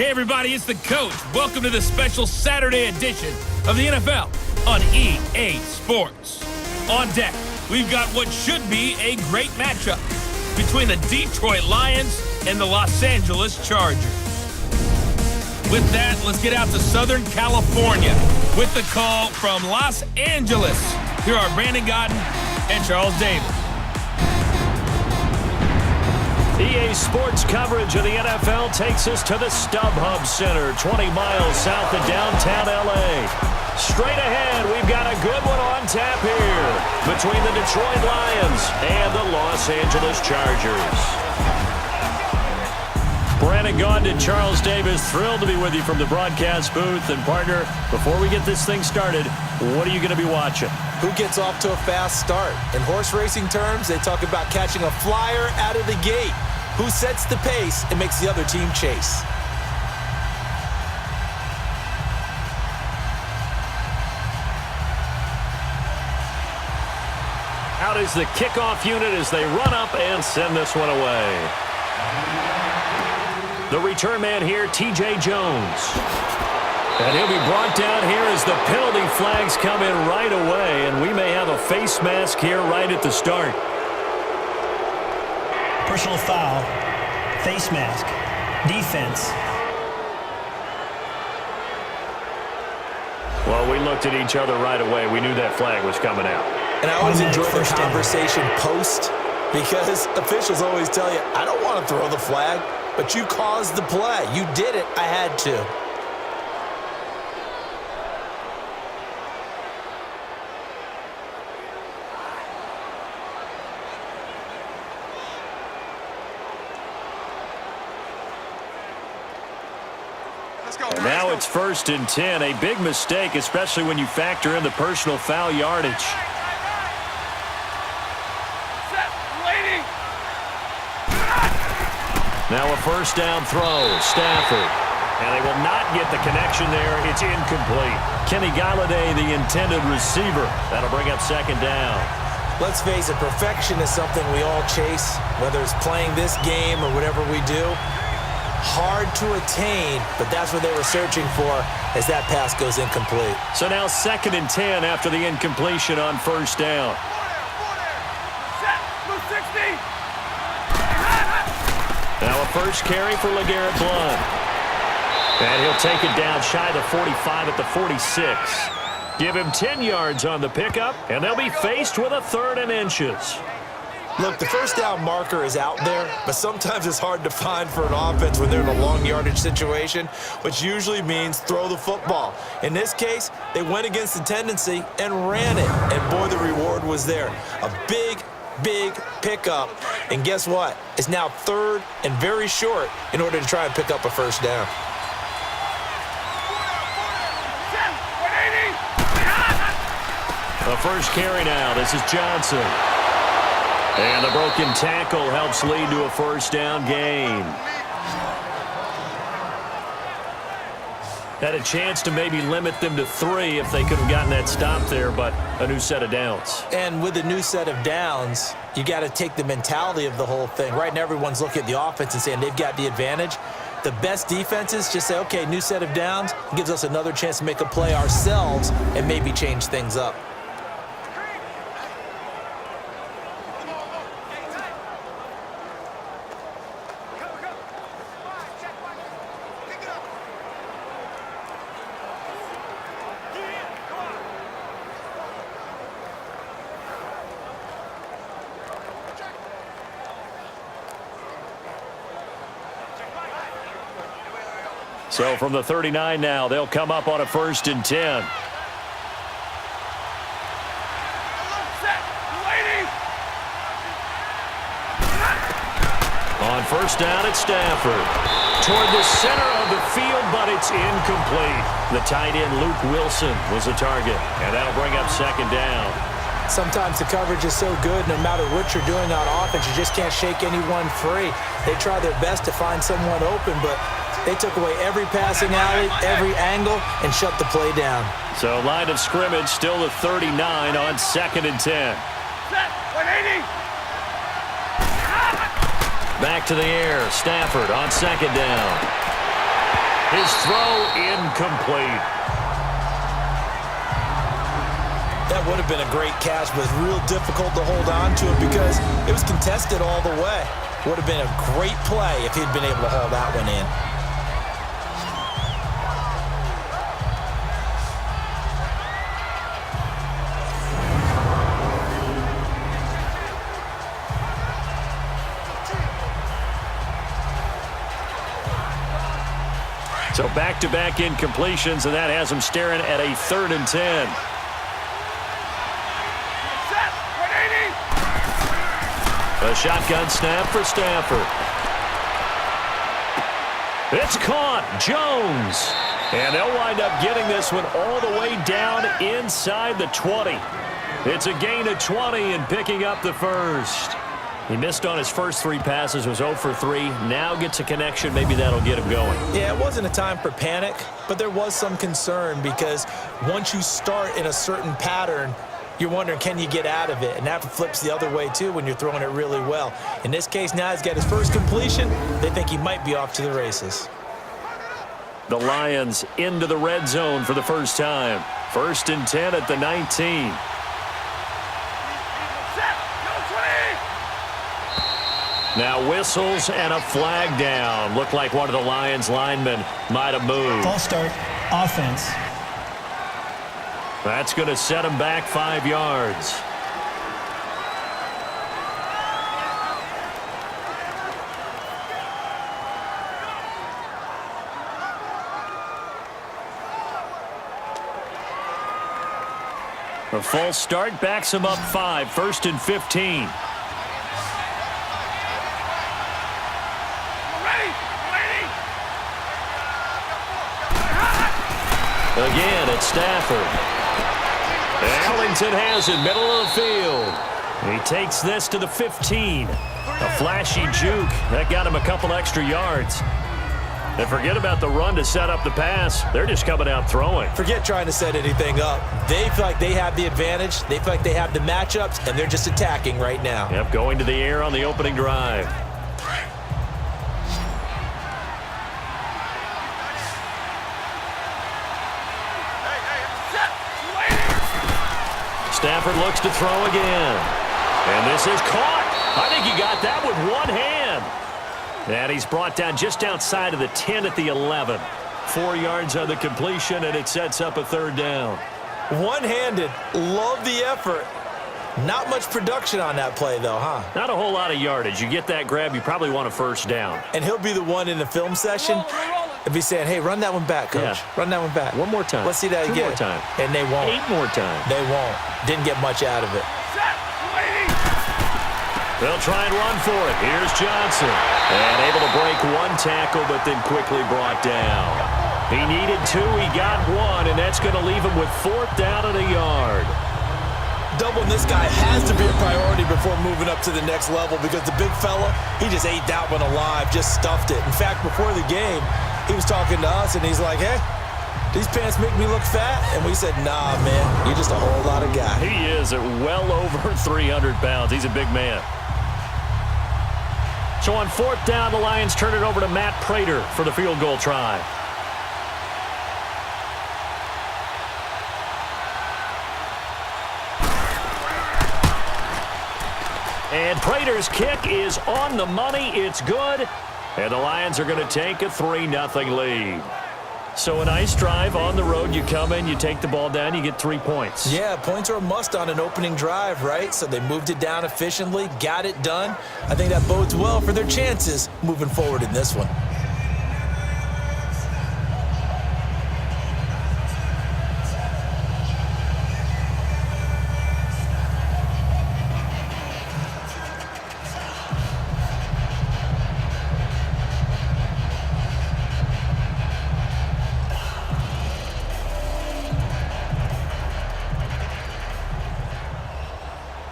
Hey everybody, it's the coach. Welcome to the special Saturday edition of the NFL on EA Sports. On deck, we've got what should be a great matchup between the Detroit Lions and the Los Angeles Chargers. With that, let's get out to Southern California with the call from Los Angeles. Here are Brandon Godden and Charles Davis. EA Sports coverage of the NFL takes us to the StubHub Center, 20 miles south of downtown L.A. Straight ahead, we've got a good one on tap here between the Detroit Lions and the Los Angeles Chargers. Brandon Gaudin and Charles Davis, thrilled to be with you from the broadcast booth. And partner, before we get this thing started, what are you going to be watching? Who gets off to a fast start? In horse racing terms, they talk about catching a flyer out of the gate. Who sets the pace and makes the other team chase? Out is the kickoff unit as they run up and send this one away. The return man here, T.J. Jones. And he'll be brought down here as the penalty flags come in right away, and we may have a face mask here right at the start. Personal foul, face mask, defense. Well, we looked at each other right away. We knew that flag was coming out. And I always enjoy the conversation post, because officials always tell you, I don't want to throw the flag, but you caused the play. You did it. I had to. Now it's 1st and 10. A big mistake, especially when you factor in the personal foul yardage. Now a first down throw, Stafford. And they will not get the connection there. It's incomplete. Kenny Galladay, the intended receiver. That'll bring up 2nd down. Let's face it, perfection is something we all chase, whether it's playing this game or whatever we do. Hard to attain, but that's what they were searching for as that pass goes incomplete. So now 2nd and 10 after the incompletion on 1st down. Now a first carry for LeGarrette Blount. And he'll take it down shy of the 45 at the 46. Give him 10 yards on the pickup, and they'll be faced with a 3rd and inches. Look, the first down marker is out there, but sometimes it's hard to find for an offense when they're in a long yardage situation, which usually means throw the football. In this case, they went against the tendency and ran it, and boy, the reward was there. A big pickup, and guess what? It's now 3rd and very short in order to try and pick up a first down. The first carry now. This is Johnson. And the broken tackle helps lead to a first down gain. Had a chance to maybe limit them to 3 if they could have gotten that stop there, but a new set of downs. And with a new set of downs, you got to take the mentality of the whole thing. Right now, everyone's looking at the offense and saying they've got the advantage. The best defenses just say, okay, new set of downs. It gives us another chance to make a play ourselves and maybe change things up. So from the 39 now, they'll come up on a 1st and 10. On 1st down, it's Stafford. Toward the center of the field, but it's incomplete. The tight end, Luke Wilson, was a target, and that'll bring up 2nd down. Sometimes the coverage is so good, no matter what you're doing on offense, you just can't shake anyone free. They try their best to find someone open, but they took away every passing alley, every angle, and shut the play down. So line of scrimmage still the 39 on 2nd and 10. Back to the air. Stafford on 2nd down. His throw incomplete. That would have been a great catch, but it's real difficult to hold on to it because it was contested all the way. Would have been a great play if he'd been able to haul that one in. So back-to-back incompletions, and that has him staring at a 3rd and 10. A shotgun snap for Stafford. It's caught. Jones. And they'll wind up getting this one all the way down inside the 20. It's a gain of 20 and picking up the first. He missed on his first 3 passes, was 0 for 3. Now gets a connection. Maybe that'll get him going. Yeah, it wasn't a time for panic, but there was some concern because once you start in a certain pattern, you're wondering, can you get out of it? And that flips the other way, too, when you're throwing it really well. In this case, now he's got his first completion. They think he might be off to the races. The Lions into the red zone for the first time. 1st and 10 at the 19. Now whistles and a flag down. Looked like one of the Lions linemen might have moved. False start, offense. That's going to set him back 5 yards. A false start backs him up 5. 1st and 15. Again, it's Stafford. Ellington has it, middle of the field. He takes this to the 15. A flashy juke. That got him a couple extra yards. And forget about the run to set up the pass. They're just coming out throwing. Forget trying to set anything up. They feel like they have the advantage. They feel like they have the matchups, and they're just attacking right now. Yep, going to the air on the opening drive. Stafford looks to throw again. And this is caught. I think he got that with one hand. And he's brought down just outside of the 10 at the 11. 4 yards on the completion, and it sets up a 3rd down. One-handed. Love the effort. Not much production on that play, though, huh? Not a whole lot of yardage. You get that grab, you probably want a 1st down. And he'll be the one in the film session if he's saying, hey, run that one back, Coach. Yeah. Run that one back. One more time. Let's see that again. 2 more time. And they won't. 8 more times. They won't. Didn't get much out of it. They'll try and run for it. Here's Johnson. And able to break 1 tackle, but then quickly brought down. He needed 2. He got 1, and that's going to leave him with 4th down and a yard. Doubling this guy has to be a priority before moving up to the next level because the big fella, he just ate that one alive, just stuffed it. In fact, before the game, he was talking to us, and he's like, hey, these pants make me look fat. And we said, nah, man, you're just a whole lot of guy. He is at well over 300 pounds. He's a big man. So on 4th down, the Lions turn it over to Matt Prater for the field goal try. And Prater's kick is on the money. It's good. And the Lions are going to take a 3-0 lead. So a nice drive on the road. You come in, you take the ball down, you get 3 points. Yeah, points are a must on an opening drive, right? So they moved it down efficiently, got it done. I think that bodes well for their chances moving forward in this one.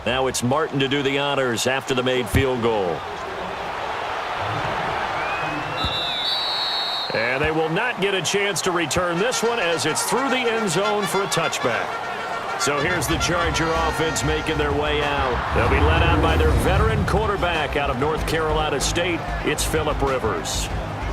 Now it's Martin to do the honors after the made field goal. And they will not get a chance to return this one as it's through the end zone for a touchback. So here's the Charger offense making their way out. They'll be led out by their veteran quarterback out of North Carolina State. It's Phillip Rivers.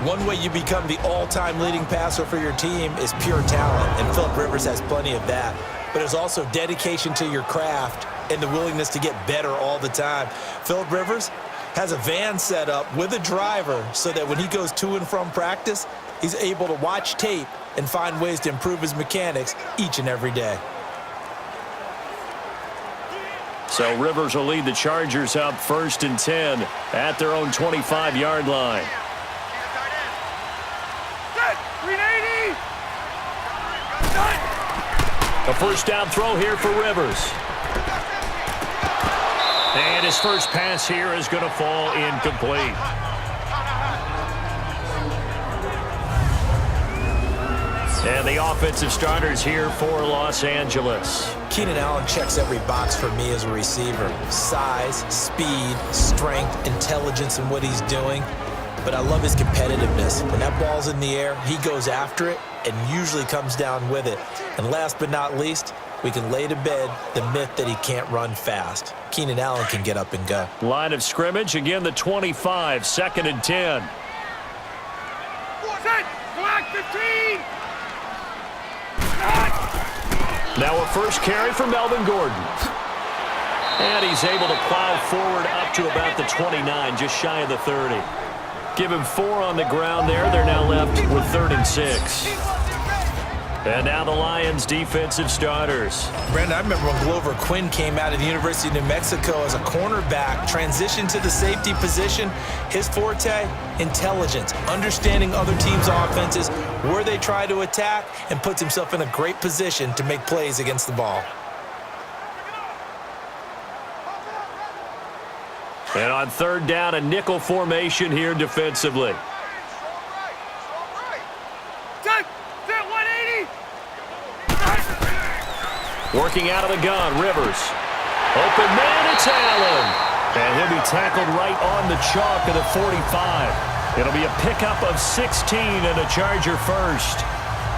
One way you become the all-time leading passer for your team is pure talent, and Philip Rivers has plenty of that. But there's also dedication to your craft and the willingness to get better all the time. Philip Rivers has a van set up with a driver so that when he goes to and from practice, he's able to watch tape and find ways to improve his mechanics each and every day. So Rivers will lead the Chargers up 1st and 10 at their own 25-yard line. A first down throw here for Rivers. And his first pass here is going to fall incomplete. And the offensive starters here for Los Angeles. Keenan Allen checks every box for me as a receiver. Size, speed, strength, intelligence in what he's doing. But I love his competitiveness. When that ball's in the air, he goes after it and usually comes down with it. And last but not least, we can lay to bed the myth that he can't run fast. Keenan Allen can get up and go. Line of scrimmage, again the 25, 2nd and 10. Black 15. Now a first carry for Melvin Gordon. And he's able to plow forward up to about the 29, just shy of the 30. Give him 4 on the ground there. They're now left with 3rd and 6. And now the Lions defensive starters. Brandon, I remember when Glover Quinn came out of the University of New Mexico as a cornerback, transitioned to the safety position. His forte, intelligence, understanding other teams' offenses, where they try to attack, and puts himself in a great position to make plays against the ball. And on 3rd down, a nickel formation here defensively. Working out of the gun, Rivers. Open man, it's Allen. And he'll be tackled right on the chalk of the 45. It'll be a pickup of 16 and a Charger first.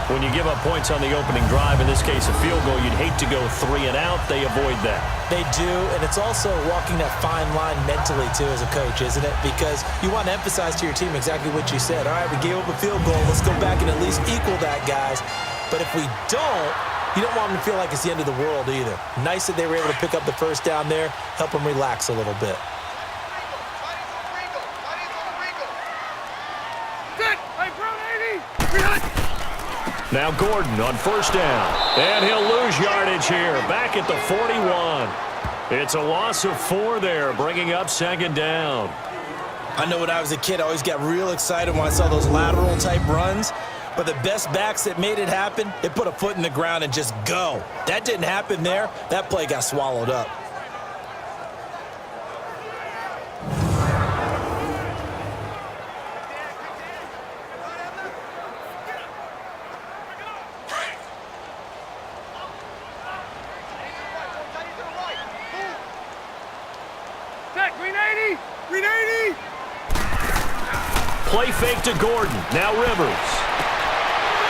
When you give up points on the opening drive, in this case a field goal, you'd hate to go 3 and out. They avoid that. They do, and it's also walking that fine line mentally, too, as a coach, isn't it? Because you want to emphasize to your team exactly what you said. All right, we gave up a field goal. Let's go back and at least equal that, guys. But if we don't, you don't want them to feel like it's the end of the world either. Nice that they were able to pick up the first down there, help them relax a little bit. Now Gordon on 1st down. And he'll lose yardage here, back at the 41. It's a loss of 4 there, bringing up 2nd down. I know when I was a kid, I always got real excited when I saw those lateral-type runs. But the best backs that made it happen, they put a foot in the ground and just go. That didn't happen there. That play got swallowed up. Play fake to Gordon. Now Rivers.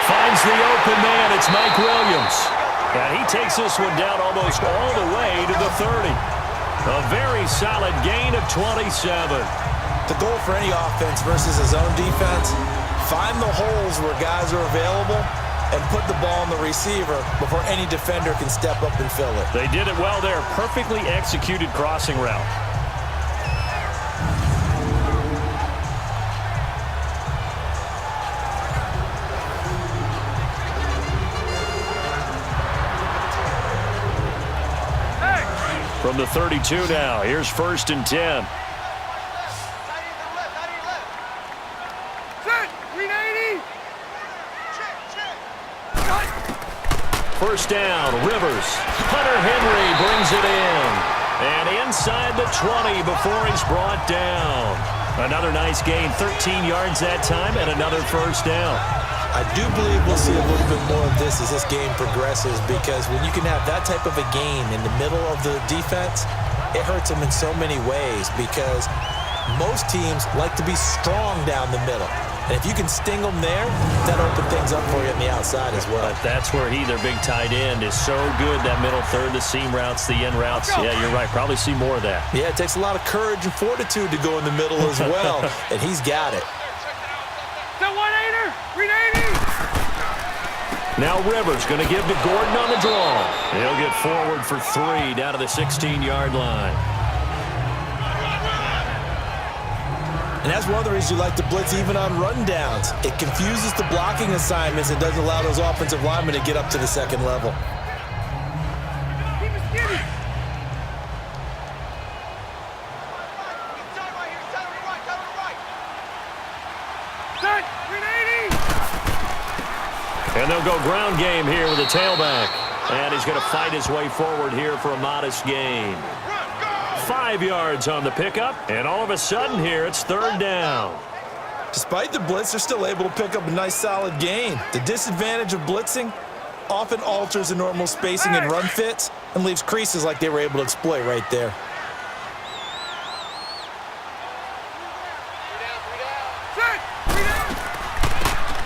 Finds the open man. It's Mike Williams. And he takes this one down almost all the way to the 30. A very solid gain of 27. The goal for any offense versus his own defense, find the holes where guys are available and put the ball on the receiver before any defender can step up and fill it. They did it well there. Perfectly executed crossing route. From the 32 now, here's 1st and 10. First down, Rivers. Hunter Henry brings it in. And inside the 20 before he's brought down. Another nice gain, 13 yards that time, and another first down. I do believe we'll see a little bit more of this as this game progresses, because when you can have that type of a gain in the middle of the defense, it hurts them in so many ways, because most teams like to be strong down the middle. And if you can sting them there, that'll open things up for you on the outside as well. But that's where their big tight end, is so good, that middle third, the seam routes, the in routes. Yeah, you're right. Probably see more of that. Yeah, it takes a lot of courage and fortitude to go in the middle as well, and he's got it. Now Rivers going to give to Gordon on the draw. He'll get forward for 3 down to the 16-yard line. And that's one of the reasons you like to blitz even on rundowns. It confuses the blocking assignments and doesn't allow those offensive linemen to get up to the second level. And they'll go ground game here with a tailback. And he's going to fight his way forward here for a modest gain. 5 yards on the pickup, and all of a sudden here it's 3rd down. Despite the blitz, they're still able to pick up a nice solid gain. The disadvantage of blitzing often alters the normal spacing and run fits and leaves creases like they were able to exploit right there.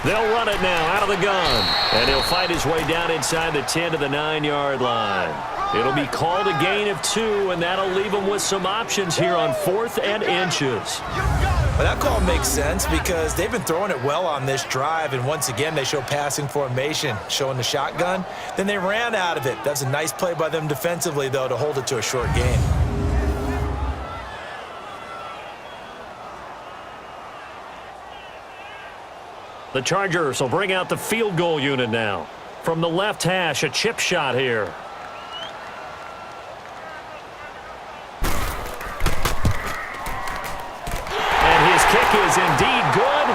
They'll run it now out of the gun, and he'll fight his way down inside the 10 to the 9-yard line. It'll be called a gain of 2, and that'll leave them with some options here on 4th and inches. Well, that call makes sense because they've been throwing it well on this drive, and once again they show passing formation, showing the shotgun. Then they ran out of it. That's a nice play by them defensively, though, to hold it to a short gain. The Chargers will bring out the field goal unit now. From the left hash, a chip shot here. And his kick is indeed good.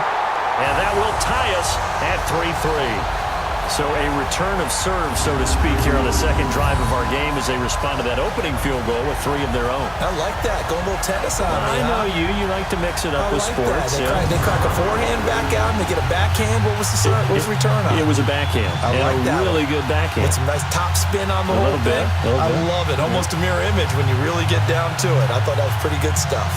And that will tie us at 3-3. So a return of serve, so to speak, here on the second drive of our game as they respond to that opening field goal with 3 of their own. I like that. Going a little tennis on me. I know you. You like to mix it up with sports. They crack a forehand back out and they get a backhand. What was the return on? It was a backhand. I like that. A really good backhand. With some nice top spin on the whole thing. I love it. Almost a mirror image when you really get down to it. I thought that was pretty good stuff.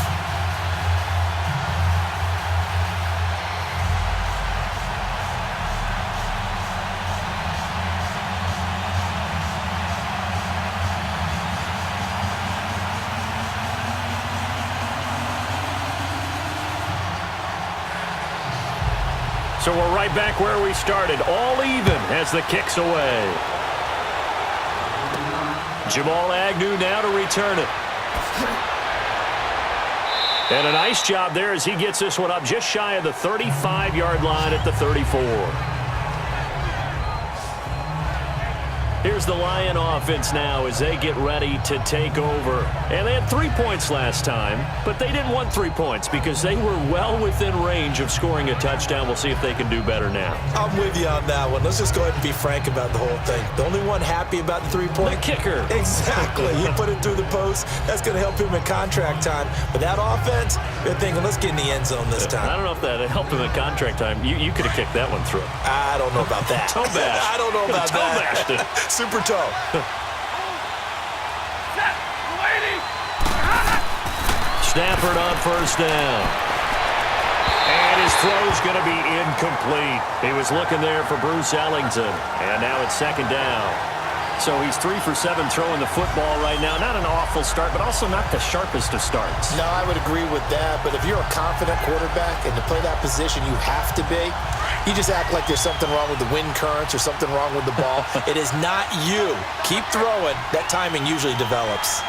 So we're right back where we started, all even as the kick's away. Jamal Agnew now to return it. And a nice job there as he gets this one up just shy of the 35-yard line at the 34. Here's the Lion offense now as they get ready to take over. And they had 3 points last time, but they didn't want 3 points because they were well within range of scoring a touchdown. We'll see if they can do better now. I'm with you on that one. Let's just go ahead and be frank about the whole thing. The only one happy about the 3-point? The kicker. Exactly. He put it through the post. That's going to help him in contract time. But that offense, they're thinking, let's get in the end zone this time. I don't know if that helped him in contract time. You could have kicked that one through. I don't know about that. Toe bash. I don't know about toe that. Bashed it. Super toe. Stafford on first down. And his throw's going to be incomplete. He was looking there for Bruce Ellington. And now it's 2nd down. So he's 3 for 7 throwing the football right now. Not an awful start, but also not the sharpest of starts. No, I would agree with that. But if you're a confident quarterback and to play that position, you have to be. You just act like there's something wrong with the wind currents or something wrong with the ball. It is not you. Keep throwing. That timing usually develops.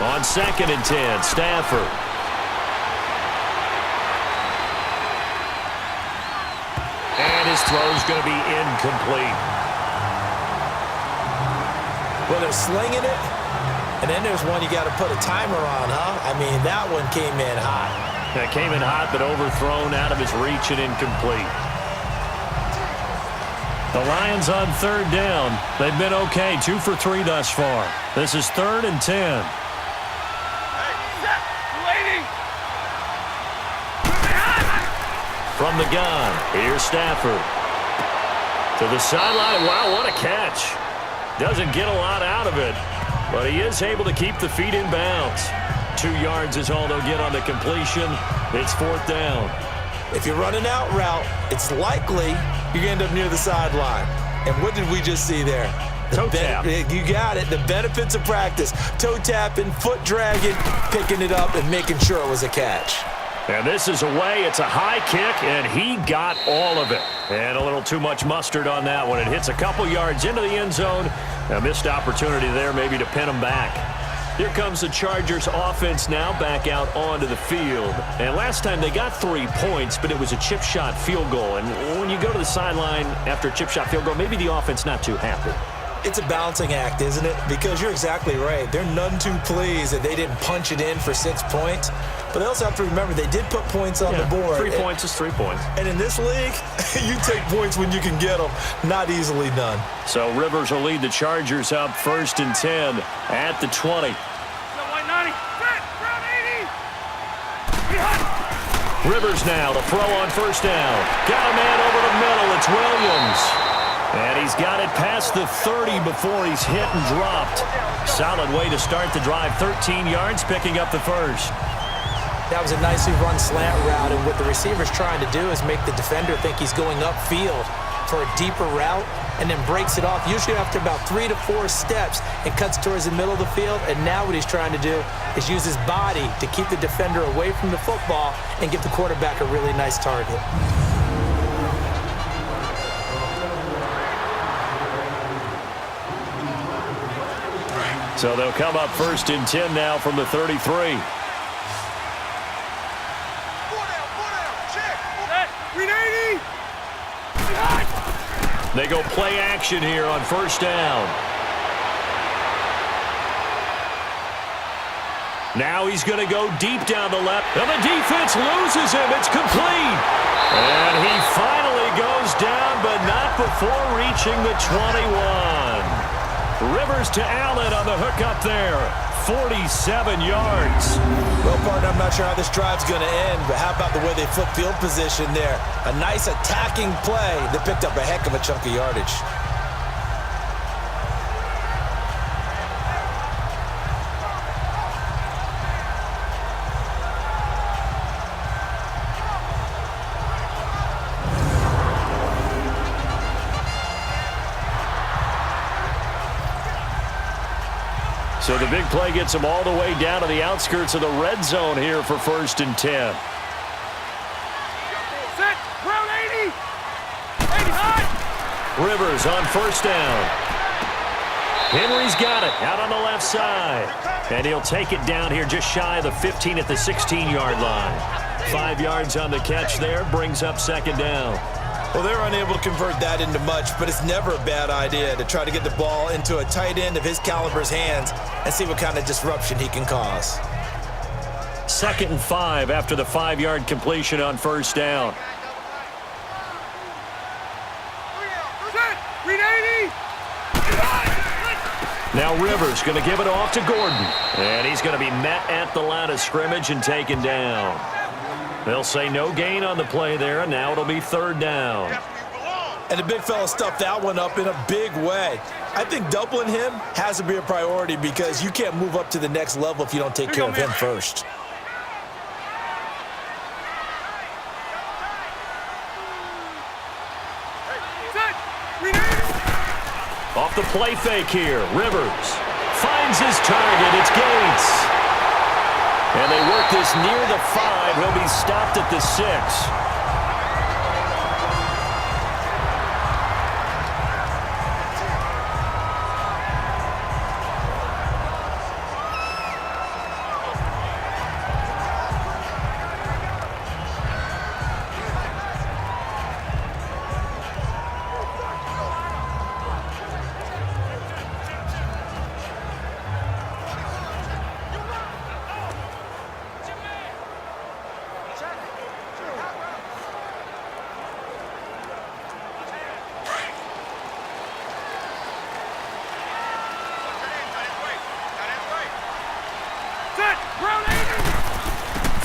On 2nd and 10, Stafford. And his throw's going to be incomplete. Well, they're slinging it, and then there's one you got to put a timer on, huh? I mean, that one came in hot. That came in hot, but overthrown out of his reach and incomplete. The Lions on 3rd down. They've been okay, 2 for 3 thus far. This is 3rd and 10. From the gun, here's Stafford. To the sideline. Wow, what a catch. Doesn't get a lot out of it, but he is able to keep the feet in bounds. 2 yards is all they'll get on the completion. It's 4th down. If you're running out route, it's likely you're going to end up near the sideline. And what did we just see there? Toe tap. You got it. The benefits of practice. Toe tapping, foot dragging, picking it up, and making sure it was a catch. And this is away. It's a high kick, and he got all of it. And a little too much mustard on that one. It hits a couple yards into the end zone. A missed opportunity there maybe to pin him back. Here comes the Chargers offense now back out onto the field. And last time they got 3 points, but it was a chip shot field goal. And when you go to the sideline after a chip shot field goal, maybe the offense not too happy. It's a balancing act, isn't it? Because you're exactly right. They're none too pleased that they didn't punch it in for 6 points. But they also have to remember they did put points on the board. 3 points is 3 points. And in this league, you take points when you can get them. Not easily done. So Rivers will lead the Chargers up 1st and 10 at the 20. Rivers now to throw on 1st down. Got a man over the middle. It's Williams. And he's got it past the 30 before he's hit and dropped. Solid way to start the drive. 13 yards, picking up the first. That was a nicely run slant route, and what the receiver's trying to do is make the defender think he's going upfield for a deeper route and then breaks it off, usually after about 3 to 4 steps, and cuts towards the middle of the field. And now what he's trying to do is use his body to keep the defender away from the football and give the quarterback a really nice target. So they'll come up 1st and 10 now from the 33. They go play action here on 1st down. Now he's going to go deep down the left. And the defense loses him. It's complete. And he finally goes down, but not before reaching the 21. Rivers to Allen on the hook up there. 47 yards. Well, partner, I'm not sure how this drive's going to end, but how about the way they flip field position there? A nice attacking play that picked up a heck of a chunk of yardage. So the big play gets him all the way down to the outskirts of the red zone here for 1st and 10. Set, ground 80. 85. Rivers on 1st down. Henry's got it out on the left side. And he'll take it down here just shy of the 15 at the 16-yard line. 5 yards on the catch there, brings up 2nd down. Well, they're unable to convert that into much, but it's never a bad idea to try to get the ball into a tight end of his caliber's hands and see what kind of disruption he can cause. 2nd and 5 after the 5-yard completion on 1st down. Set, read 80. Now Rivers going to give it off to Gordon. And he's going to be met at the line of scrimmage and taken down. They'll say no gain on the play there, and now it'll be 3rd down. And the big fella stuffed that one up in a big way. I think doubling him has to be a priority because you can't move up to the next level if you don't take care of him first. Off the play fake here, Rivers finds his target. It's Gates. And they work this near the 5. He'll be stopped at the 6.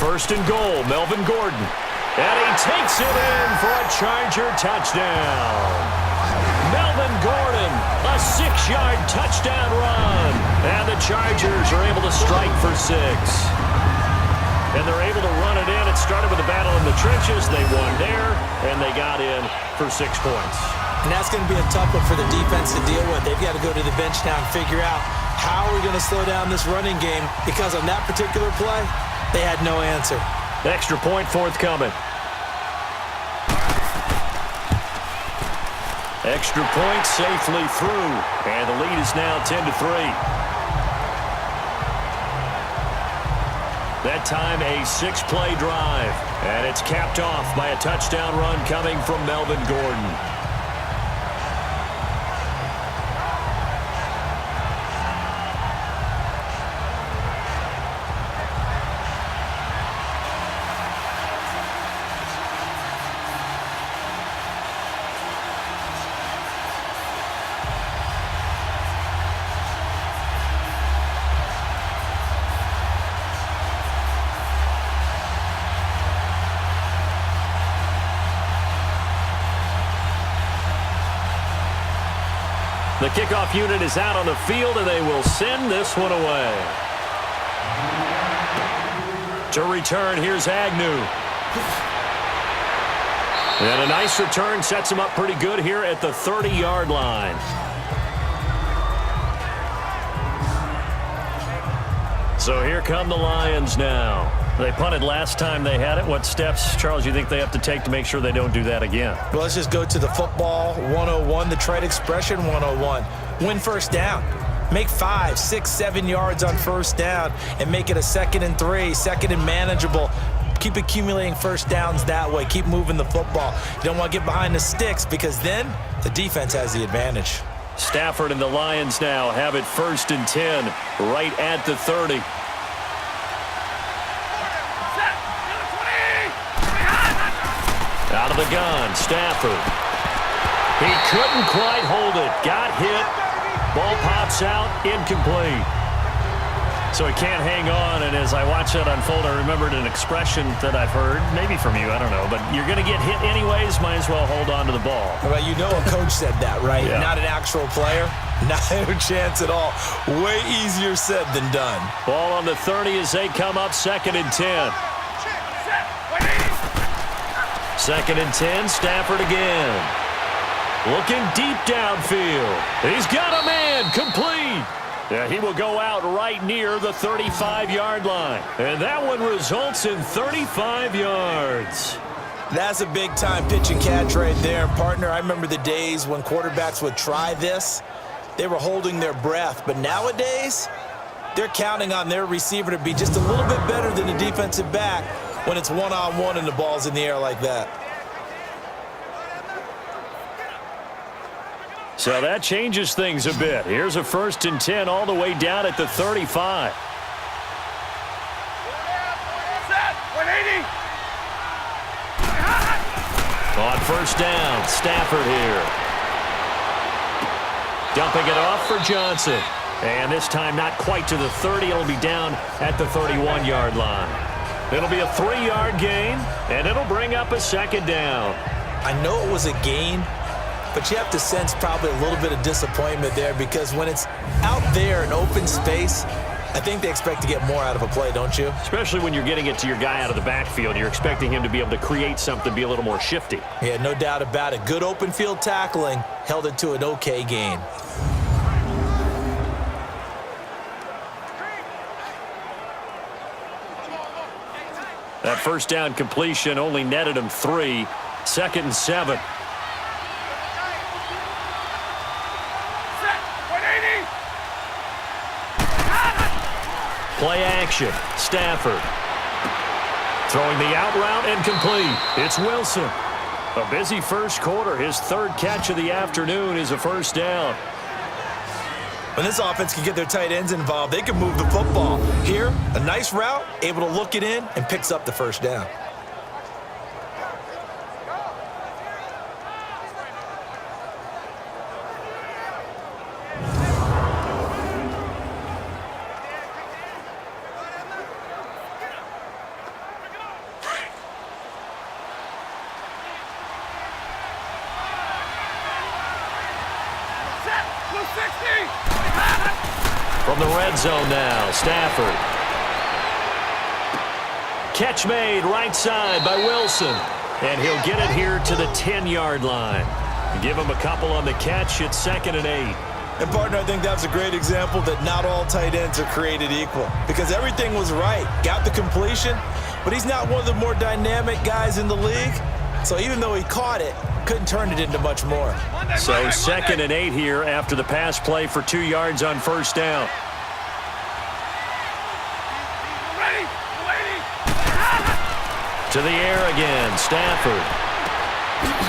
First and goal, Melvin Gordon. And he takes it in for a Charger touchdown. Melvin Gordon, a 6-yard touchdown run. And the Chargers are able to strike for 6. And they're able to run it in. It started with a battle in the trenches. They won there, and they got in for 6 points. And that's going to be a tough one for the defense to deal with. They've got to go to the bench now and figure out how we're going to slow down this running game, because on that particular play, they had no answer. Extra point forthcoming. Extra point safely through. And the lead is now 10-3. That time a 6-play drive. And it's capped off by a touchdown run coming from Melvin Gordon. The kickoff unit is out on the field, and they will send this one away. To return, here's Agnew. And a nice return sets him up pretty good here at the 30-yard line. So here come the Lions now. They punted last time they had it. What steps, Charles, you think they have to take to make sure they don't do that again? Well, let's just go to the football 101, the trade expression 101. Win first down. Make 5, 6, 7 yards on first down and make it a 2nd and 3, 2nd and manageable. Keep accumulating first downs that way. Keep moving the football. You don't want to get behind the sticks because then the defense has the advantage. Stafford and the Lions now have it 1st and 10 right at the 30. Out of the gun, Stafford. He couldn't quite hold it. Got hit. Ball pops out, incomplete. So he can't hang on, and as I watch that unfold, I remembered an expression that I've heard, maybe from you, I don't know, but you're going to get hit anyways, might as well hold on to the ball. Well, you know a coach said that, right? Yeah. Not an actual player. Not a chance at all. Way easier said than done. Ball on the 30 as they come up 2nd and 10. 2nd and 10, Stafford again. Looking deep downfield. He's got a man, complete. Yeah, he will go out right near the 35-yard line. And that one results in 35 yards. That's a big-time pitch and catch right there. And, partner, I remember the days when quarterbacks would try this. They were holding their breath. But nowadays, they're counting on their receiver to be just a little bit better than the defensive back when it's one-on-one and the ball's in the air like that. So that changes things a bit. Here's a 1st and 10 all the way down at the 35. On 1st down, Stafford here. Dumping it off for Johnson. And this time not quite to the 30. It'll be down at the 31-yard line. It'll be a 3-yard gain, and it'll bring up a 2nd down. I know it was a gain, but you have to sense probably a little bit of disappointment there because when it's out there in open space, I think they expect to get more out of a play, don't you? Especially when you're getting it to your guy out of the backfield. You're expecting him to be able to create something, be a little more shifty. Yeah, no doubt about it. Good open field tackling held it to an okay gain. That 1st down completion only netted him 3. 2nd and 7. Play action. Stafford. Throwing the out route and complete. It's Wilson. A busy first quarter. His 3rd catch of the afternoon is a 1st down. When this offense can get their tight ends involved, they can move the football. Here, a nice route, able to look it in, and picks up the 1st down. From the red zone now, Stafford. Catch made right side by Wilson. And he'll get it here to the 10-yard line. Give him a couple on the catch. It's 2nd and 8. And, partner, I think that's a great example that not all tight ends are created equal because everything was right. Got the completion, but he's not one of the more dynamic guys in the league. So even though he caught it, couldn't turn it into much more. So 2nd and 8 here after the pass play for 2 yards on first down. To the air again, Stafford.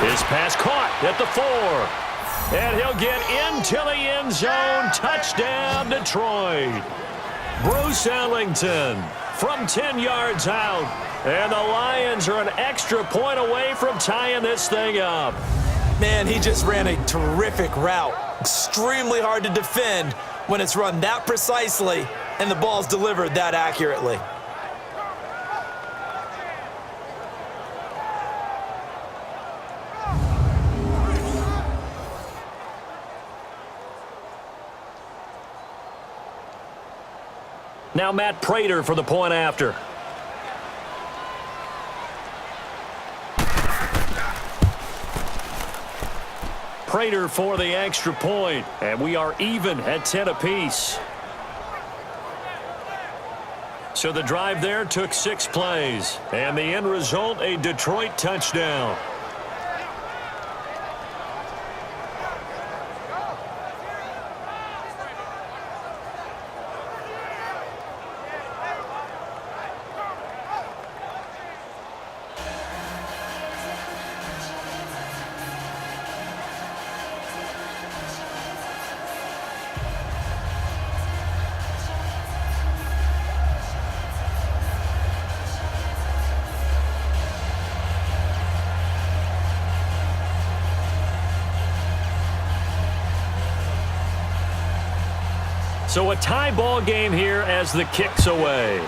His pass caught at the 4. And he'll get into the end zone. Touchdown, Detroit. Bruce Ellington from 10 yards out. And the Lions are an extra point away from tying this thing up. Man, he just ran a terrific route. Extremely hard to defend when it's run that precisely and the ball's delivered that accurately. Now Matt Prater for the point after. Prater for the extra point, and we are even at 10 apiece. So the drive there took 6 plays, and the end result, a Detroit touchdown. So a tie ball game here as the kick's away.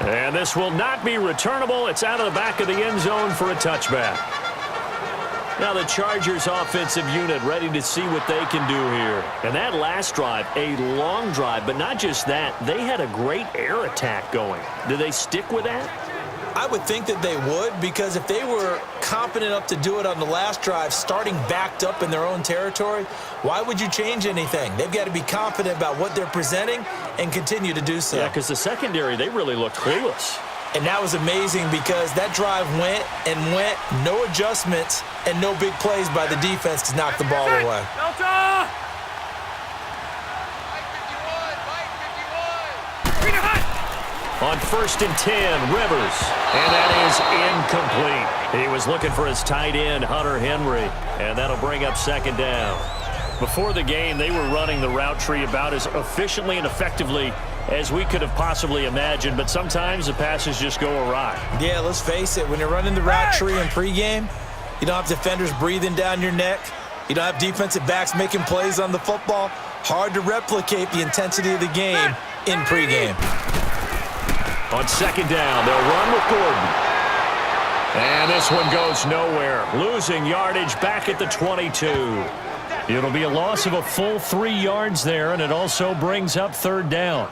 And this will not be returnable. It's out of the back of the end zone for a touchback. Now the Chargers offensive unit ready to see what they can do here. And that last drive, a long drive, but not just that. They had a great air attack going. Do they stick with that? I would think that they would, because if they were competent enough to do it on the last drive, starting backed up in their own territory, why would you change anything? They've got to be confident about what they're presenting and continue to do so. Yeah, because the secondary, they really looked clueless. And that was amazing because that drive went and went, no adjustments and no big plays by the defense to knock the ball away. Delta! On 1st and 10, Rivers. And that is incomplete. He was looking for his tight end, Hunter Henry. And that'll bring up 2nd down. Before the game, they were running the route tree about as efficiently and effectively as we could have possibly imagined. But sometimes the passes just go awry. Yeah, let's face it. When you're running the route tree in pregame, you don't have defenders breathing down your neck. You don't have defensive backs making plays on the football. Hard to replicate the intensity of the game in pregame. On 2nd down, they'll run with Gordon. And this one goes nowhere. Losing yardage back at the 22. It'll be a loss of a full 3 yards there, and it also brings up 3rd down.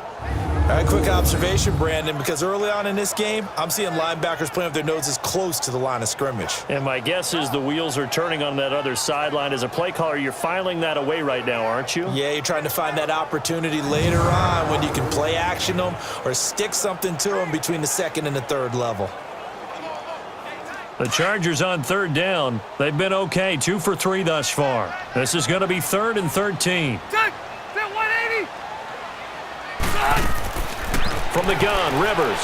All right, quick observation, Brandon, because early on in this game, I'm seeing linebackers playing with their noses close to the line of scrimmage. And my guess is the wheels are turning on that other sideline. As a play caller, you're filing that away right now, aren't you? Yeah, you're trying to find that opportunity later on when you can play action them or stick something to them between the 2nd and the 3rd level. The Chargers on 3rd down. They've been okay, 2 for 3 thus far. This is going to be 3rd and 13. Set 180! From the gun, Rivers.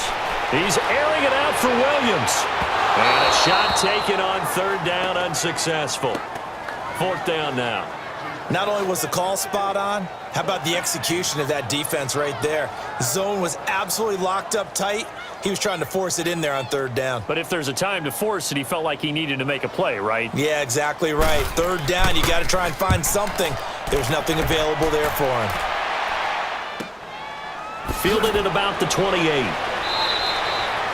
He's airing it out for Williams. And a shot taken on 3rd down, unsuccessful. 4th down now. Not only was the call spot on, how about the execution of that defense right there? The zone was absolutely locked up tight. He was trying to force it in there on 3rd down. But if there's a time to force it, he felt like he needed to make a play, right? Yeah, exactly right. 3rd down, you got to try and find something. There's nothing available there for him. Fielded at about the 28.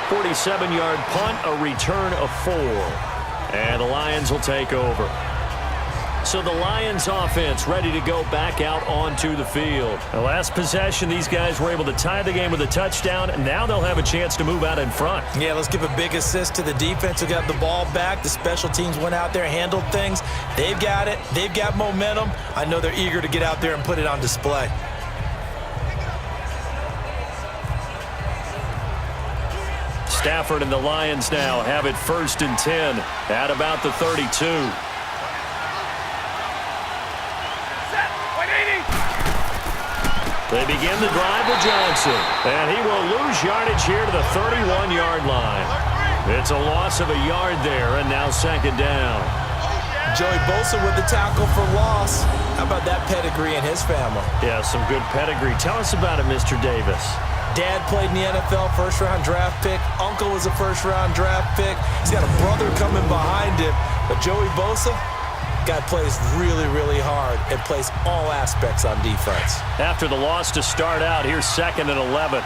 47-yard punt, a return of 4. And the Lions will take over. So the Lions offense ready to go back out onto the field. The last possession, these guys were able to tie the game with a touchdown, and now they'll have a chance to move out in front. Yeah, let's give a big assist to the defense who got the ball back. The special teams went out there, handled things. They've got it. They've got momentum. I know they're eager to get out there and put it on display. Stafford and the Lions now have it 1st and 10 at about the 32. They begin the drive with Johnson, and he will lose yardage here to the 31-yard line. It's a loss of a yard there, and now 2nd down. Joey Bosa with the tackle for loss. How about that pedigree in his family? Yeah, some good pedigree. Tell us about it, Mr. Davis. Dad played in the NFL, first-round draft pick. Uncle was a first-round draft pick. He's got a brother coming behind him. But Joey Bosa, guy plays really, really hard and plays all aspects on defense. After the loss to start out, here's 2nd and 11.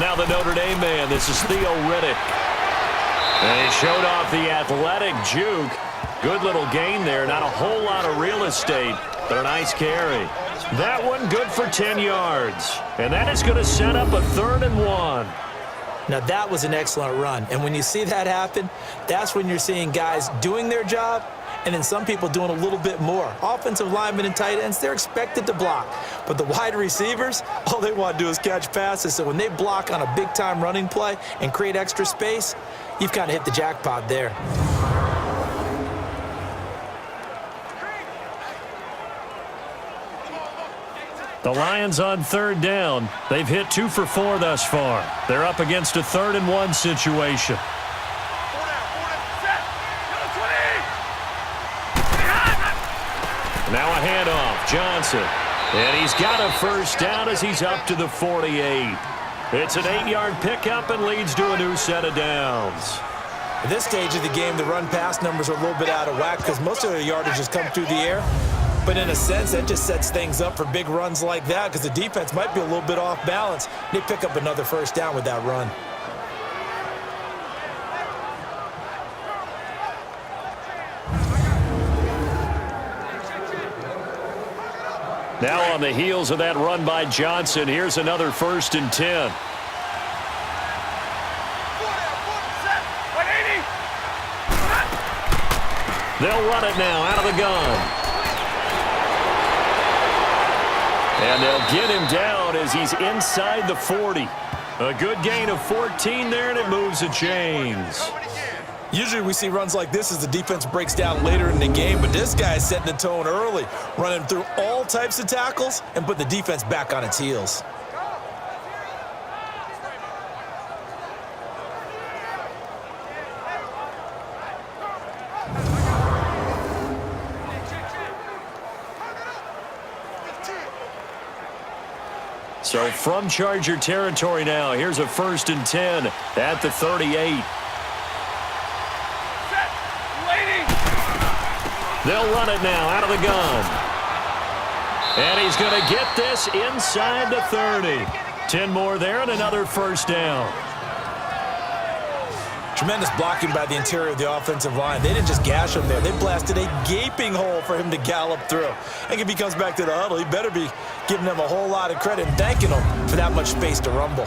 Now the Notre Dame man, this is Theo Riddick. And he showed off the athletic juke. Good little gain there. Not a whole lot of real estate, but a nice carry. That one good for 10 yards. And that is going to set up a 3rd and 1. Now, that was an excellent run. And when you see that happen, that's when you're seeing guys doing their job and then some people doing a little bit more. Offensive linemen and tight ends, they're expected to block. But the wide receivers, all they want to do is catch passes. So when they block on a big-time running play and create extra space, you've kind of hit the jackpot there. The Lions on 3rd down. They've hit 2 for 4 thus far. They're up against a 3rd and 1 situation. Now a handoff. Johnson. And he's got a 1st down as he's up to the 48. It's an 8-yard pickup and leads to a new set of downs. At this stage of the game, the run-pass numbers are a little bit out of whack because most of the yardage has come through the air. But in a sense, that just sets things up for big runs like that because the defense might be a little bit off balance. They pick up another 1st down with that run. Now on the heels of that run by Johnson, here's another 1st and 10. They'll run it now out of the gun. And they'll get him down as he's inside the 40. A good gain of 14 there, and it moves the chains. Usually we see runs like this as the defense breaks down later in the game, but this guy is setting the tone early, running through all types of tackles and put the defense back on its heels. So from Charger territory now, here's a 1st and 10 at the 38. They'll run it now out of the gun. And he's going to get this inside the 30. 10 more there and another 1st down. Tremendous blocking by the interior of the offensive line. They didn't just gash him there. They blasted a gaping hole for him to gallop through. I think if he comes back to the huddle, he better be giving them a whole lot of credit and thanking them for that much space to rumble.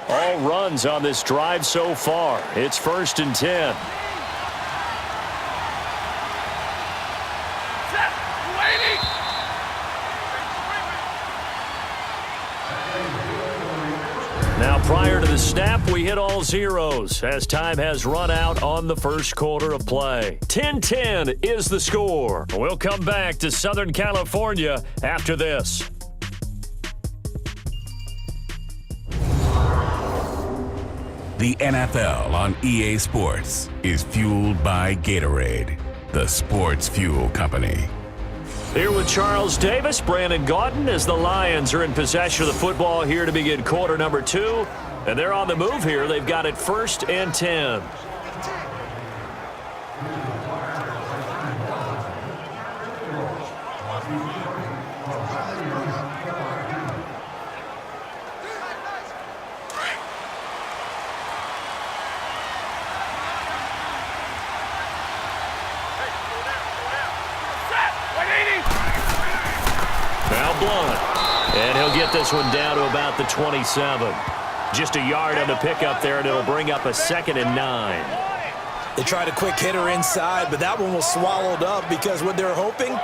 All runs on this drive so far. It's 1st and 10. Now, prior to the snap, we hit all zeros as time has run out on the 1st quarter of play. 10-10 is the score. We'll come back to Southern California after this. The NFL on EA Sports is fueled by Gatorade, the sports fuel company. Here with Charles Davis, Brandon Gaudin, as the Lions are in possession of the football here to begin quarter number 2. And they're on the move here. They've got it 1st and 10. Now Blunt. And he'll get this one down to about the 27. Just a yard on the pickup there, and it'll bring up a 2nd and 9. They tried a quick hitter inside, but that one was swallowed up because what they're hoping,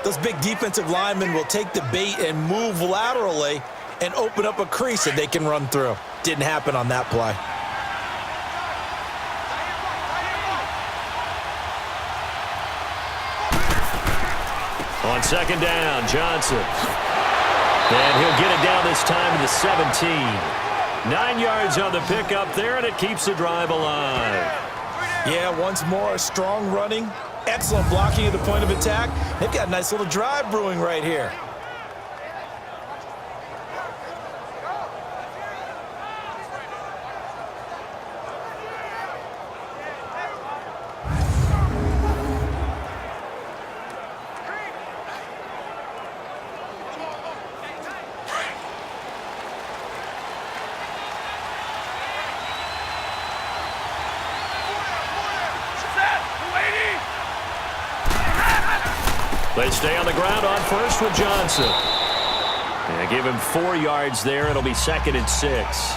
those big defensive linemen will take the bait and move laterally and open up a crease that they can run through. Didn't happen on that play. On 2nd down, Johnson. And he'll get it down this time to the 17. 9 yards on the pickup there, and it keeps the drive alive. Yeah, once more, strong running, excellent blocking at the point of attack. They've got a nice little drive brewing right here. They stay on the ground on first with Johnson. And give him 4 yards there. It'll be 2nd and 6.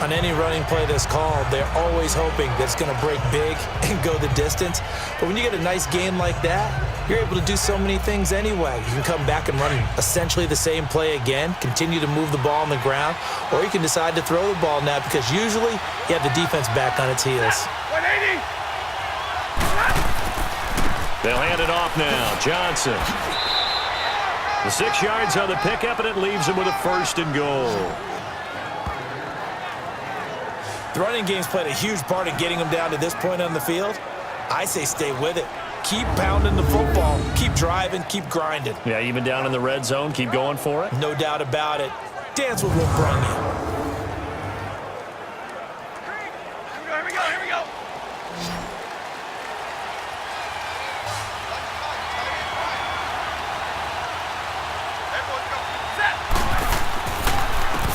On any running play that's called, they're always hoping that it's going to break big and go the distance. But when you get a nice game like that, you're able to do so many things anyway. You can come back and run essentially the same play again, continue to move the ball on the ground, or you can decide to throw the ball now because usually you have the defense back on its heels. 180. They'll hand it off now. Johnson. The 6 yards on the pickup, and it leaves him with a 1st and goal. The running game's played a huge part in getting them down to this point on the field. I say stay with it. Keep pounding the football. Keep driving. Keep grinding. Yeah, even down in the red zone, keep going for it. No doubt about it. Dance with what brung you. Here we go, here we go.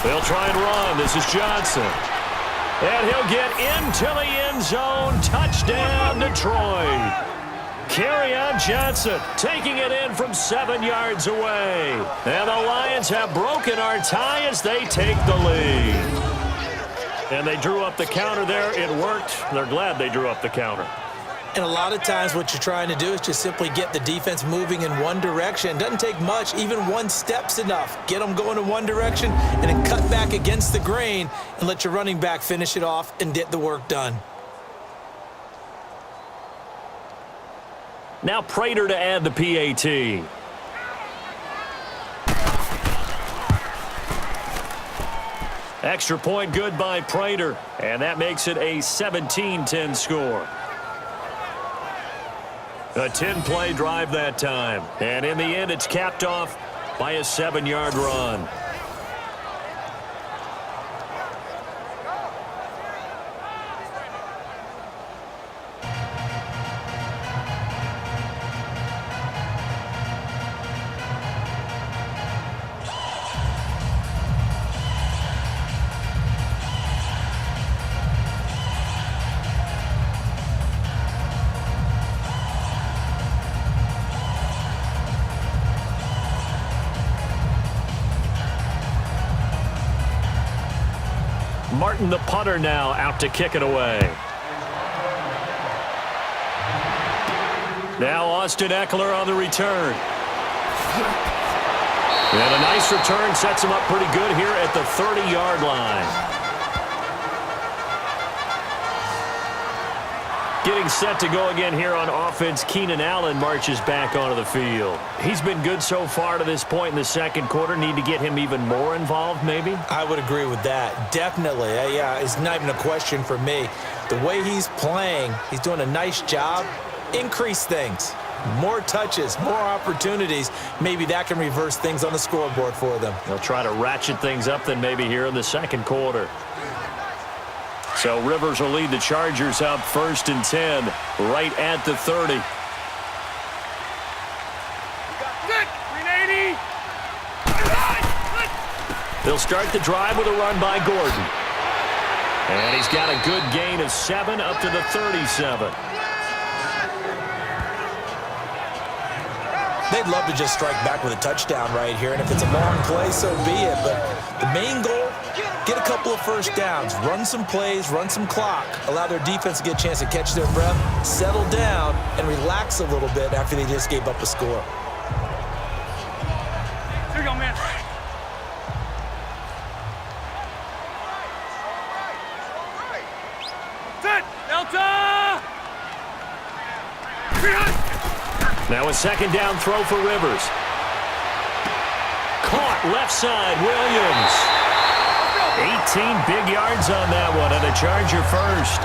They'll try and run. This is Johnson. And he'll get into the end zone. Touchdown, Detroit. Kerryon Johnson taking it in from 7 yards away. And the Lions have broken our tie as they take the lead. And they drew up the counter there. It worked. They're glad they drew up the counter. And a lot of times what you're trying to do is just simply get the defense moving in one direction. It doesn't take much. Even one step's enough. Get them going in one direction and then cut back against the grain and let your running back finish it off and get the work done. Now Prater to add the PAT. Extra point good by Prater. And that makes it a 17-10 score. A 10-play drive that time. And in the end, it's capped off by a 7-yard run. Martin, the punter, now out to kick it away. Now Austin Eckler on the return. And a nice return sets him up pretty good here at the 30-yard line. Getting set to go again here on offense, Keenan Allen marches back onto the field. He's been good so far to this point in the second quarter. Need to get him even more involved, maybe? I would agree with that. Definitely. Yeah, it's not even a question for me. The way he's playing, he's doing a nice job. Increase things. More touches, more opportunities. Maybe that can reverse things on the scoreboard for them. They'll try to ratchet things up then maybe here in the second quarter. So Rivers will lead the Chargers up 1st and 10 right at the 30. Good. 380. They'll start the drive with a run by Gordon. And he's got a good gain of 7 up to the 37. they'd love to just strike back with a touchdown right here, and if it's a long play, so be it. But the main goal, get a couple of first downs, run some plays, run some clock, allow their defense to get a chance to catch their breath, settle down, and relax a little bit after they just gave up a score. Here you go, man. Set! Delta! Now a second down throw for Rivers. Caught left side, Williams. 18 big yards on that one, and a Charger first.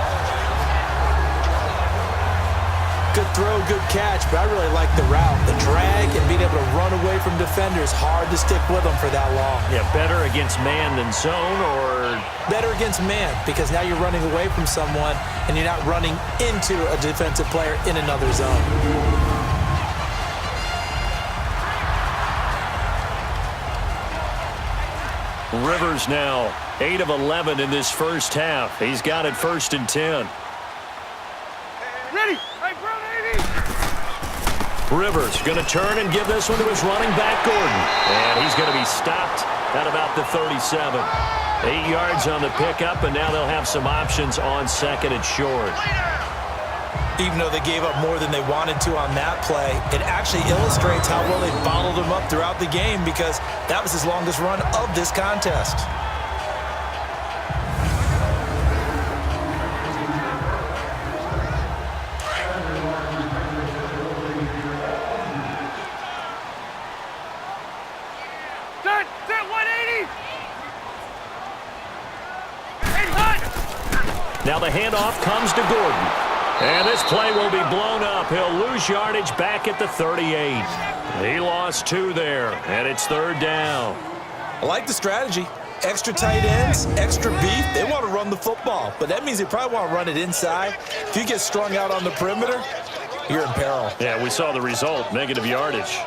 Good throw, good catch, but I really like the route. The drag and being able to run away from defenders, hard to stick with them for that long. Yeah, better against man than zone, or? Better against man, because now you're running away from someone and you're not running into a defensive player in another zone. Rivers now 8 of 11 in this first half. He's got it 1st and 10. Ready! Hey, bro, 80! Rivers going to turn and give this one to his running back, Gordon. And he's going to be stopped at about the 37. 8 yards on the pickup, and now they'll have some options on 2nd and short. Even though they gave up more than they wanted to on that play, it actually illustrates how well they bottled them up throughout the game, because that was his longest run of this contest. Set! Set 180! Hey, hut! Now the handoff comes to Gordon. And this play will be blown up. He'll lose yardage back at the 38. He lost 2 there, and it's 3rd down. I like the strategy. Extra tight ends, extra beef. They want to run the football, but that means they probably want to run it inside. If you get strung out on the perimeter, you're in peril. Yeah, we saw the result, negative yardage.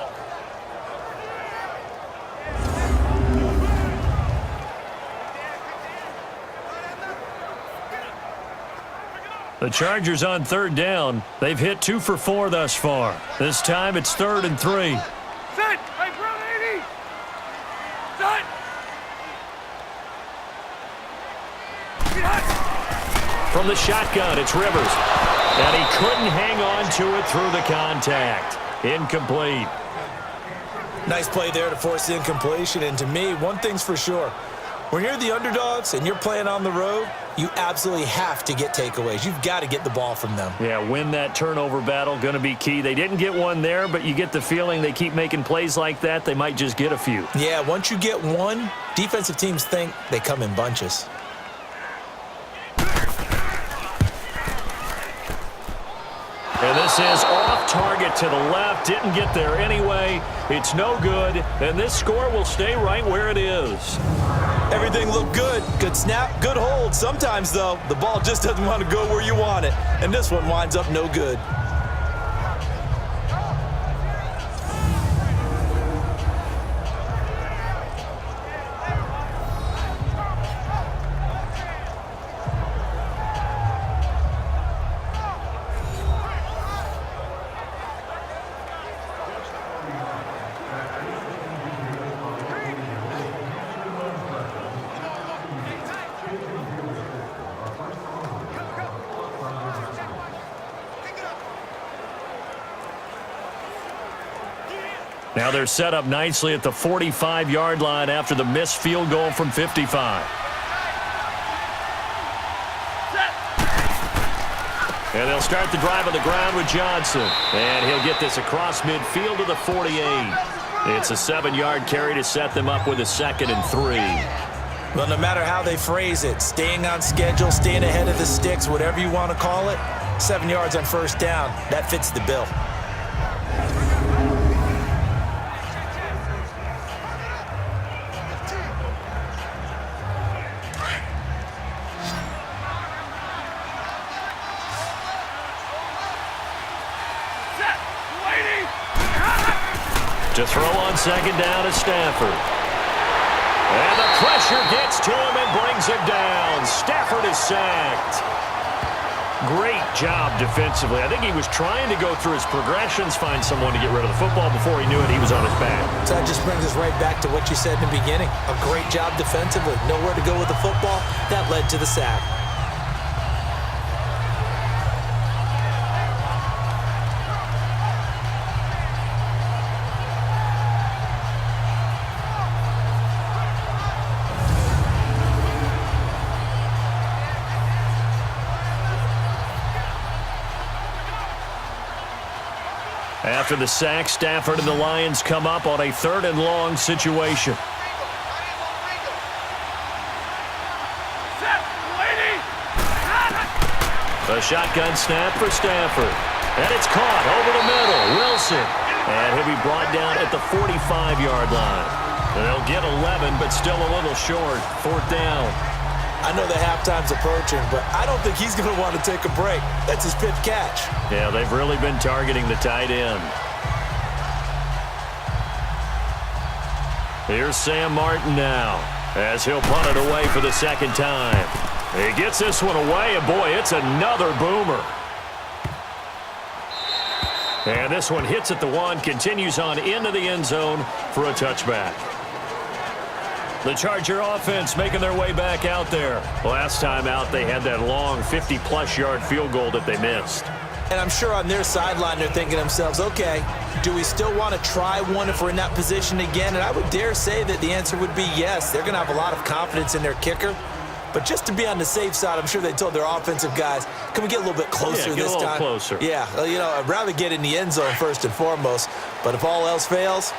The Chargers on 3rd down. They've hit 2 for 4 thus far. This time it's 3rd and 3. Set! Hey, bro, 80! Set! From the shotgun, it's Rivers. And he couldn't hang on to it through the contact. Incomplete. Nice play there to force the incompletion. And to me, one thing's for sure. When you're the underdogs and you're playing on the road, you absolutely have to get takeaways. You've got to get the ball from them. Yeah, win that turnover battle, going to be key. They didn't get one there, but you get the feeling they keep making plays like that, they might just get a few. Yeah, once you get one, defensive teams think they come in bunches. And this is off target to the left. Didn't get there anyway. It's no good, and this score will stay right where it is. Everything looked good. Good snap, good hold. Sometimes, though, the ball just doesn't want to go where you want it. And this one winds up no good. Now they're set up nicely at the 45-yard line after the missed field goal from 55. And they'll start the drive on the ground with Johnson. And he'll get this across midfield to the 48. It's a 7-yard carry to set them up with a 2nd and 3. Well, no matter how they phrase it, staying on schedule, staying ahead of the sticks, whatever you want to call it, 7 yards on 1st down, that fits the bill. To throw on 2nd down is Stafford. And the pressure gets to him and brings him down. Stafford is sacked. Great job defensively. I think he was trying to go through his progressions, find someone to get rid of the football. Before he knew it, he was on his back. So that just brings us right back to what you said in the beginning. A great job defensively. Nowhere to go with the football. That led to the sack. After the sack, Stafford and the Lions come up on a 3rd and long situation. A shotgun snap for Stafford. And it's caught over the middle. Wilson. And he'll be brought down at the 45-yard line. They'll get 11, but still a little short. 4th down. I know the halftime's approaching, but I don't think he's going to want to take a break. That's his pitch catch. Yeah, they've really been targeting the tight end. Here's Sam Martin now, as he'll punt it away for the 2nd time. He gets this one away, and boy, it's another boomer. And this one hits at the 1, continues on into the end zone for a touchback. The Charger offense making their way back out there. Last time out, they had that long 50-plus yard field goal that they missed. And I'm sure on their sideline they're thinking to themselves, okay, do we still want to try one if we're in that position again? And I would dare say that the answer would be yes. They're going to have a lot of confidence in their kicker. But just to be on the safe side, I'm sure they told their offensive guys, can we get a little bit closer this time? Yeah, get a little closer. Yeah, you know, I'd rather get in the end zone first and foremost. But if all else fails,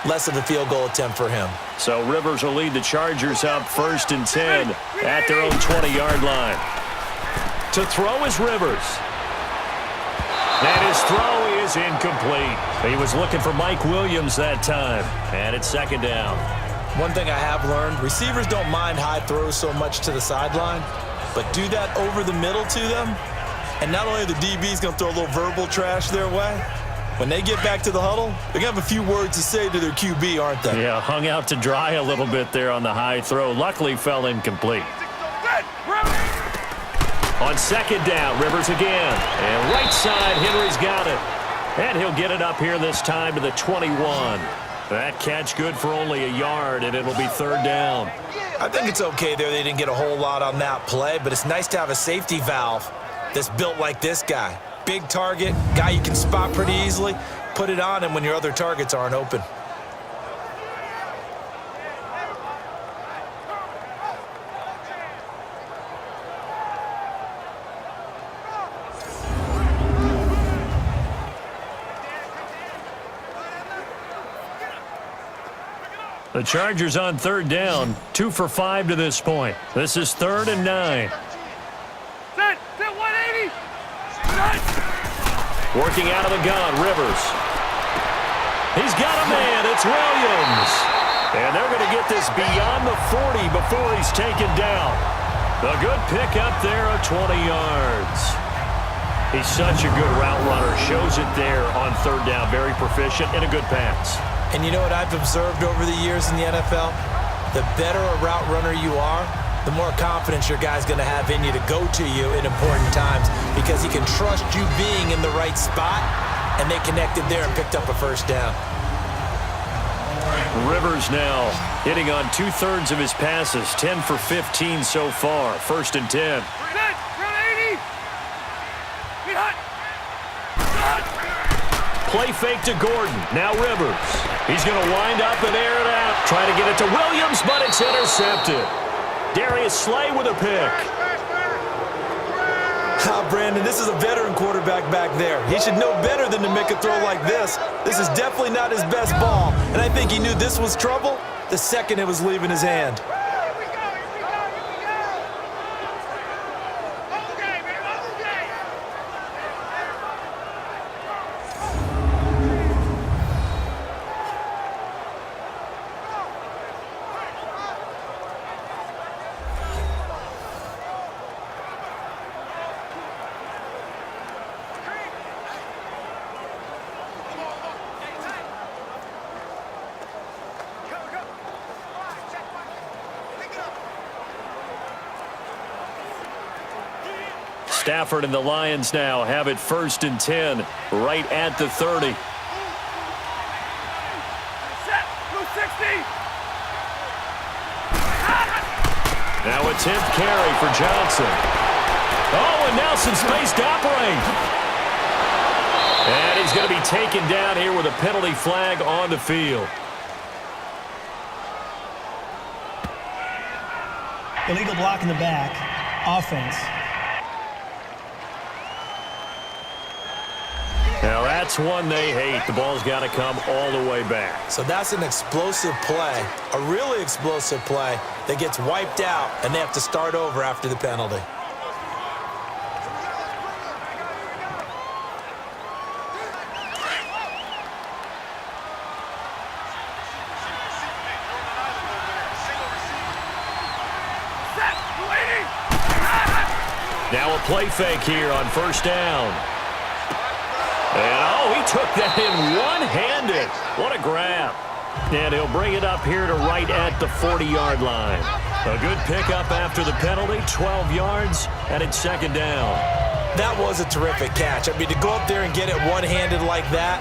less of a field goal attempt for him. So Rivers will lead the Chargers up 1st and 10 at their own 20-yard line. To throw is Rivers. And his throw is incomplete. He was looking for Mike Williams that time. And it's 2nd down. One thing I have learned, receivers don't mind high throws so much to the sideline, but do that over the middle to them, and not only are the DBs going to throw a little verbal trash their way, when they get back to the huddle, they're going to have a few words to say to their QB, aren't they? Yeah, hung out to dry a little bit there on the high throw. Luckily fell incomplete. On 2nd down, Rivers again. And right side, Henry's got it. And he'll get it up here this time to the 21. That catch good for only a yard, and it'll be 3rd down. I think it's okay there. They didn't get a whole lot on that play, but it's nice to have a safety valve that's built like this guy. Big target, guy you can spot pretty easily. Put it on him when your other targets aren't open. The Chargers on 3rd down, 2 for 5 to this point. This is 3rd and 9. Set 180. Set. Working out of the gun, Rivers. He's got a man. It's Williams. And they're going to get this beyond the 40 before he's taken down. A good pick up there of 20 yards. He's such a good route runner. Shows it there on 3rd down. Very proficient and a good pass. And you know what I've observed over the years in the NFL? The better a route runner you are, the more confidence your guy's going to have in you to go to you in important times because he can trust you being in the right spot, and they connected there and picked up a 1st down. Rivers now hitting on 2/3 of his passes, 10 for 15 so far. 1st and 10. Set 80. Get hot. Play fake to Gordon. Now Rivers. He's going to wind up and air it out. Try to get it to Williams, but it's intercepted. Darius Slay with a pick. Brandon, this is a veteran quarterback back there. He should know better than to make a throw like this. This is definitely not his best ball, and I think he knew this was trouble the second it was leaving his hand. Stafford and the Lions now have it 1st and 10, right at the 30. Set. Blue 60. Now a 10th carry for Johnson. Oh, and now some space to operate. And he's going to be taken down here with a penalty flag on the field. Illegal block in the back. Offense. Now that's one they hate. The ball's got to come all the way back. So that's an explosive play, a really explosive play that gets wiped out, and they have to start over after the penalty. Now a play fake here on 1st down. And, oh, he took that in one-handed. What a grab. And he'll bring it up here to right at the 40-yard line. A good pickup after the penalty, 12 yards, and it's 2nd down. That was a terrific catch. I mean, to go up there and get it one-handed like that,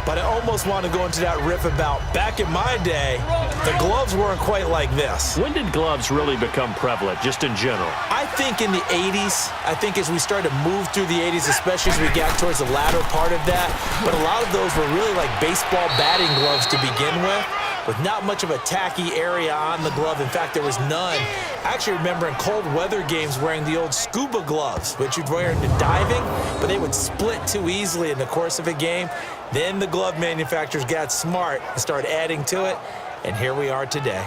but I almost want to go into that riff about back in my day, the gloves weren't quite like this. When did gloves really become prevalent, just in general? I think in the 80s. I think as we started to move through the 80s, especially as we got towards the latter part of that. But a lot of those were really like baseball batting gloves to begin with not much of a tacky area on the glove. In fact, there was none. I actually remember in cold weather games wearing the old scuba gloves, which you'd wear into diving, but they would split too easily in the course of a game. Then the glove manufacturers got smart and started adding to it, and here we are today.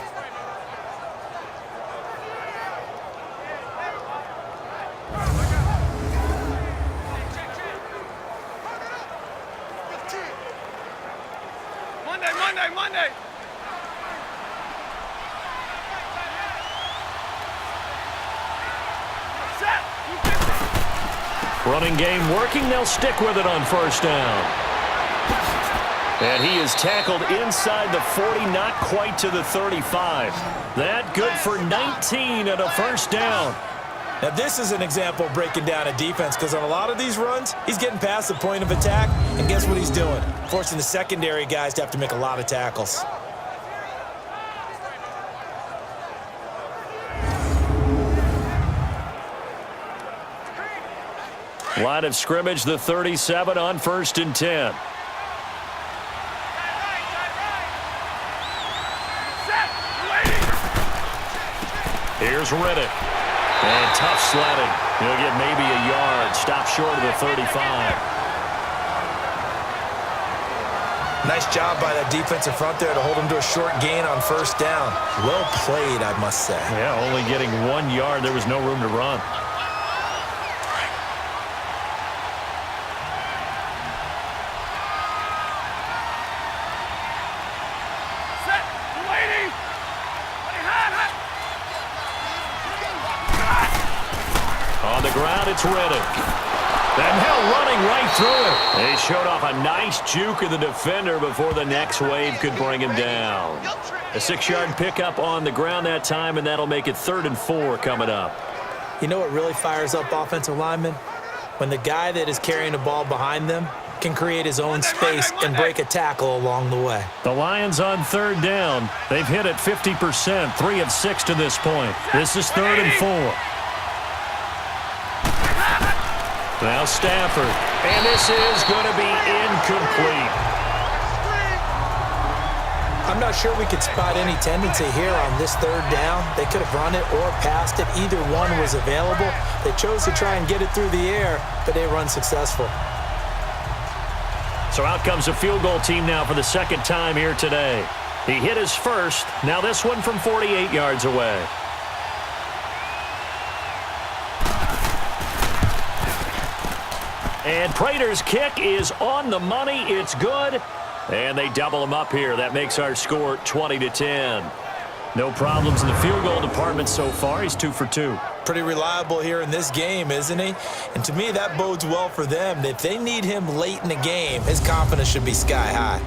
Monday. Set. Running game working. They'll stick with it on 1st down. And he is tackled inside the 40, not quite to the 35. That good for 19 and a 1st down. Now, this is an example of breaking down a defense, because on a lot of these runs, he's getting past the point of attack, and guess what he's doing? Forcing the secondary guys to have to make a lot of tackles. Line of scrimmage, the 37 on 1st and 10. Here's Riddick. And tough sledding. He'll get maybe a yard. Stop short of the 35. Nice job by that defensive front there to hold him to a short gain on 1st down. Well played, I must say. Yeah, only getting 1 yard. There was no room to run. On the ground, it's Riddick. And now running right through it. They showed off a nice juke of the defender before the next wave could bring him down. A 6-yard pickup on the ground that time, and that'll make it 3rd and 4 coming up. You know what really fires up offensive linemen? When the guy that is carrying the ball behind them can create his own space and break a tackle along the way. The Lions on 3rd down. They've hit it 50%, 3 of 6 to this point. This is 3rd and 4. Now Stafford, and this is going to be incomplete. I'm not sure we could spot any tendency here on this 3rd down. They could have run it or passed it. Either one was available. They chose to try and get it through the air, but they run successful. So out comes a field goal team now for the 2nd time here today. He hit his first. Now this one from 48 yards away. And Prater's kick is on the money. It's good. And they double him up here. That makes our score 20-10. No problems in the field goal department so far. He's 2 for 2. Pretty reliable here in this game, isn't he? And to me, that bodes well for them. If they need him late in the game, his confidence should be sky high.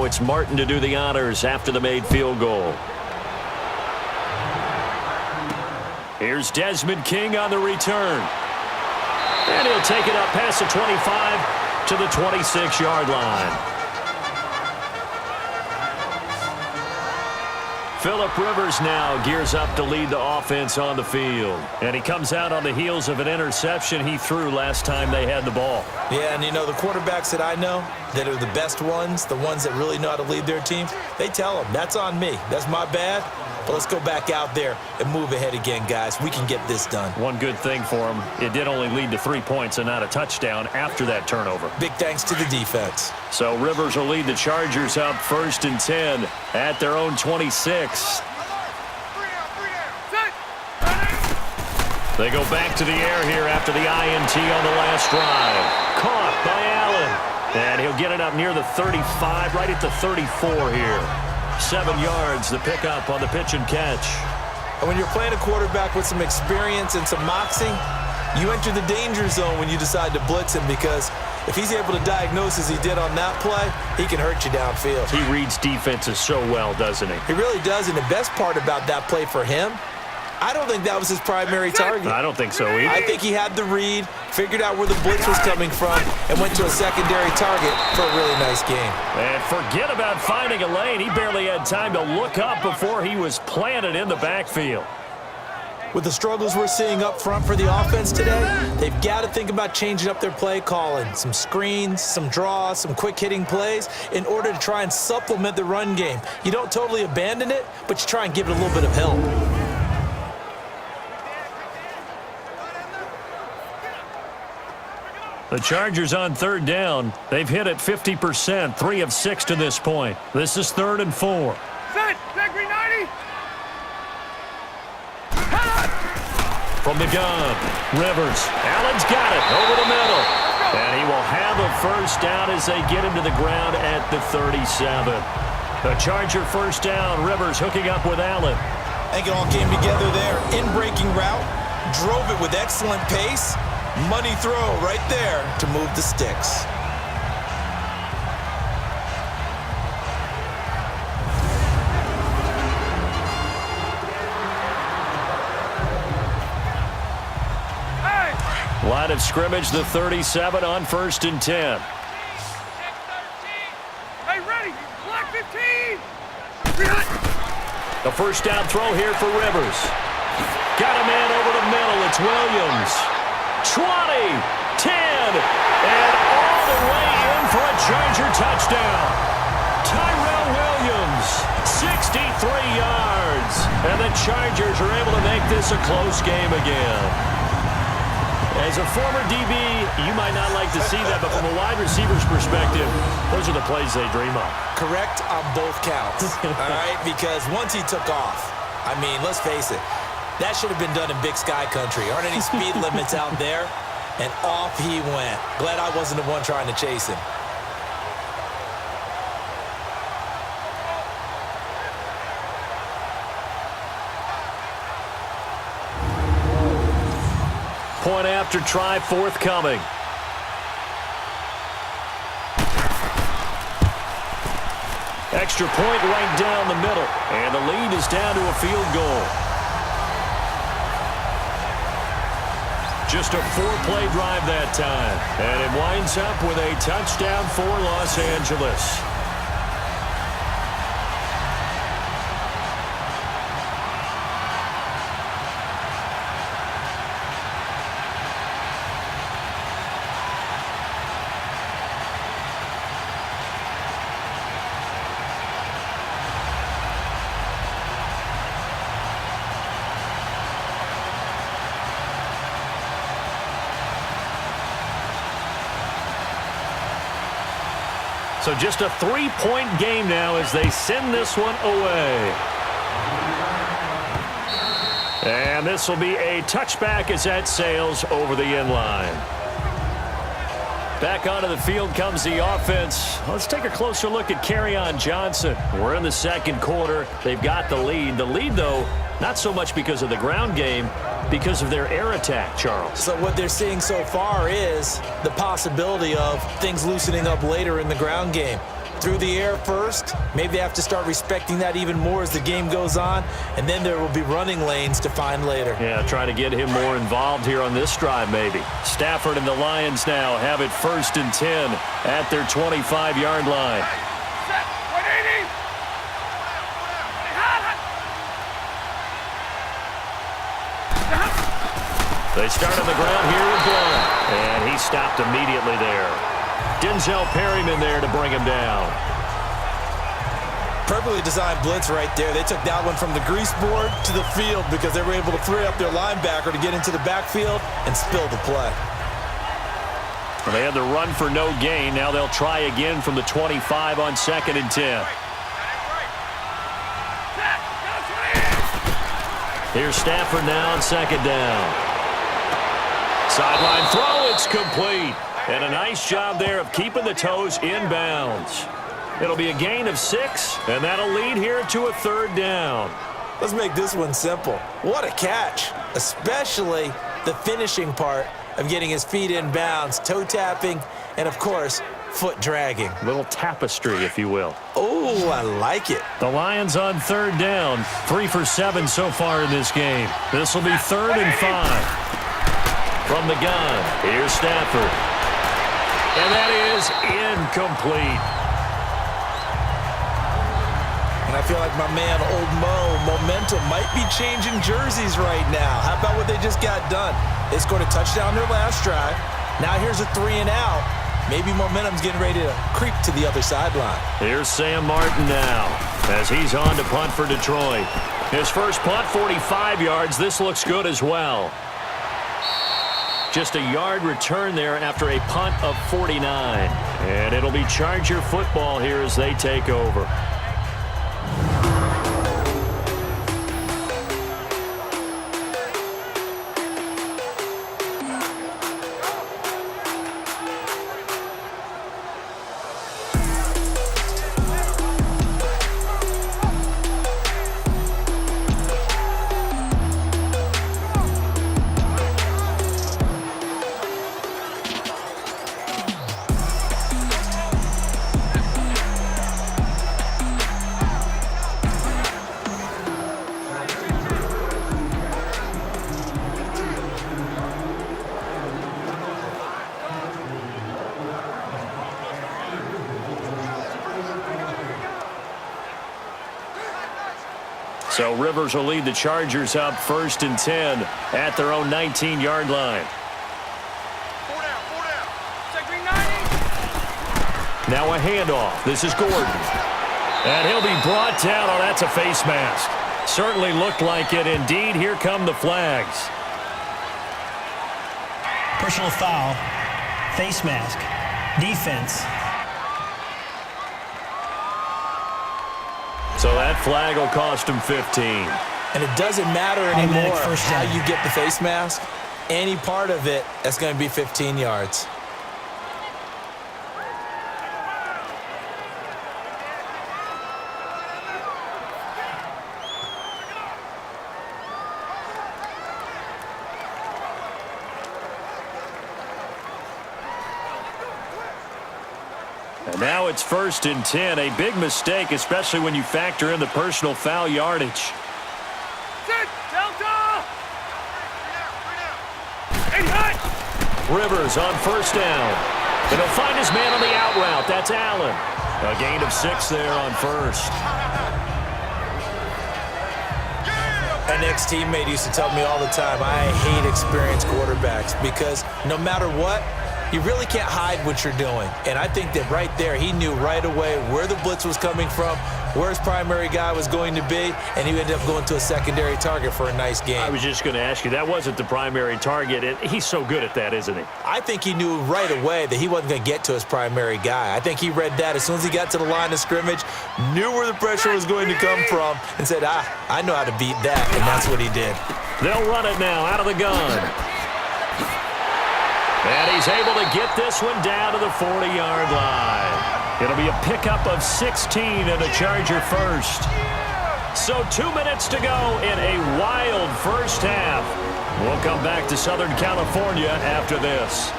Now it's Martin to do the honors after the made field goal. Here's Desmond King on the return. And he'll take it up past the 25 to the 26-yard line. Phillip Rivers now gears up to lead the offense on the field. And he comes out on the heels of an interception he threw last time they had the ball. Yeah, and you know, the quarterbacks that I know that are the best ones, the ones that really know how to lead their teams, they tell them, that's on me. That's my bad. But let's go back out there and move ahead again, guys. We can get this done. One good thing for him, it did only lead to 3 points and not a touchdown after that turnover. Big thanks to the defense. So Rivers will lead the Chargers up 1st and 10 at their own 26. They go back to the air here after the INT on the last drive. Caught by Allen. And he'll get it up near the 35, right at the 34 here. 7 yards, the pickup on the pitch and catch. And when you're playing a quarterback with some experience and some moxie, you enter the danger zone when you decide to blitz him, because if he's able to diagnose as he did on that play, he can hurt you downfield. He reads defenses so well, doesn't he? He really does, and the best part about that play for him, I don't think that was his primary target. I don't think so either. I think he had the read, figured out where the blitz was coming from, and went to a secondary target for a really nice game. And forget about finding a lane. He barely had time to look up before he was planted in the backfield. With the struggles we're seeing up front for the offense today, they've got to think about changing up their play calling. Some screens, some draws, some quick-hitting plays in order to try and supplement the run game. You don't totally abandon it, but you try and give it a little bit of help. The Chargers on 3rd down. They've hit it 50%, 3 of 6 to this point. This is 3rd and 4. Set, Zachary 90. From the gun, Rivers. Allen's got it over the middle. And he will have a first down as they get him to the ground at the 37. The Charger first down. Rivers hooking up with Allen. I think it all came together there. In-breaking route, drove it with excellent pace. Money throw right there to move the sticks. Line of scrimmage, the 37 on 1st and 10. Hey, ready. Black 15. The first down throw here for Rivers. Got a man over the middle. It's Williams. 20, 10, and all the way in for a Charger touchdown. Tyrell Williams, 63 yards. And the Chargers are able to make this a close game again. As a former DB, you might not like to see that, but from a wide receiver's perspective, those are the plays they dream of. Correct on both counts, all right? Because once he took off, I mean, let's face it, that should have been done in Big Sky Country. Aren't any speed limits out there? And off he went. Glad I wasn't the one trying to chase him. Point after try forthcoming. Extra point right down the middle. And the lead is down to a field goal. Just a 4-play drive that time. And it winds up with a touchdown for Los Angeles. So just a 3-point game now as they send this one away. And this will be a touchback as that sails over the end line. Back onto the field comes the offense. Let's take a closer look at Kerryon Johnson. We're in the 2nd quarter. They've got the lead. The lead, though, not so much because of the ground game, because of their air attack, Charles. So what they're seeing so far is the possibility of things loosening up later in the ground game. through the air first. Maybe they have to start respecting that even more as the game goes on, and then there will be running lanes to find later. Yeah, try to get him more involved here on this drive maybe. Stafford and the Lions now have it 1st and 10 at their 25-yard line. Set. 180. They start on the ground here with Blunt, and he stopped immediately there. Denzel Perryman there to bring him down. Perfectly designed blitz right there. They took that one from the grease board to the field because they were able to free up their linebacker to get into the backfield and spill the play. Well, they had the run for no gain. Now they'll try again from the 25 on 2nd and 10. Here's Stafford now on 2nd down. Sideline throw, it's complete. And a nice job there of keeping the toes in bounds. It'll be a gain of 6, and that'll lead here to a 3rd down. Let's make this one simple. What a catch, especially the finishing part of getting his feet in bounds, toe tapping, and of course, foot dragging. A little tapestry, if you will. Oh, I like it. The Lions on 3rd down, 3 for 7 so far in this game. This will be 3rd and 5. From the gun, here's Stafford. And that is incomplete. And I feel like my man, Old Mo, momentum might be changing jerseys right now. How about what they just got done? They scored a touchdown their last drive. Now here's a 3 and out. Maybe momentum's getting ready to creep to the other sideline. Here's Sam Martin now as he's on to punt for Detroit. His first punt, 45 yards. This looks good as well. Just a yard return there after a punt of 49. And it'll be Charger football here as they take over. So Rivers will lead the Chargers up 1st and 10 at their own 19-yard line. 4 down, 4 down. Set green 90. Now a handoff. This is Gordon. And he'll be brought down. Oh, that's a face mask. Certainly looked like it. Indeed, here come the flags. Personal foul, face mask, defense. So that flag will cost him 15. And it doesn't matter anymore how you get the face mask. Any part of it, that's going to be 15 yards. And now it's 1st and 10. A big mistake, especially when you factor in the personal foul yardage. Set. Delta. 8 high. Rivers on 1st down. And he'll find his man on the out route. That's Allen. A gain of 6 there on 1st. An ex-teammate used to tell me all the time, I hate experienced quarterbacks because no matter what, you really can't hide what you're doing. And I think that right there, he knew right away where the blitz was coming from, where his primary guy was going to be, and he ended up going to a secondary target for a nice game. I was just going to ask you, that wasn't the primary target, and he's so good at that, isn't he? I think he knew right away that he wasn't going to get to his primary guy. I think he read that as soon as he got to the line of scrimmage, knew where the pressure was going to come from, and said, I know how to beat that, and that's what he did. They'll run it now out of the gun. And he's able to get this one down to the 40-yard line. It'll be a pickup of 16 and a Charger first. So 2 minutes to go in a wild first half. We'll come back to Southern California after this.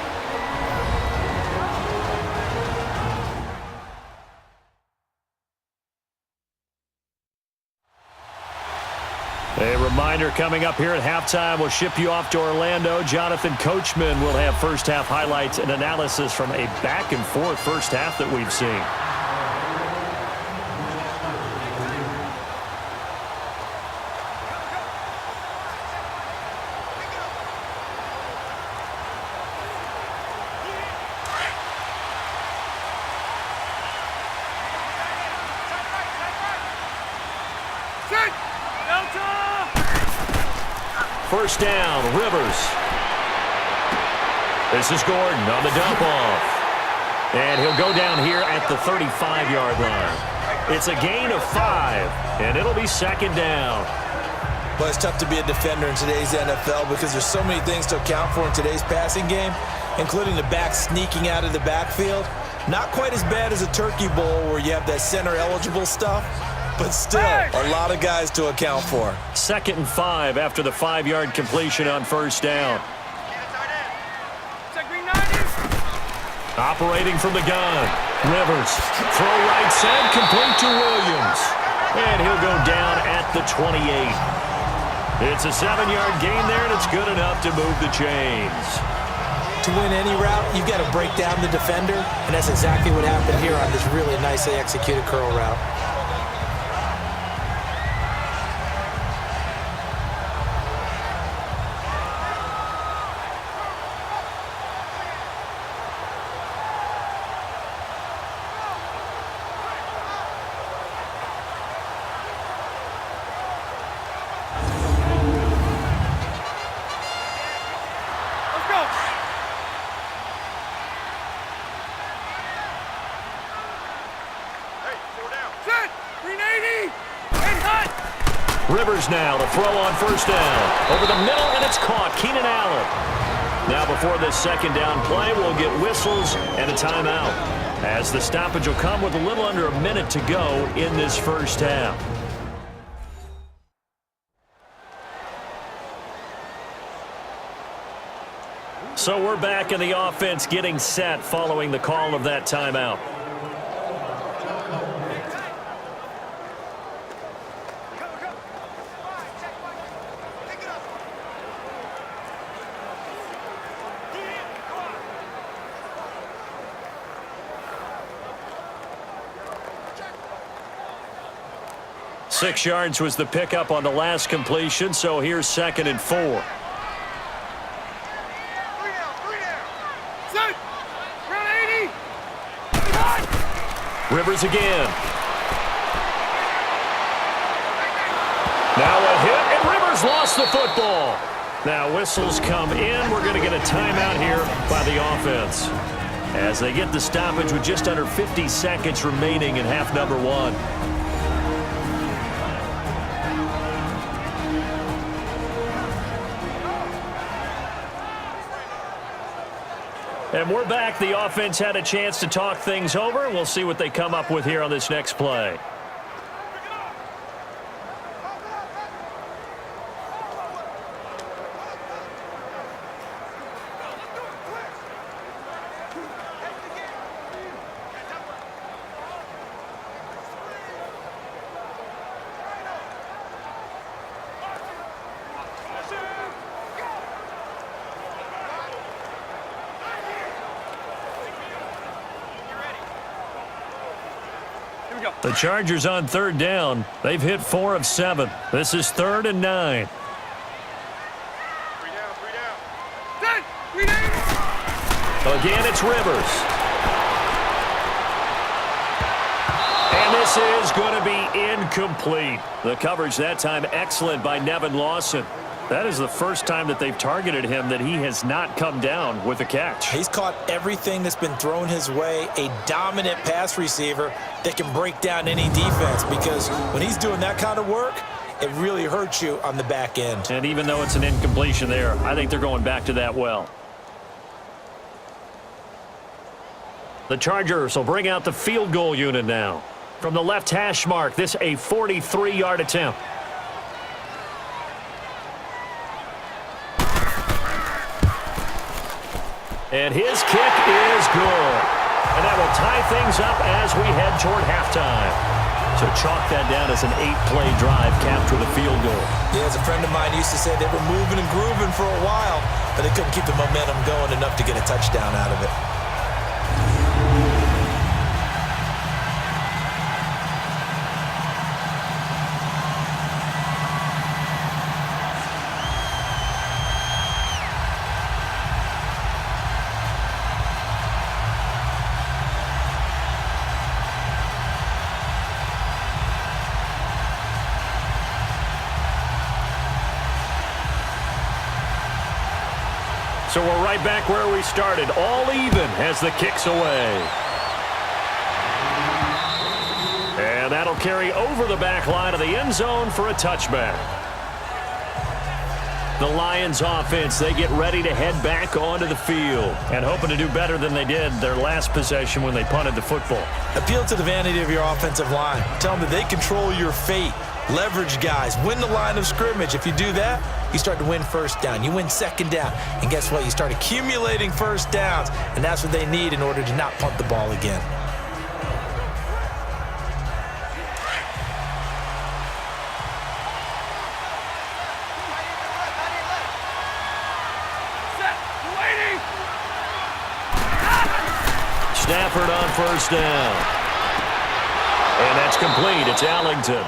A reminder coming up here at halftime, we'll ship you off to Orlando. Jonathan Coachman will have first half highlights and analysis from a back and forth first half that we've seen. First down, Rivers. This is Gordon on the dump off. And he'll go down here at the 35-yard line. It's a gain of 5, and it'll be second down. Well, it's tough to be a defender in today's NFL because there's so many things to account for in today's passing game, including the back sneaking out of the backfield. Not quite as bad as a turkey bowl where you have that center-eligible stuff, but still a lot of guys to account for. Second and 5 after the 5-yard completion on first down. Operating from the gun. Rivers. Throw right side, complete to Williams. And he'll go down at the 28. It's a 7-yard gain there, and it's good enough to move the chains. To win any route, you've got to break down the defender, and that's exactly what happened here on this really nicely executed curl route. Rivers now to throw on first down. Over the middle, and it's caught. Keenan Allen. Now before this second down play, we'll get whistles and a timeout, as the stoppage will come with a little under a minute to go in this first half. So we're back in the offense getting set following the call of that timeout. Six yards was the pickup on the last completion, so here's second and 4. Rivers again. Now a hit, and Rivers lost the football. Now whistles come in. We're going to get a timeout here by the offense, as they get the stoppage with just under 50 seconds remaining in half number 1. And we're back. The offense had a chance to talk things over. We'll see what they come up with here on this next play. The Chargers on third down. They've hit 4 of 7. This is 3rd and 9. 3 down. Again, it's Rivers. And this is going to be incomplete. The coverage that time excellent by Nevin Lawson. That is the first time that they've targeted him that he has not come down with a catch. He's caught everything that's been thrown his way. A dominant pass receiver that can break down any defense, because when he's doing that kind of work, it really hurts you on the back end. And even though it's an incompletion there, I think they're going back to that well. The Chargers will bring out the field goal unit now. From the left hash mark, this a 43-yard attempt. And his kick is good. And that will tie things up as we head toward halftime. So chalk that down as an 8-play drive capped with a field goal. Yeah, as a friend of mine used to say, they were moving and grooving for a while, but they couldn't keep the momentum going enough to get a touchdown out of it. So we're right back where we started, all even as the kick's away. And that'll carry over the back line of the end zone for a touchback. The Lions offense, they get ready to head back onto the field and hoping to do better than they did their last possession when they punted the football. Appeal to the vanity of your offensive line. Tell them that they control your fate. Leverage guys. Win the line of scrimmage. If you do that, you start to win first down. You win second down. And guess what? You start accumulating first downs. And that's what they need in order to not punt the ball again. Stafford on first down. And that's complete. It's Allington.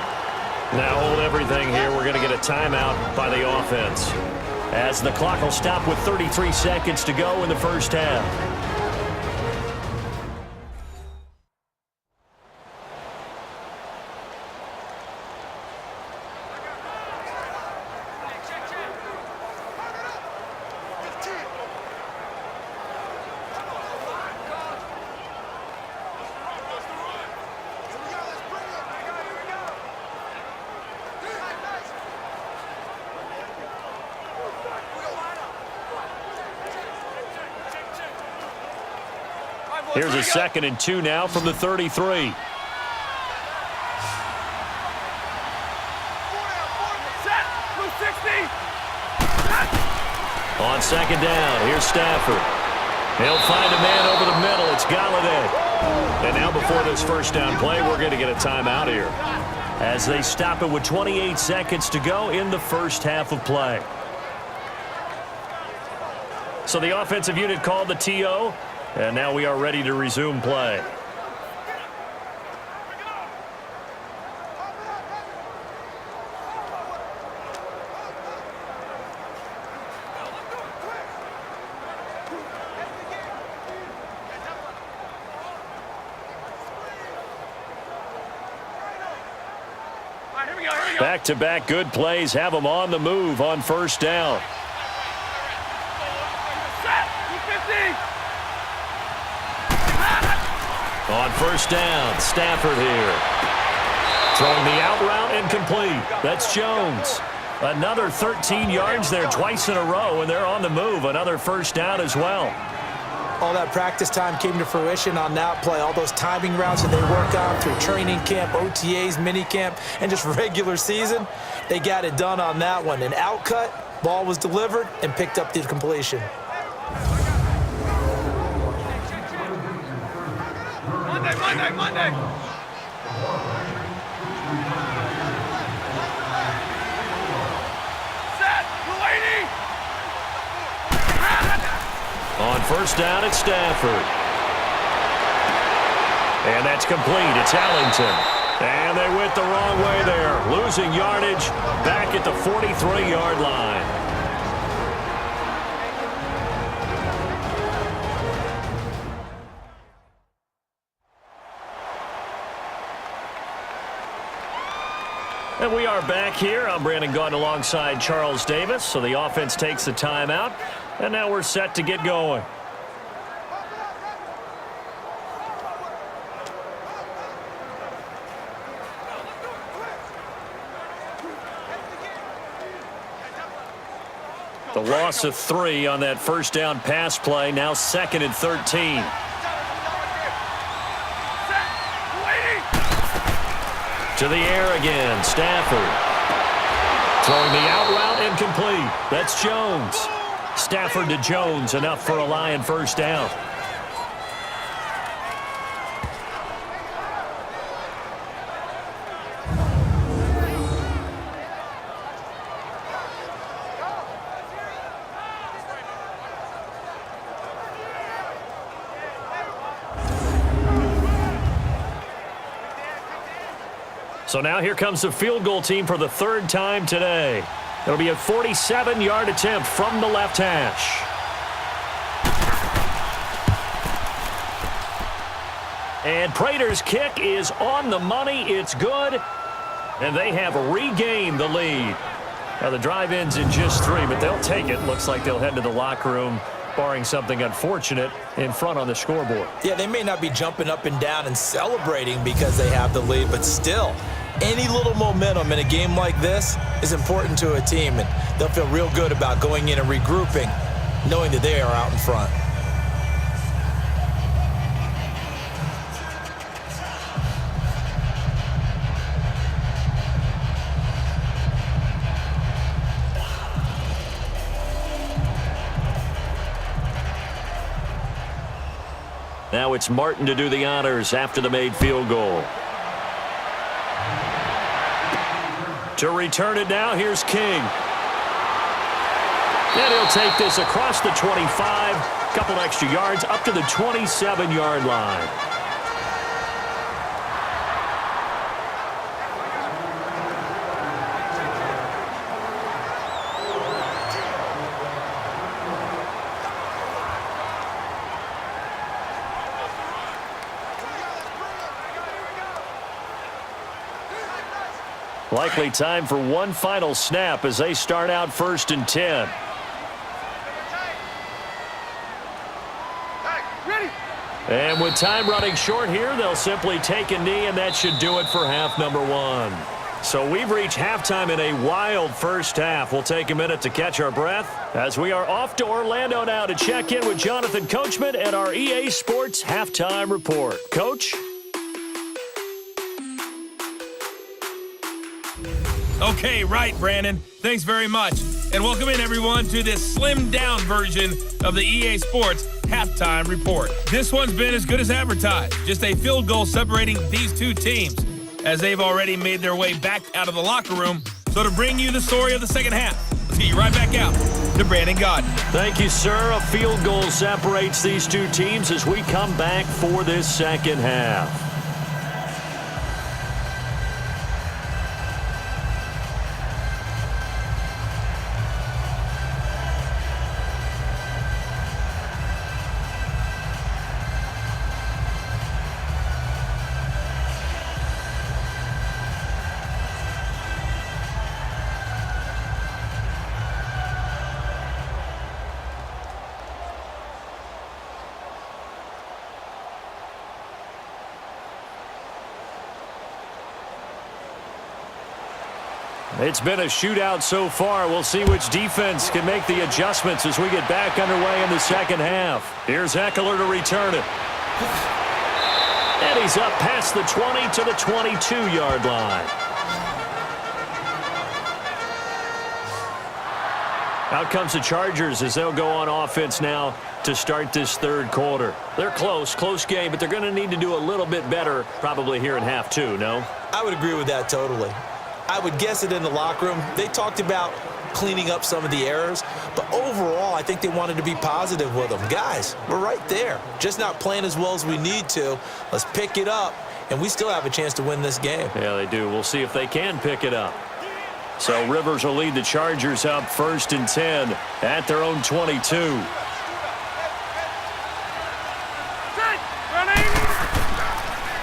Now hold everything here. We're going to get a timeout by the offense, as the clock will stop with 33 seconds to go in the first half. Here's a 2nd and 2 now from the 33. On 2nd down, here's Stafford. He'll find a man over the middle. It's Galladay. And now before this first down play, we're going to get a timeout here, as they stop it with 28 seconds to go in the first half of play. So the offensive unit called the TO. And now we are ready to resume play. Back-to-back good plays have them on the move on first down. On first down, Stafford here. Throwing the out route incomplete. That's Jones. Another 13 yards there twice in a row, and they're on the move. Another first down as well. All that practice time came to fruition on that play. All those timing routes that they work on through training camp, OTAs, minicamp, and just regular season, they got it done on that one. An out cut, ball was delivered, and picked up the completion. Monday. On first down, it's Stafford. And that's complete. It's Allington. And they went the wrong way there, losing yardage back at the 43-yard line. And we are back here. I'm Brandon Gaudin alongside Charles Davis. So the offense takes the timeout, and now we're set to get going. The loss of 3 on that first down pass play. Now 2nd and 13. To the air again, Stafford. Throwing the out route incomplete. That's Jones. Stafford to Jones, enough for a Lion first down. So now here comes the field goal team for the third time today. It'll be a 47-yard attempt from the left hash. And Prater's kick is on the money. It's good. And they have regained the lead. Now the drive ends in just 3, but they'll take it. Looks like they'll head to the locker room, barring something unfortunate in front on the scoreboard. Yeah, they may not be jumping up and down and celebrating because they have the lead, but still, any little momentum in a game like this is important to a team, and they'll feel real good about going in and regrouping, knowing that they are out in front. Now it's Martin to do the honors after the made field goal. To return it now, here's King. And he'll take this across the 25, couple extra yards up to the 27-yard line. Likely time for one final snap as they start out 1st and 10. And with time running short here, they'll simply take a knee, and that should do it for half number 1. So we've reached halftime in a wild first half. We'll take a minute to catch our breath as we are off to Orlando now to check in with Jonathan Coachman and our EA Sports Halftime Report. Coach? Okay, right, Brandon. Thanks very much. And welcome in, everyone, to this slimmed-down version of the EA Sports Halftime Report. This one's been as good as advertised. Just a field goal separating these two teams, as they've already made their way back out of the locker room. So to bring you the story of the second half, let's get you right back out to Brandon Gaudin. Thank you, sir. A field goal separates these two teams as we come back for this second half. It's been a shootout so far. We'll see which defense can make the adjustments as we get back underway in the second half. Here's Eckler to return it. And he's up past the 20 to the 22-yard line. Out comes the Chargers as they'll go on offense now to start this third quarter. They're close game, but they're going to need to do a little bit better probably here in half 2, no? I would agree with that totally. I would guess it in the locker room. They talked about cleaning up some of the errors, but overall, I think they wanted to be positive with them. Guys, we're right there. Just not playing as well as we need to. Let's pick it up, and we still have a chance to win this game. Yeah, they do. We'll see if they can pick it up. So Rivers will lead the Chargers up 1st and 10 at their own 22.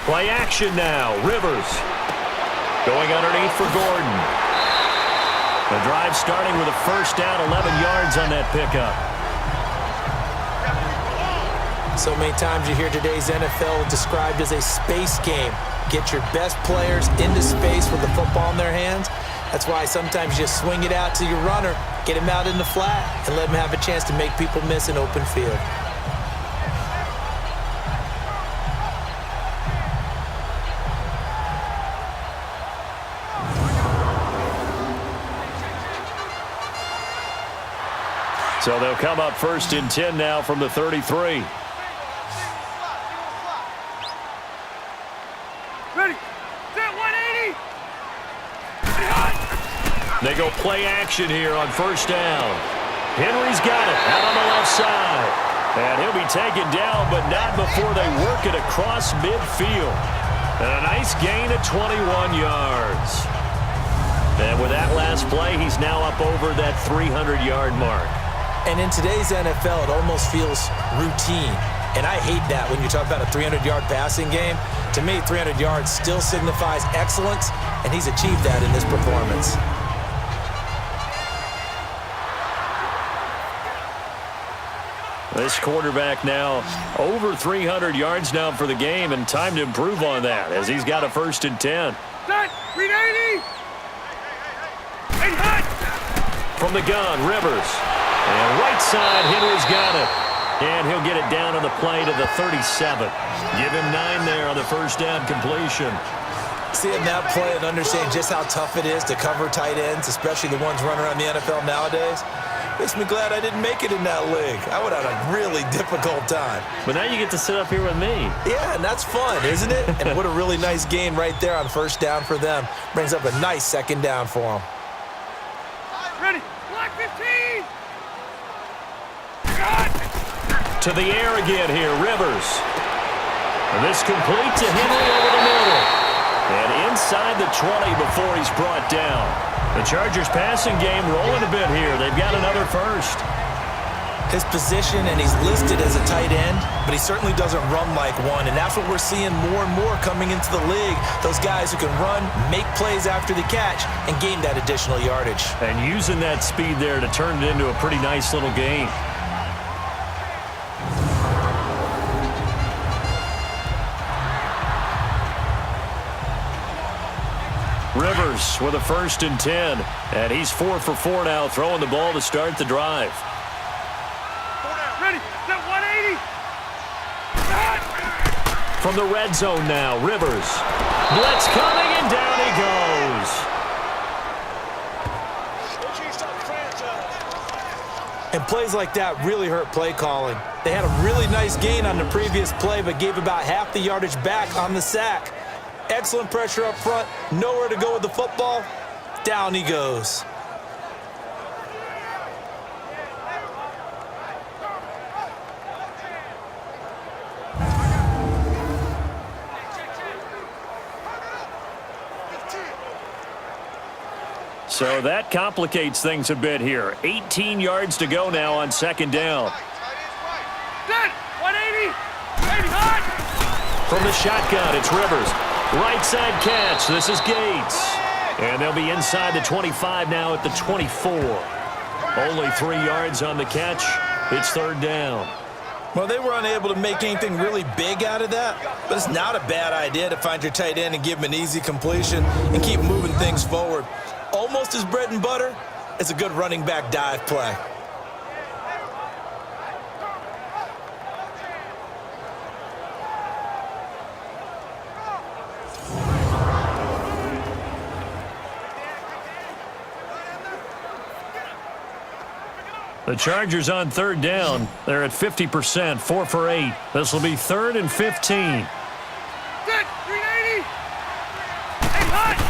Play action now. Rivers going underneath for Gordon. The drive starting with a first down, 11 yards on that pickup. So many times you hear today's NFL described as a space game. Get your best players into space with the football in their hands. That's why sometimes you just swing it out to your runner, get him out in the flat, and let him have a chance to make people miss an open field. So they'll come up 1st and 10 now from the 33. Ready. Set 180. They go play action here on first down. Henry's got it out on the left side. And he'll be taken down, but not before they work it across midfield. And a nice gain of 21 yards. play, he's now up over that 300-yard mark. And in today's NFL, it almost feels routine. And I hate that when you talk about a 300-yard passing game. To me, 300 yards still signifies excellence, and he's achieved that in this performance. This quarterback now over 300 yards now for the game, and time to improve on that as he's got a 1st and 10. Set, read 80. And hot. From the gun, Rivers. And right side, Henry's got it. And he'll get it down on the play to the 37. Give him 9 there on the 1st down completion. Seeing that play and understanding just how tough it is to cover tight ends, especially the ones running around the NFL nowadays, makes me glad I didn't make it in that league. I would have a really difficult time. But now you get to sit up here with me. Yeah, and that's fun, isn't it? And what a really nice gain right there on 1st down for them. Brings up a nice 2nd down for them. Ready. Block 15. Got. To the air again here, Rivers. And this complete to Henry over the middle. And inside the 20 before he's brought down. The Chargers passing game rolling a bit here. They've got another 1st. His position, and he's listed as a tight end, but he certainly doesn't run like one, and that's what we're seeing more and more coming into the league. Those guys who can run, make plays after the catch, and gain that additional yardage. And using that speed there to turn it into a pretty nice little game. Rivers with a 1st and 10. And he's 4 for 4 now, throwing the ball to start the drive. Ready. Set 180. Got. From the red zone now, Rivers. Blitz coming, and down he goes. And plays like that really hurt play calling. They had a really nice gain on the previous play, but gave about half the yardage back on the sack. Excellent pressure up front, nowhere to go with the football. Down he goes. So that complicates things a bit here. 18 yards to go now on 2nd down. Set. 180. And hot. From the shotgun, it's Rivers. Right side catch. This is Gates. And they'll be inside the 25 now at the 24. Only 3 yards on the catch. It's 3rd down. Well, they were unable to make anything really big out of that, but it's not a bad idea to find your tight end and give him an easy completion and keep moving things forward. Almost his bread and butter is a good running back dive play. The Chargers on 3rd down. They're at 50%, 4 for 8. This will be 3rd and 15. Set. 380. And hot.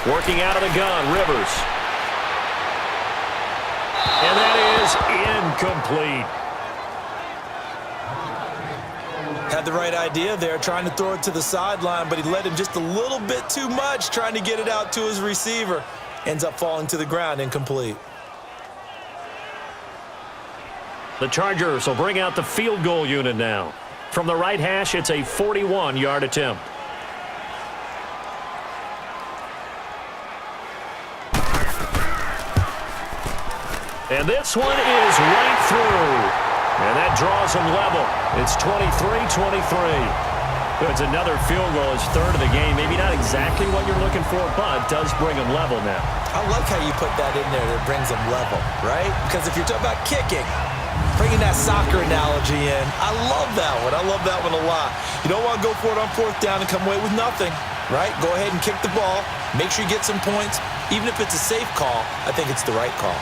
Working out of the gun, Rivers. And that is incomplete. Had the right idea there, trying to throw it to the sideline, but he led him just a little bit too much, trying to get it out to his receiver. Ends up falling to the ground, incomplete. The Chargers will bring out the field goal unit now. From the right hash, it's a 41-yard attempt. And this one is right through. And that draws them level. It's 23-23. It's another field goal. It's 3rd of the game. Maybe not exactly what you're looking for, but does bring them level now. I like how you put that in there that brings them level, right? Because if you're talking about kicking, bringing that soccer analogy in, I love that one. I love that one a lot. You don't want to go for it on 4th down and come away with nothing, right? Go ahead and kick the ball. Make sure you get some points. Even if it's a safe call, I think it's the right call.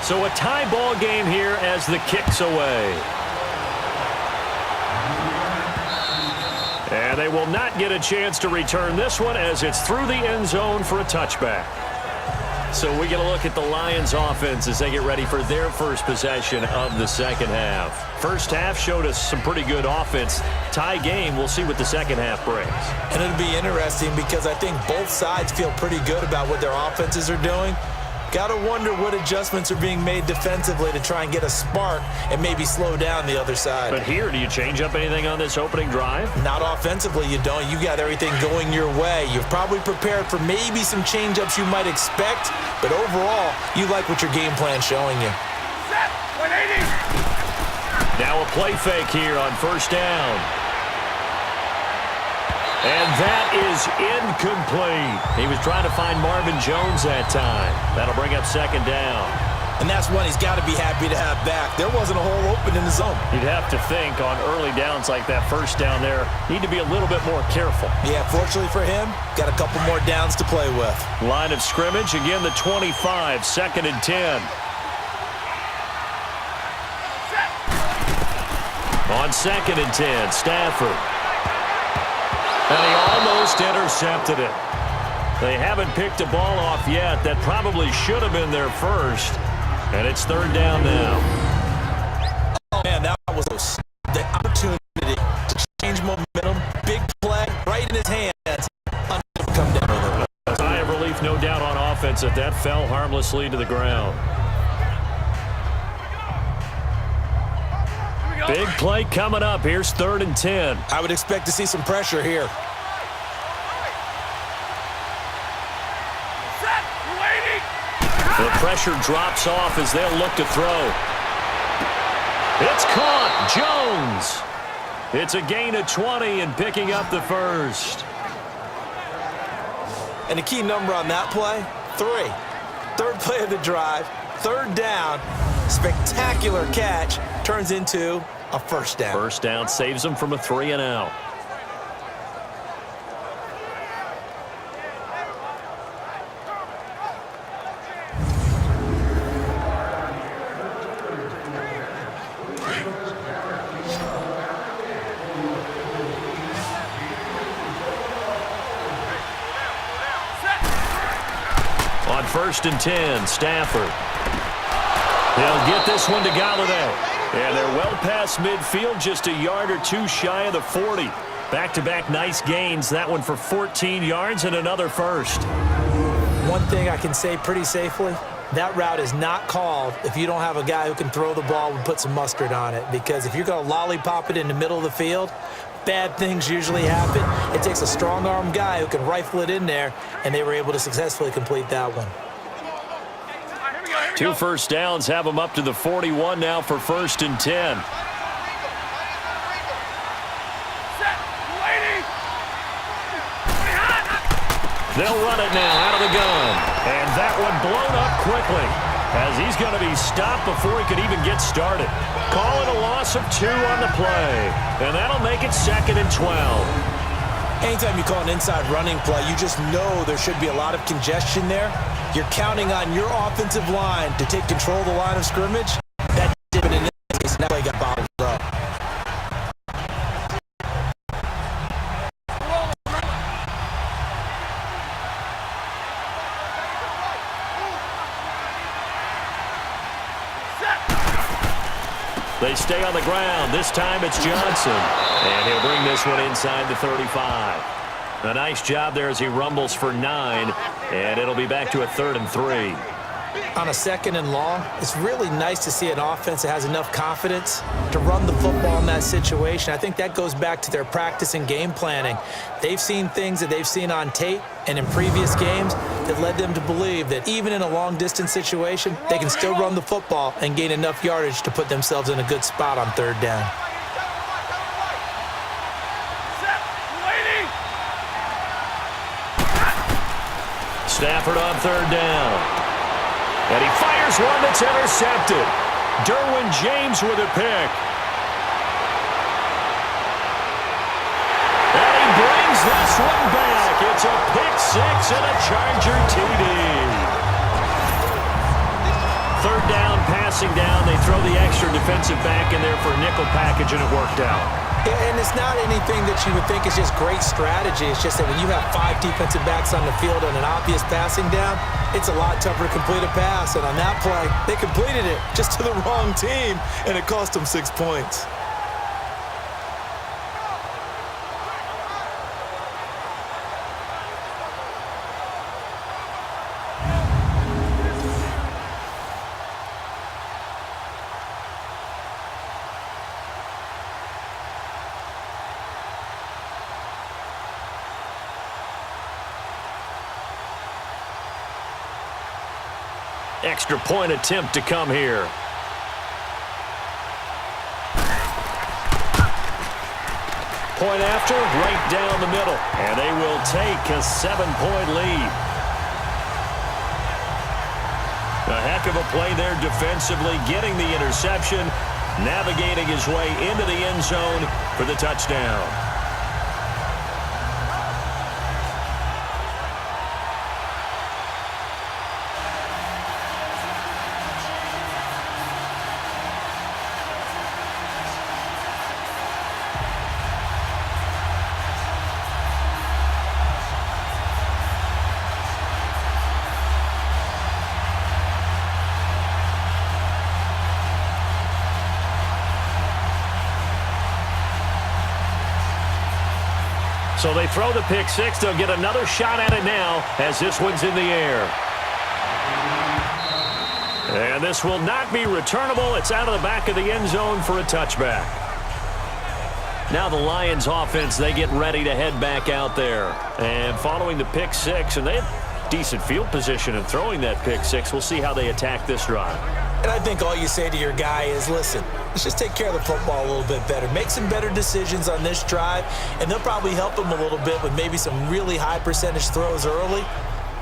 So a tie ball game here as the kick's away. And they will not get a chance to return this one as it's through the end zone for a touchback. So we get a look at the Lions offense as they get ready for their first possession of the second half. First half showed us some pretty good offense. Tie game, we'll see what the second half brings. And it'll be interesting because I think both sides feel pretty good about what their offenses are doing. Got to wonder what adjustments are being made defensively to try and get a spark and maybe slow down the other side. But here, do you change up anything on this opening drive? Not offensively, you don't. You got everything going your way. You've probably prepared for maybe some change-ups you might expect, but overall, you like what your game plan's showing you. Set. 180. Now a play fake here on first down. And that is incomplete. He was trying to find Marvin Jones that time. That'll bring up second down. And that's one he's got to be happy to have back. There wasn't a hole open in the zone. You'd have to think on early downs like that first down there, need to be a little bit more careful. Yeah, fortunately for him, got a couple more downs to play with. Line of scrimmage, again the 25, second and 10. On second and 10, Stafford. And he almost intercepted it. They haven't picked a ball off yet. That probably should have been their first. And it's third down now. Oh, man, that was the opportunity to change momentum. Big play right in his hands. Come down with it. A sigh of relief, no doubt, on offense that fell harmlessly to the ground. Big play coming up. Here's third and 10. I would expect to see some pressure here. Set. 280. The pressure drops off as they'll look to throw. It's caught. Jones. It's a gain of 20 and picking up the first. And the key number on that play, 3. Third play of the drive, third down, spectacular catch, turns into a first down. First down saves them from a 3 and out. On first and 10, Stafford. He'll get this one to Galladay. And they're well past midfield, just a yard or two shy of the 40. Back-to-back nice gains. That one for 14 yards and another first. One thing I can say pretty safely, that route is not called if you don't have a guy who can throw the ball and put some mustard on it. Because if you're going to lollipop it in the middle of the field, bad things usually happen. It takes a strong-arm guy who can rifle it in there, and they were able to successfully complete that one. 2 first downs have them up to the 41 now for first and 10. They'll run it now out of the gun. And that one blown up quickly as he's going to be stopped before he could even get started. Call it a loss of 2 on the play. And that'll make it second and 12. Anytime you call an inside running play, you just know there should be a lot of congestion there. You're counting on your offensive line to take control of the line of scrimmage. That did it in this case, and that play got bottled up. They stay on the ground. This time it's Johnson. And he'll bring this one inside the 35. A nice job there as he rumbles for 9. And it'll be back to a 3rd and 3. On a second and long, it's really nice to see an offense that has enough confidence to run the football in that situation. I think that goes back to their practice and game planning. They've seen things that they've seen on tape and in previous games that led them to believe that even in a long-distance situation, they can still run the football and gain enough yardage to put themselves in a good spot on third down. Stafford on third down. And he fires one that's intercepted. Derwin James with a pick. And he brings this one back. It's a pick 6 and a Charger TD. Third down, passing down. They throw the extra defensive back in there for a nickel package, and it worked out. Yeah, and it's not anything that you would think is just great strategy. It's just that when you have 5 defensive backs on the field and an obvious passing down, it's a lot tougher to complete a pass. And on that play, they completed it just to the wrong team, and it cost them 6 points. Extra point attempt to come here. Point after, right down the middle. And they will take a 7-point lead. A heck of a play there defensively, getting the interception, navigating his way into the end zone for the touchdown. So they throw the pick six. They'll get another shot at it now as this one's in the air. And this will not be returnable. It's out of the back of the end zone for a touchback. Now the Lions offense, they get ready to head back out there. And following the pick six, and they have decent field position in throwing that pick six. We'll see how they attack this drive. And I think all you say to your guy is, listen, let's just take care of the football a little bit better. Make some better decisions on this drive, and they'll probably help him a little bit with maybe some really high percentage throws early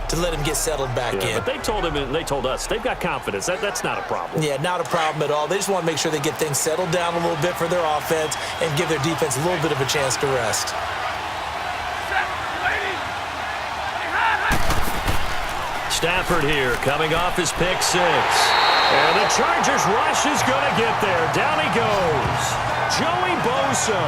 to let him get settled back in. But they told him and they told us they've got confidence. That's not a problem. Yeah, not a problem at all. They just want to make sure they get things settled down a little bit for their offense and give their defense a little bit of a chance to rest. Stafford here coming off his pick six. And the Chargers rush is going to get there. Down he goes. Joey Bosa.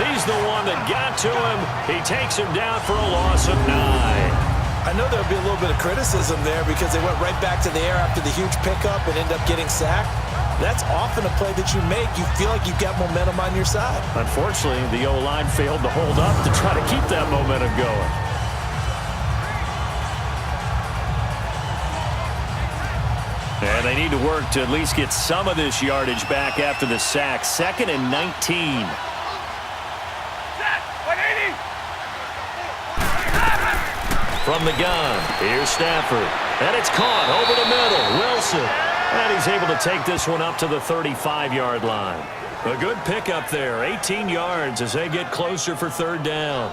He's the one that got to him. He takes him down for a loss of 9. I know there'll be a little bit of criticism there because they went right back to the air after the huge pickup and end up getting sacked. That's often a play that you make. You feel like you've got momentum on your side. Unfortunately, the O-line failed to hold up to try to keep that momentum going. And they need to work to at least get some of this yardage back after the sack. 2nd and 19. From the gun, here's Stafford. And it's caught over the middle. Wilson. And he's able to take this one up to the 35-yard line. A good pickup there. 18 yards as they get closer for 3rd down.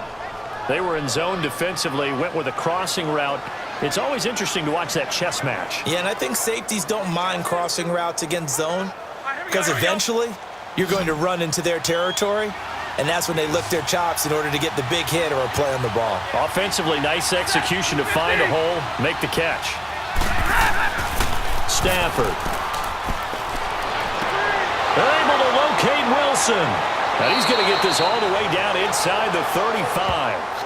They were in zone defensively, went with a crossing route. It's always interesting to watch that chess match. Yeah, and I think safeties don't mind crossing routes against zone because eventually you're going to run into their territory, and that's when they lick their chops in order to get the big hit or a play on the ball. Offensively, nice execution to find a hole, make the catch. Stafford. Able to locate Wilson. And he's going to get this all the way down inside the 35.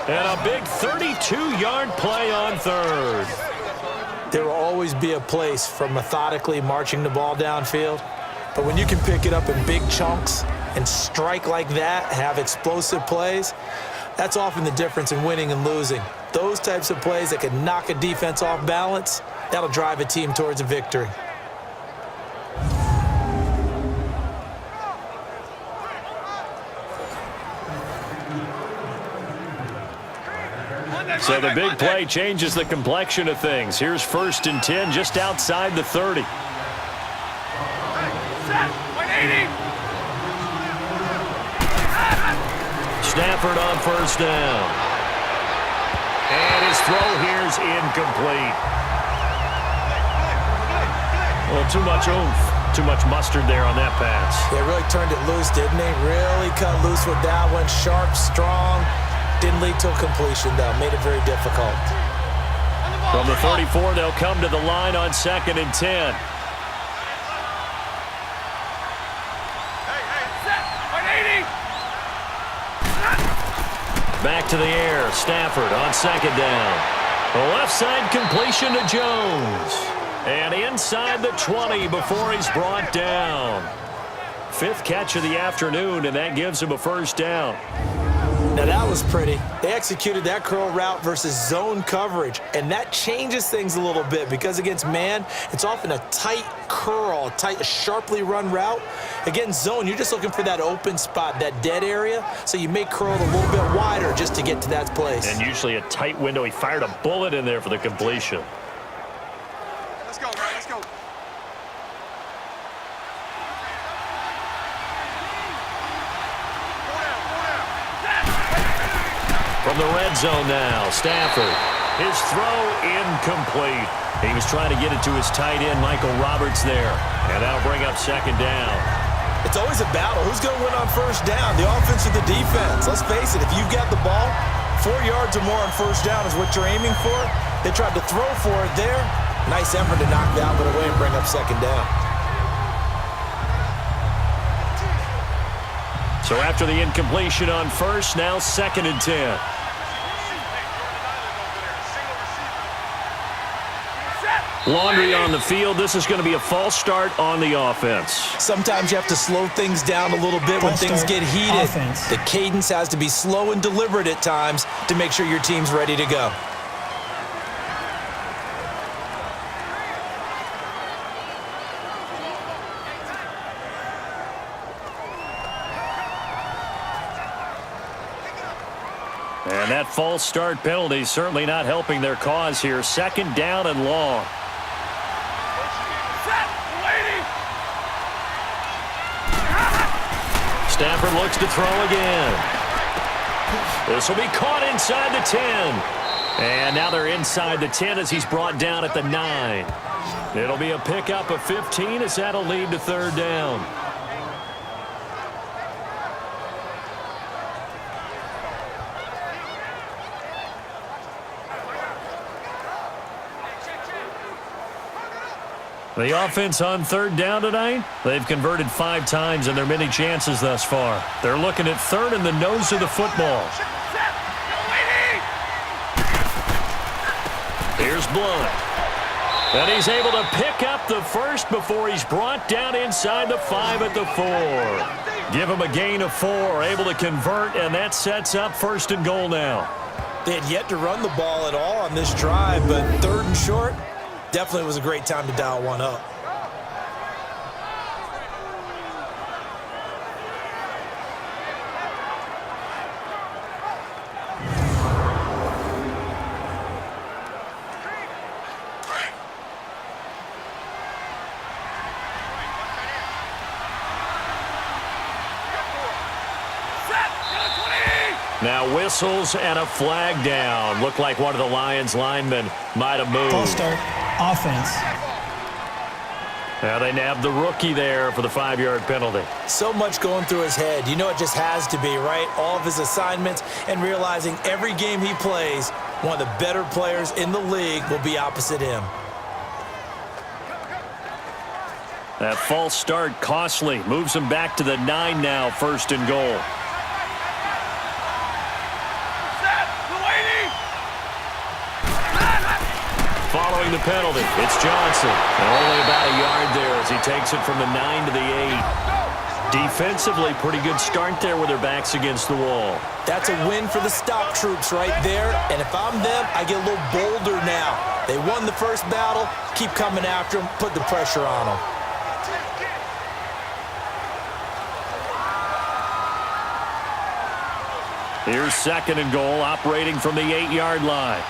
And a big 32-yard play on 3rd. There will always be a place for methodically marching the ball downfield. But when you can pick it up in big chunks and strike like that, have explosive plays, that's often the difference in winning and losing. Those types of plays that can knock a defense off balance, that'll drive a team towards a victory. So the big play changes the complexion of things. Here's 1st and 10 just outside the 30. Stafford on 1st down. And his throw here's incomplete. Well, too much oomph, too much mustard there on that pass. They really turned it loose, didn't they? Really cut loose with that one. Sharp, strong. Didn't lead to a completion, though. Made it very difficult. From the 34, they'll come to the line on 2nd and 10. Back to the air. Stafford on second down. The left side completion to Jones. And inside the 20 before he's brought down. 5th catch of the afternoon, and that gives him a first down. Now that was pretty. They executed that curl route versus zone coverage, and that changes things a little bit because against man, it's often a tight curl, a sharply run route. Against zone, you're just looking for that open spot, that dead area, so you may curl it a little bit wider just to get to that place. And usually a tight window. He fired a bullet in there for the completion. Let's go, man. Let's go. From the red zone now, Stafford. His throw incomplete. He was trying to get it to his tight end, Michael Roberts there. And that'll bring up second down. It's always a battle. Who's going to win on first down, the offense or the defense? Let's face it, if you've got the ball, 4 yards or more on first down is what you're aiming for. They tried to throw for it there. Nice effort to knock that one away and bring up second down. So after the incompletion on first, now 2nd and 10. Laundry on the field. This is going to be a false start on the offense. Sometimes you have to slow things down a little bit when things get heated. Offense. The cadence has to be slow and deliberate at times to make sure your team's ready to go. And that false start penalty certainly not helping their cause here. 2nd down and long. Stafford looks to throw again. This will be caught inside the 10. And now they're inside the 10 as he's brought down at the 9. It'll be a pickup of 15 as that'll lead to 3rd down. The offense on 3rd down tonight, they've converted 5 times in their many chances thus far. They're looking at 3rd in the nose of the football. Here's Blunt. And he's able to pick up the first before he's brought down inside the 5 at the 4. Give him a gain of 4, able to convert, and that sets up 1st and goal now. They had yet to run the ball at all on this drive, but 3rd and short, definitely was a great time to dial one up. Now whistles and a flag down. Looked like one of the Lions linemen might have moved. False start. Offense. Now they nabbed the rookie there for the 5-yard penalty. So much going through his head. You know it just has to be, right? All of his assignments and realizing every game he plays, one of the better players in the league will be opposite him. That false start costly. Moves him back to the 9 now, 1st and goal. Following the penalty, it's Johnson. And only about a yard there as he takes it from the 9 to the 8. Defensively, pretty good start there with their backs against the wall. That's a win for the stop troops right there. And if I'm them, I get a little bolder now. They won the first battle. Keep coming after them. Put the pressure on them. Here's 2nd and goal, operating from the 8-yard line.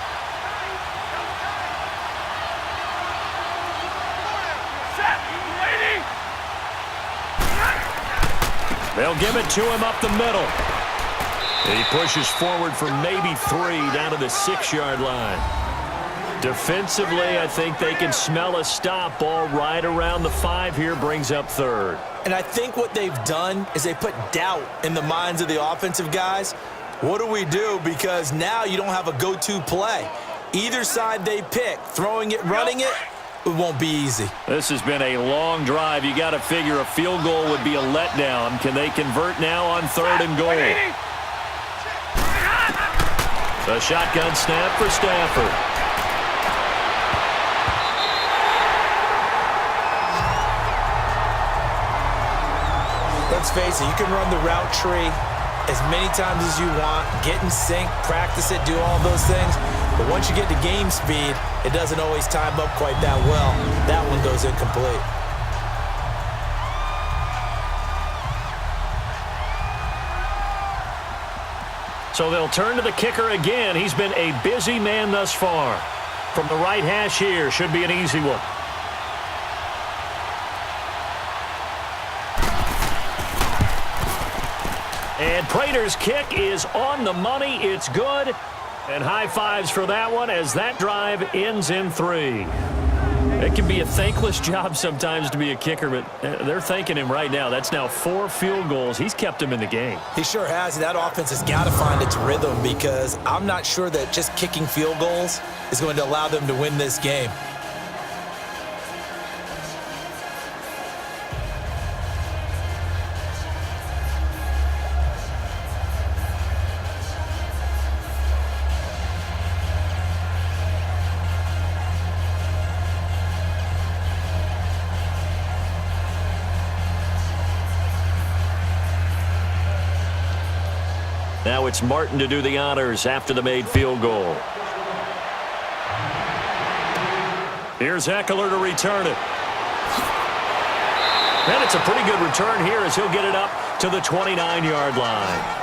They'll give it to him up the middle. He pushes forward for maybe 3 down to the 6-yard line. Defensively, I think they can smell a stop. Ball right around the 5 here, brings up 3rd. And I think what they've done is they put doubt in the minds of the offensive guys. What do we do? Because now you don't have a go-to play. Either side they pick, throwing it, running it, it won't be easy. This has been a long drive. You got to figure a field goal would be a letdown. Can they convert now on 3rd and goal? A shotgun snap for Stafford. Let's face it, you can run the route tree as many times as you want, get in sync, practice it, do all those things. But once you get to game speed, it doesn't always time up quite that well. That one goes incomplete. So they'll turn to the kicker again. He's been a busy man thus far. From the right hash here, should be an easy one. And Prater's kick is on the money. It's good. And high fives for that one as that drive ends in 3. It can be a thankless job sometimes to be a kicker, but they're thanking him right now. That's now 4 field goals. He's kept him in the game. He sure has. That offense has got to find its rhythm because I'm not sure that just kicking field goals is going to allow them to win this game. Now it's Martin to do the honors after the made field goal. Here's Eckler to return it. And it's a pretty good return here as he'll get it up to the 29-yard line.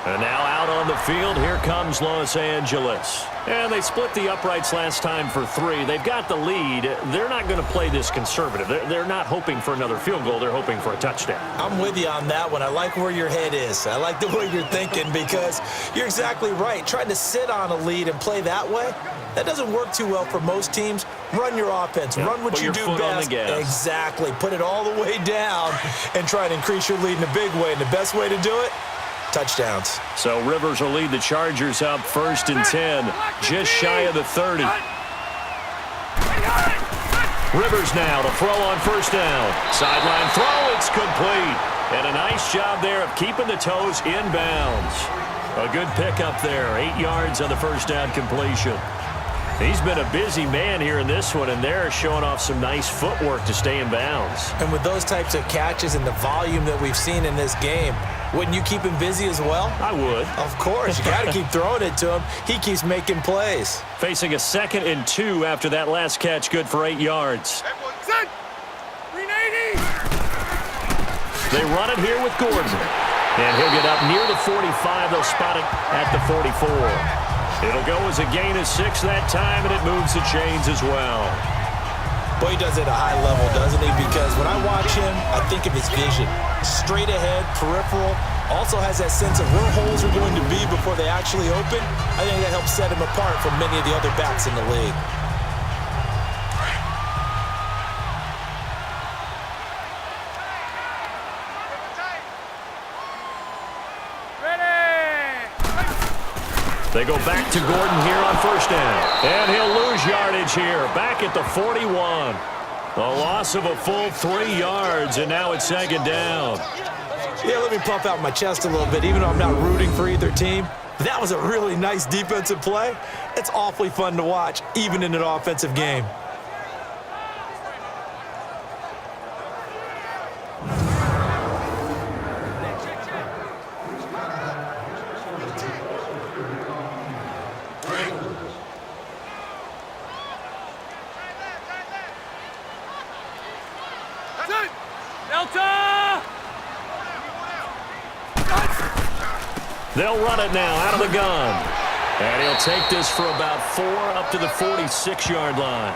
And now out on the field, here comes Los Angeles. And they split the uprights last time for 3. They've got the lead. They're not going to play this conservative. They're not hoping for another field goal. They're hoping for a touchdown. I'm with you on that one. I like where your head is. I like the way you're thinking because you're exactly right. Trying to sit on a lead and play that way, that doesn't work too well for most teams. Run your offense. Yeah, run what you do best. Exactly. Put it all the way down and try to increase your lead in a big way. And the best way to do it, touchdowns. So Rivers will lead the Chargers up 1st and 10, just shy of the 30. Rivers now to throw on 1st down. Sideline throw, it's complete. And a nice job there of keeping the toes in bounds. A good pickup there, 8 yards on the 1st down completion. He's been a busy man here in this one, and they're showing off some nice footwork to stay in bounds. And with those types of catches and the volume that we've seen in this game, wouldn't you keep him busy as well? I would. Of course. You got to keep throwing it to him. He keeps making plays. Facing a 2nd and 2 after that last catch, good for 8 yards. Set. 380. They run it here with Gordon. And he'll get up near the 45. They'll spot it at the 44. It'll go as a gain of 6 that time, and it moves the chains as well. Boy, he does it at a high level, doesn't he? Because when I watch him, I think of his vision. Straight ahead, peripheral. Also has that sense of where holes are going to be before they actually open. I think that helps set him apart from many of the other backs in the league. They go back to Gordon here on 1st down. And he'll lose yardage here, back at the 41. A loss of a full 3 yards, and now it's 2nd down. Yeah, let me puff out my chest a little bit, even though I'm not rooting for either team. That was a really nice defensive play. It's awfully fun to watch, even in an offensive game. They'll run it now out of the gun. And he'll take this for about 4 up to the 46-yard line.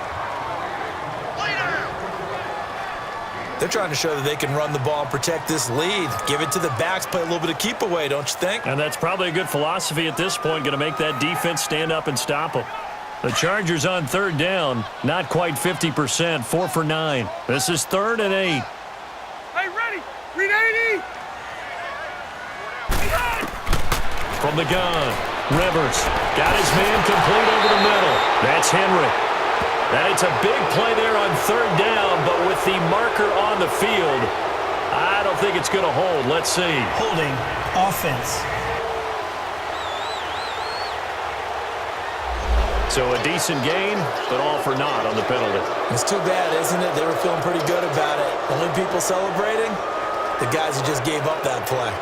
They're trying to show that they can run the ball and protect this lead. Give it to the backs, play a little bit of keep away, don't you think? And that's probably a good philosophy at this point, going to make that defense stand up and stop them. The Chargers on 3rd down, not quite 50%, 4 for 9. This is 3rd and 8. Hey, ready. 380. From the gun, Rivers got his man complete over the middle. That's Henry. And it's a big play there on 3rd down, but with the marker on the field, I don't think it's going to hold. Let's see. Holding. Offense. So a decent gain, but all for naught on the penalty. It's too bad, isn't it? They were feeling pretty good about it. Only people celebrating? The guys who just gave up that play.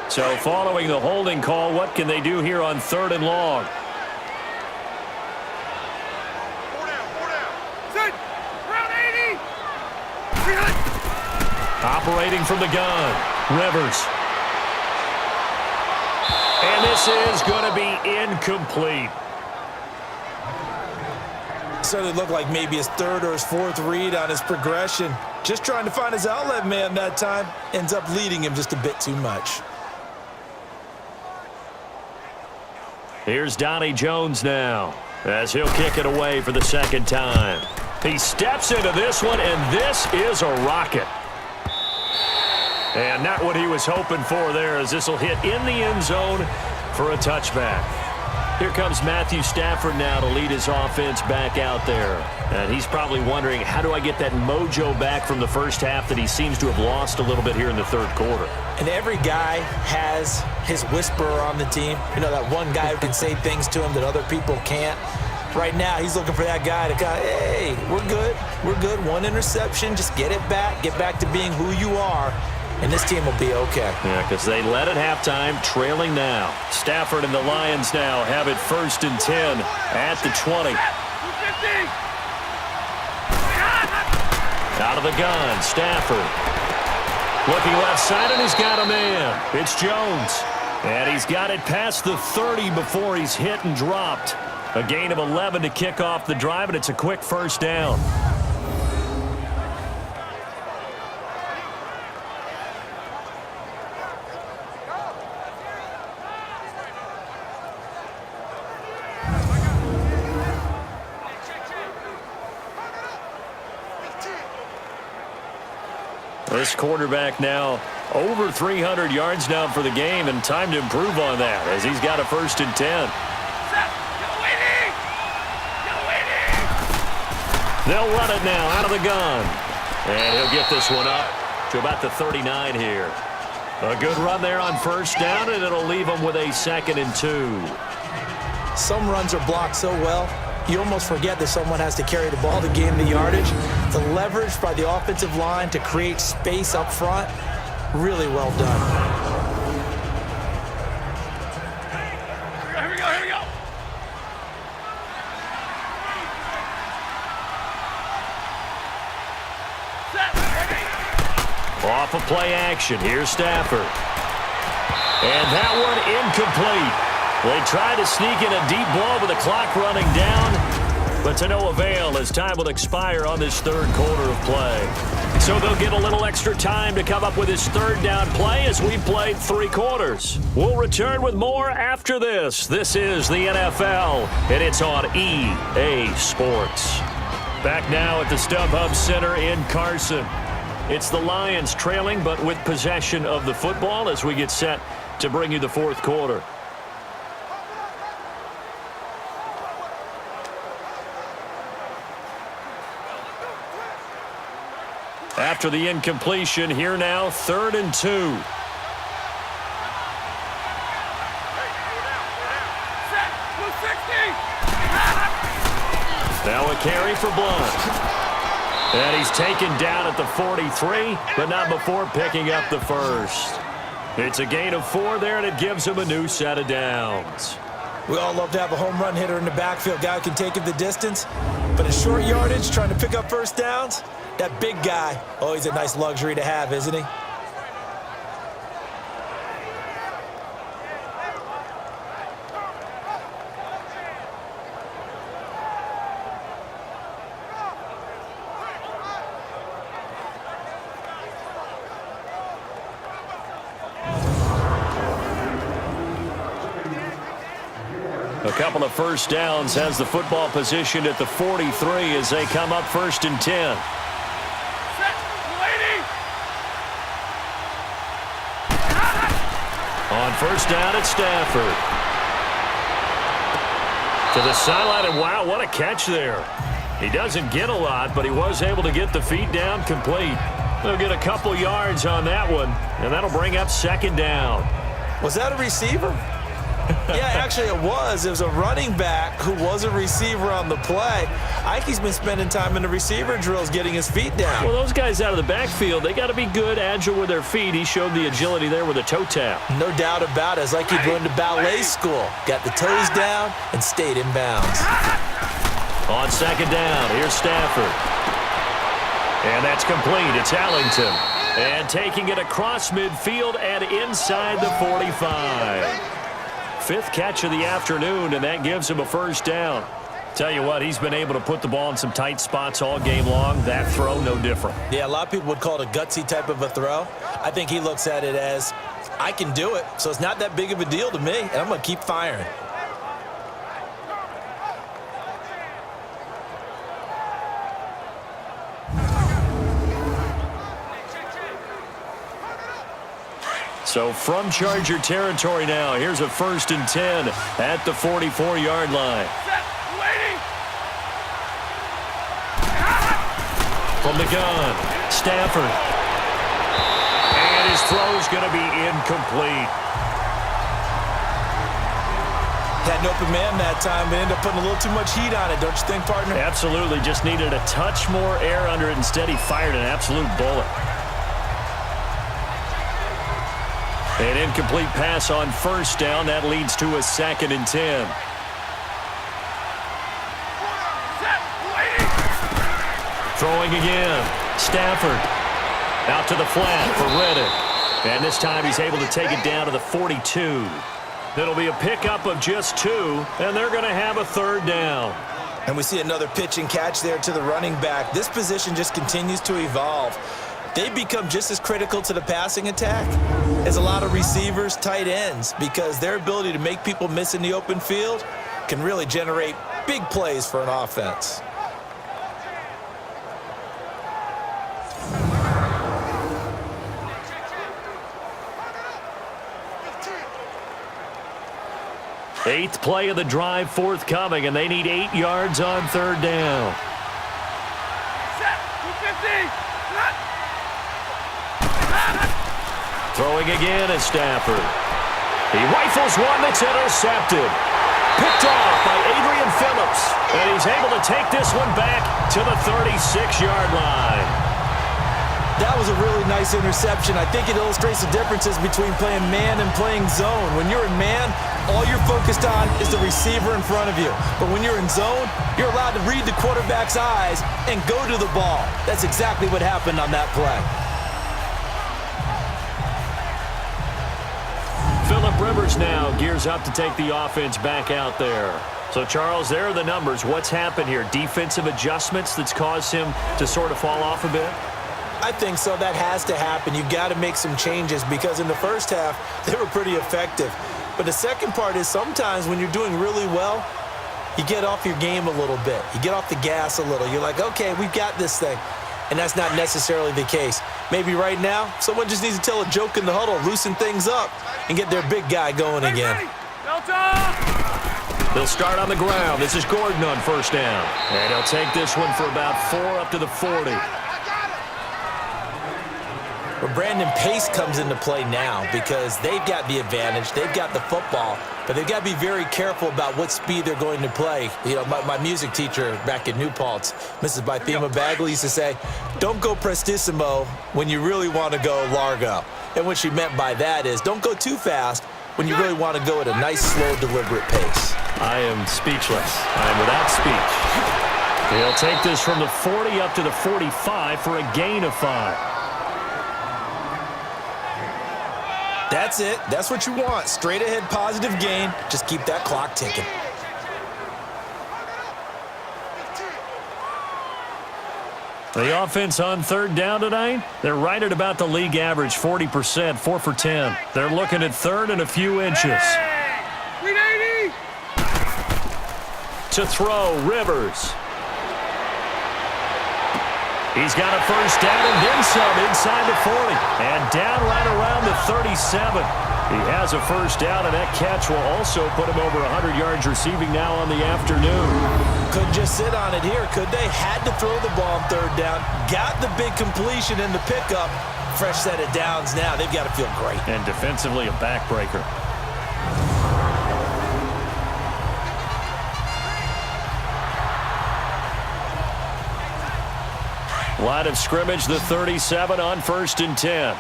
So following the holding call, what can they do here on 3rd and long? Set. Round 80. Operating from the gun. Rivers. And this is going to be incomplete. Started to look like maybe his 3rd or his 4th read on his progression. Just trying to find his outlet man that time. Ends up leading him just a bit too much. Here's Donnie Jones now, as he'll kick it away for the 2nd time. He steps into this one, and this is a rocket. And not what he was hoping for there, as this will hit in the end zone for a touchback. Here comes Matthew Stafford now to lead his offense back out there. And he's probably wondering, how do I get that mojo back from the first half that he seems to have lost a little bit here in the 3rd quarter? And every guy has his whisperer on the team. You know, that one guy who can say things to him that other people can't. Right now, he's looking for that guy to kind of, hey, we're good. We're good. 1 interception. Just get it back. Get back to being who you are. And this team will be okay. Yeah, because they led at halftime, trailing now. Stafford and the Lions now have it 1st and 10 at the 20. 250. Out of the gun, Stafford. Looking left side, and he's got a man. It's Jones. And he's got it past the 30 before he's hit and dropped. A gain of 11 to kick off the drive, and it's a quick 1st down. This quarterback now over 300 yards now for the game, and time to improve on that as he's got a 1st and 10. They'll run it now out of the gun. And he'll get this one up to about the 39 here. A good run there on 1st down, and it'll leave him with a 2nd and 2. Some runs are blocked so well, you almost forget that someone has to carry the ball to gain the yardage. The leverage by the offensive line to create space up front, really well done. Here we go. Here we go. Set. Ready. Off of play action, here's Stafford. And that one incomplete. They try to sneak in a deep ball with the clock running down, but to no avail as time will expire on this 3rd quarter of play. So they'll get a little extra time to come up with his 3rd down play as we've played 3 quarters. We'll return with more after this. This is the NFL, and it's on EA Sports. Back now at the StubHub Center in Carson. It's the Lions trailing, but with possession of the football as we get set to bring you the 4th quarter. After the incompletion, here now, 3rd and 2. Now a carry for Blunt. And he's taken down at the 43, but not before picking up the 1st. It's a gain of 4 there, and it gives him a new set of downs. We all love to have a home run hitter in the backfield. Guy who can take it the distance. But in short yardage, trying to pick up 1st downs, that big guy, always a nice luxury to have, isn't he? A couple of 1st downs, has the football positioned at the 43 as they come up 1st and 10. On 1st down at Stafford. To the sideline, and wow, what a catch there. He doesn't get a lot, but he was able to get the feet down complete. They'll get a couple yards on that one, and that'll bring up second down. Was that a receiver? Yeah, actually it was. It was a running back who was a receiver on the play. Ike's been spending time in the receiver drills getting his feet down. Well, those guys out of the backfield, they got to be good, agile with their feet. He showed the agility there with a toe tap. No doubt about it. It's like he'd gone to ballet school. Got the toes down and stayed in bounds. On second down, here's Stafford. And that's complete. It's Allington. And taking it across midfield and inside the 45. Fifth catch of the afternoon, and that gives him a first down. Tell you what, he's been able to put the ball in some tight spots all game long. That throw, no different. Yeah, a lot of people would call it a gutsy type of a throw. I think he looks at it as, I can do it, so it's not that big of a deal to me, and I'm going to keep firing. So from Charger territory now, here's a 1st and 10 at the 44-yard line. From the gun, Stafford. And his throw's going to be incomplete. Had an open man that time, but ended up putting a little too much heat on it, don't you think, partner? Absolutely. Just needed a touch more air under it. Instead, he fired an absolute bullet. An incomplete pass on first down. That leads to a 2nd and 10. Throwing again. Stafford. Out to the flat for Reddick. And this time he's able to take it down to the 42. It'll be a pickup of just 2, and they're going to have a 3rd down. And we see another pitch and catch there to the running back. This position just continues to evolve. They become just as critical to the passing attack as a lot of receivers, tight ends, because their ability to make people miss in the open field can really generate big plays for an offense. Eighth play of the drive forthcoming, and they need 8 yards on 3rd down. Throwing again is Stafford. He rifles one that's intercepted. Picked off by Adrian Phillips. And he's able to take this one back to the 36-yard line. That was a really nice interception. I think it illustrates the differences between playing man and playing zone. When you're in man, all you're focused on is the receiver in front of you. But when you're in zone, you're allowed to read the quarterback's eyes and go to the ball. That's exactly what happened on that play. Phillip Rivers now gears up to take the offense back out there. So, Charles, there are the numbers. What's happened here? Defensive adjustments that's caused him to sort of fall off a bit? I think so. That has to happen. You've got to make some changes because in the first half, they were pretty effective. But the second part is sometimes when you're doing really well, you get off your game a little bit. You get off the gas a little. You're like, okay, we've got this thing. And that's not necessarily the case. Maybe right now, someone just needs to tell a joke in the huddle, loosen things up, and get their big guy going again. They'll start on the ground. This is Gordon on first down. And he'll take this one for about 4 up to the 40. But Brandon Pace comes into play now because they've got the advantage. They've got the football, but they've got to be very careful about what speed they're going to play. You know, my music teacher back in New Paltz, Mrs. Bythema Bagley, used to say, don't go prestissimo when you really want to go largo. And what she meant by that is don't go too fast when you really want to go at a nice, slow, deliberate pace. I am speechless. I am without speech. He'll take this from the 40 up to the 45 for a gain of 5. That's it. That's what you want. Straight ahead positive gain. Just keep that clock ticking. The offense on 3rd down tonight, they're right at about the league average, 40%, 4 for 10. They're looking at 3rd and a few inches. To throw, Rivers. He's got a first down and then some inside the 40. And down right around the 37. He has a first down, and that catch will also put him over 100 yards receiving now on the afternoon. Couldn't just sit on it here, could they? Had to throw the ball on third down. Got the big completion in the pickup. Fresh set of downs now. They've got to feel great. And defensively, a backbreaker. Line of scrimmage, the 37 on 1st and 10.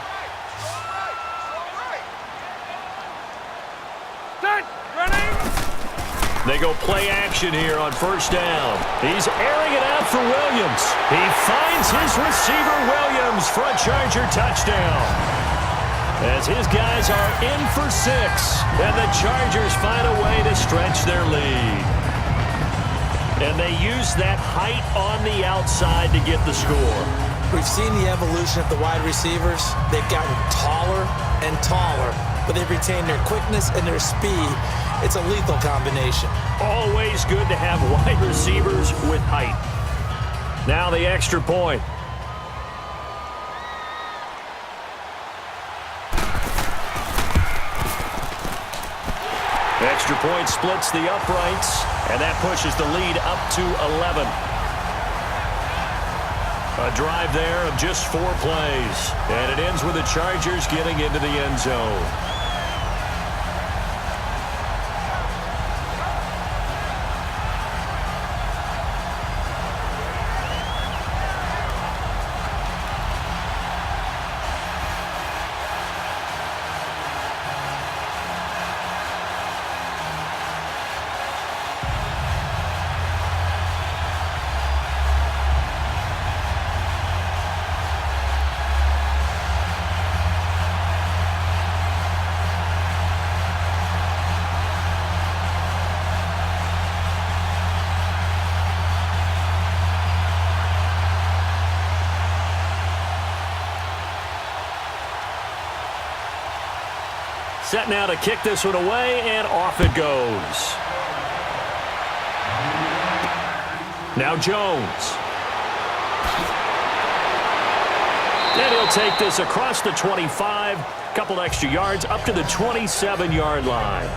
They go play action here on 1st down. He's airing it out for Williams. He finds his receiver, Williams, for a Charger touchdown. As his guys are in for 6, and the Chargers find a way to stretch their lead. And they use that height on the outside to get the score. We've seen the evolution of the wide receivers. They've gotten taller and taller, but they've retained their quickness and their speed. It's a lethal combination. Always good to have wide receivers with height. Now the extra point. Extra point splits the uprights, and that pushes the lead up to 11. A drive there of just 4 plays, and it ends with the Chargers getting into the end zone. Set now to kick this one away, and off it goes. Now Jones. And he'll take this across the 25, couple extra yards, up to the 27-yard line.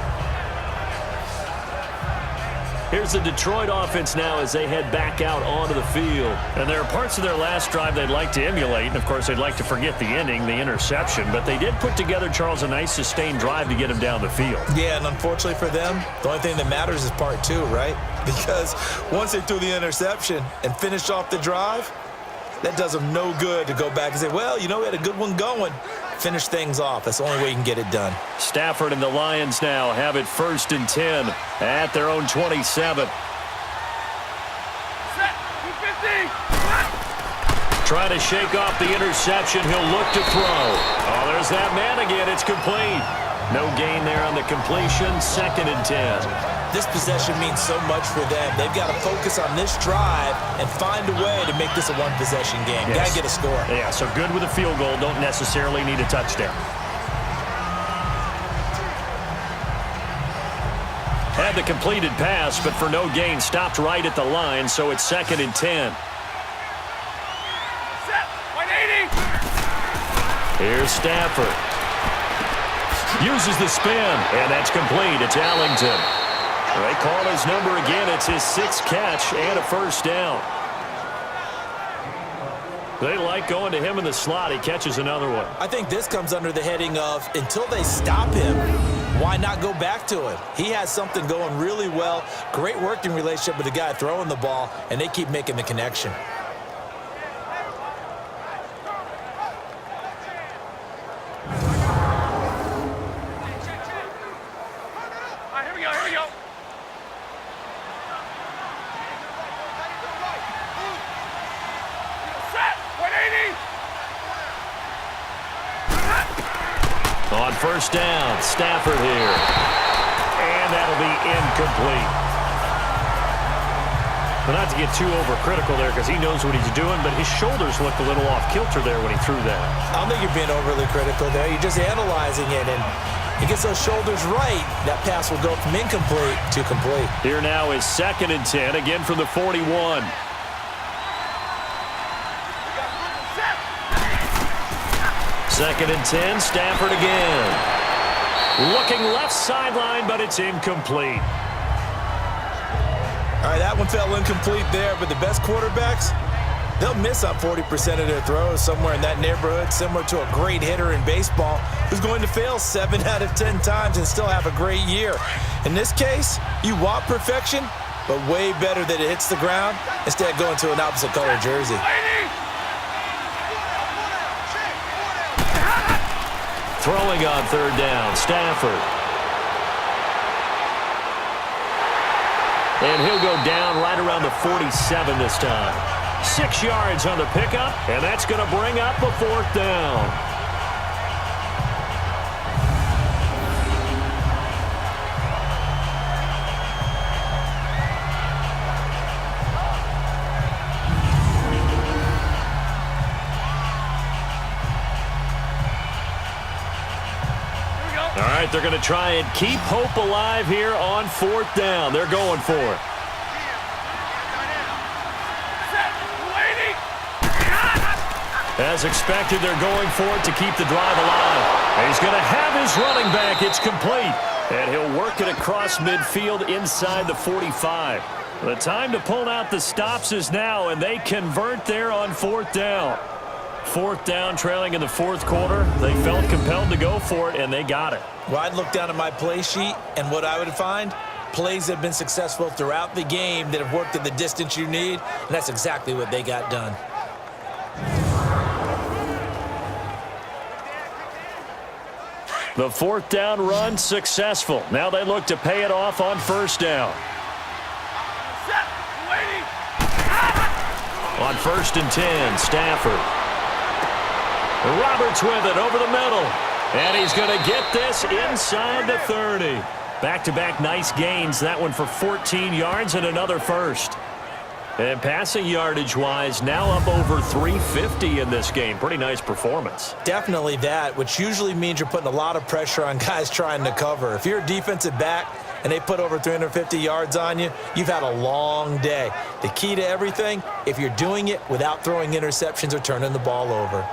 Here's the Detroit offense now as they head back out onto the field. And there are parts of their last drive they'd like to emulate. And, of course, they'd like to forget the ending, the interception. But they did put together, Charles, a nice sustained drive to get him down the field. Yeah, and unfortunately for them, the only thing that matters is part 2, right? Because once they threw the interception and finished off the drive, that does them no good to go back and say, well, you know, we had a good one going. Finish things off. That's the only way you can get it done. Stafford and the Lions now have it 1st and 10 at their own 27. Set, 250. Trying to shake off the interception. He'll look to throw. Oh, there's that man again. It's complete. No gain there on the completion. 2nd and 10. This possession means so much for them. They've got to focus on this drive and find a way to make this a one-possession game. Yes. Got to get a score. Yeah, so good with a field goal. Don't necessarily need a touchdown. Had the completed pass, but for no gain, stopped right at the line, so it's 2nd and 10. Set, 180. Here's Stafford. Uses the spin, and that's complete. It's Allington. They call his number again. It's his 6th catch and a first down. They like going to him in the slot. He catches another one. I think this comes under the heading of until they stop him, why not go back to it? He has something going really well. Great working relationship with the guy throwing the ball, and they keep making the connection. On 1st down, Stafford here. And that'll be incomplete. But not to get too overcritical there because he knows what he's doing, but his shoulders looked a little off-kilter there when he threw that. I don't think you're being overly critical there. You're just analyzing it, and he gets those shoulders right. That pass will go from incomplete to complete. Here now is 2nd and 10, again from the 41. Second and 10, Stafford again. Looking left sideline, but it's incomplete. All right, that one fell incomplete there, but the best quarterbacks, they'll miss on 40% of their throws, somewhere in that neighborhood, similar to a great hitter in baseball who's going to fail 7 out of 10 times and still have a great year. In this case, you want perfection, but way better that it hits the ground instead of going to an opposite color jersey. Throwing on third down, Stafford. And he'll go down right around the 47 this time. 6 yards on the pickup, and that's going to bring up a fourth down. All right, they're going to try and keep hope alive here on fourth down. They're going for it. As expected, they're going for it to keep the drive alive. And he's going to have his running back. It's complete. And he'll work it across midfield inside the 45. The time to pull out the stops is now, and they convert there on fourth down. Fourth down, trailing in the fourth quarter. They felt compelled to go for it, and they got it. Well, I'd look down at my play sheet, and what I would find, plays that have been successful throughout the game that have worked at the distance you need, and that's exactly what they got done. The fourth down run successful. Now they look to pay it off on first down. On 1st and 10, Stafford. Roberts with it over the middle. And he's going to get this inside the 30. Back-to-back nice gains. That one for 14 yards and another first. And passing yardage-wise, now up over 350 in this game. Pretty nice performance. Definitely that, which usually means you're putting a lot of pressure on guys trying to cover. If you're a defensive back and they put over 350 yards on you, you've had a long day. The key to everything, if you're doing it without throwing interceptions or turning the ball over.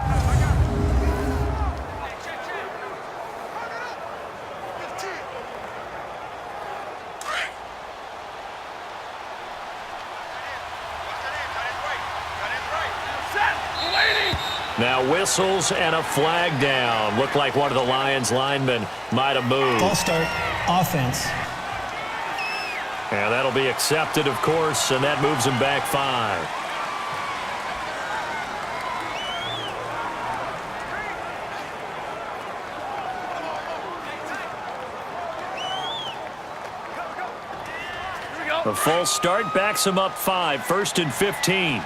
Now whistles and a flag down. Looked like one of the Lions linemen might have moved. False start, offense. And that'll be accepted, of course, and that moves him back 5. A false start backs him up 5, 1st and 15.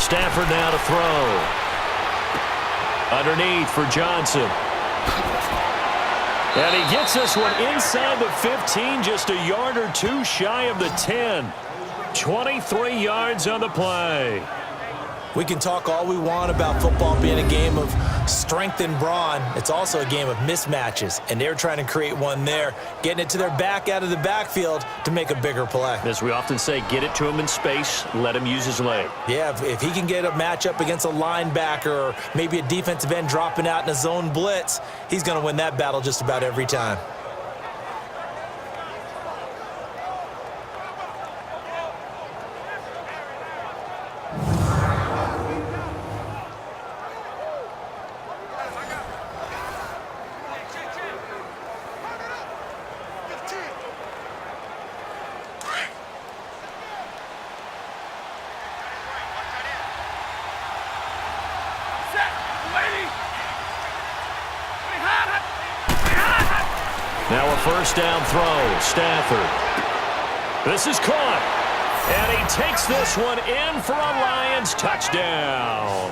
Stafford now to throw. Underneath for Johnson. And he gets this one inside the 15, just a yard or two shy of the 10. 23 yards on the play. We can talk all we want about football being a game of strength and brawn. It's also a game of mismatches, and they're trying to create one there, getting it to their back out of the backfield to make a bigger play. As we often say, get it to him in space, let him use his leg. Yeah, if he can get a matchup against a linebacker or maybe a defensive end dropping out in a zone blitz, he's going to win that battle just about every time. Now a first down throw. Stafford. This is caught. And he takes this one in for a Lions touchdown.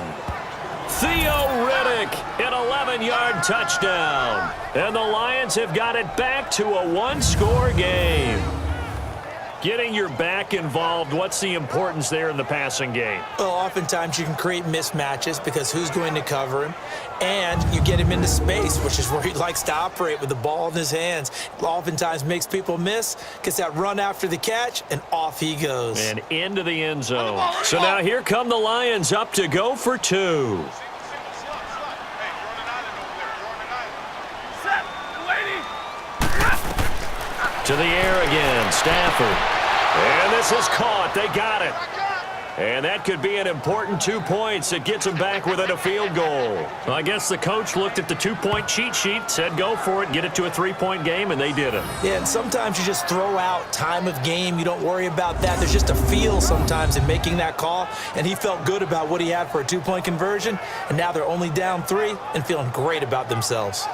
Theo Riddick, an 11-yard touchdown. And the Lions have got it back to a one-score game. Getting your back involved, what's the importance there in the passing game? Well, oftentimes you can create mismatches because who's going to cover him? And you get him into space, which is where he likes to operate with the ball in his hands. Oftentimes makes people miss, gets that run after the catch, and off he goes. And into the end zone. So now here come the Lions up to go for 2. To the air again, Stafford. And this is caught. They got it. And that could be an important 2 points. It gets them back within a field goal. Well, I guess the coach looked at the 2-point cheat sheet, said go for it, get it to a 3-point game, and they did it. Yeah, and sometimes you just throw out time of game. You don't worry about that. There's just a feel sometimes in making that call, and he felt good about what he had for a 2-point conversion, and now they're only down 3 and feeling great about themselves.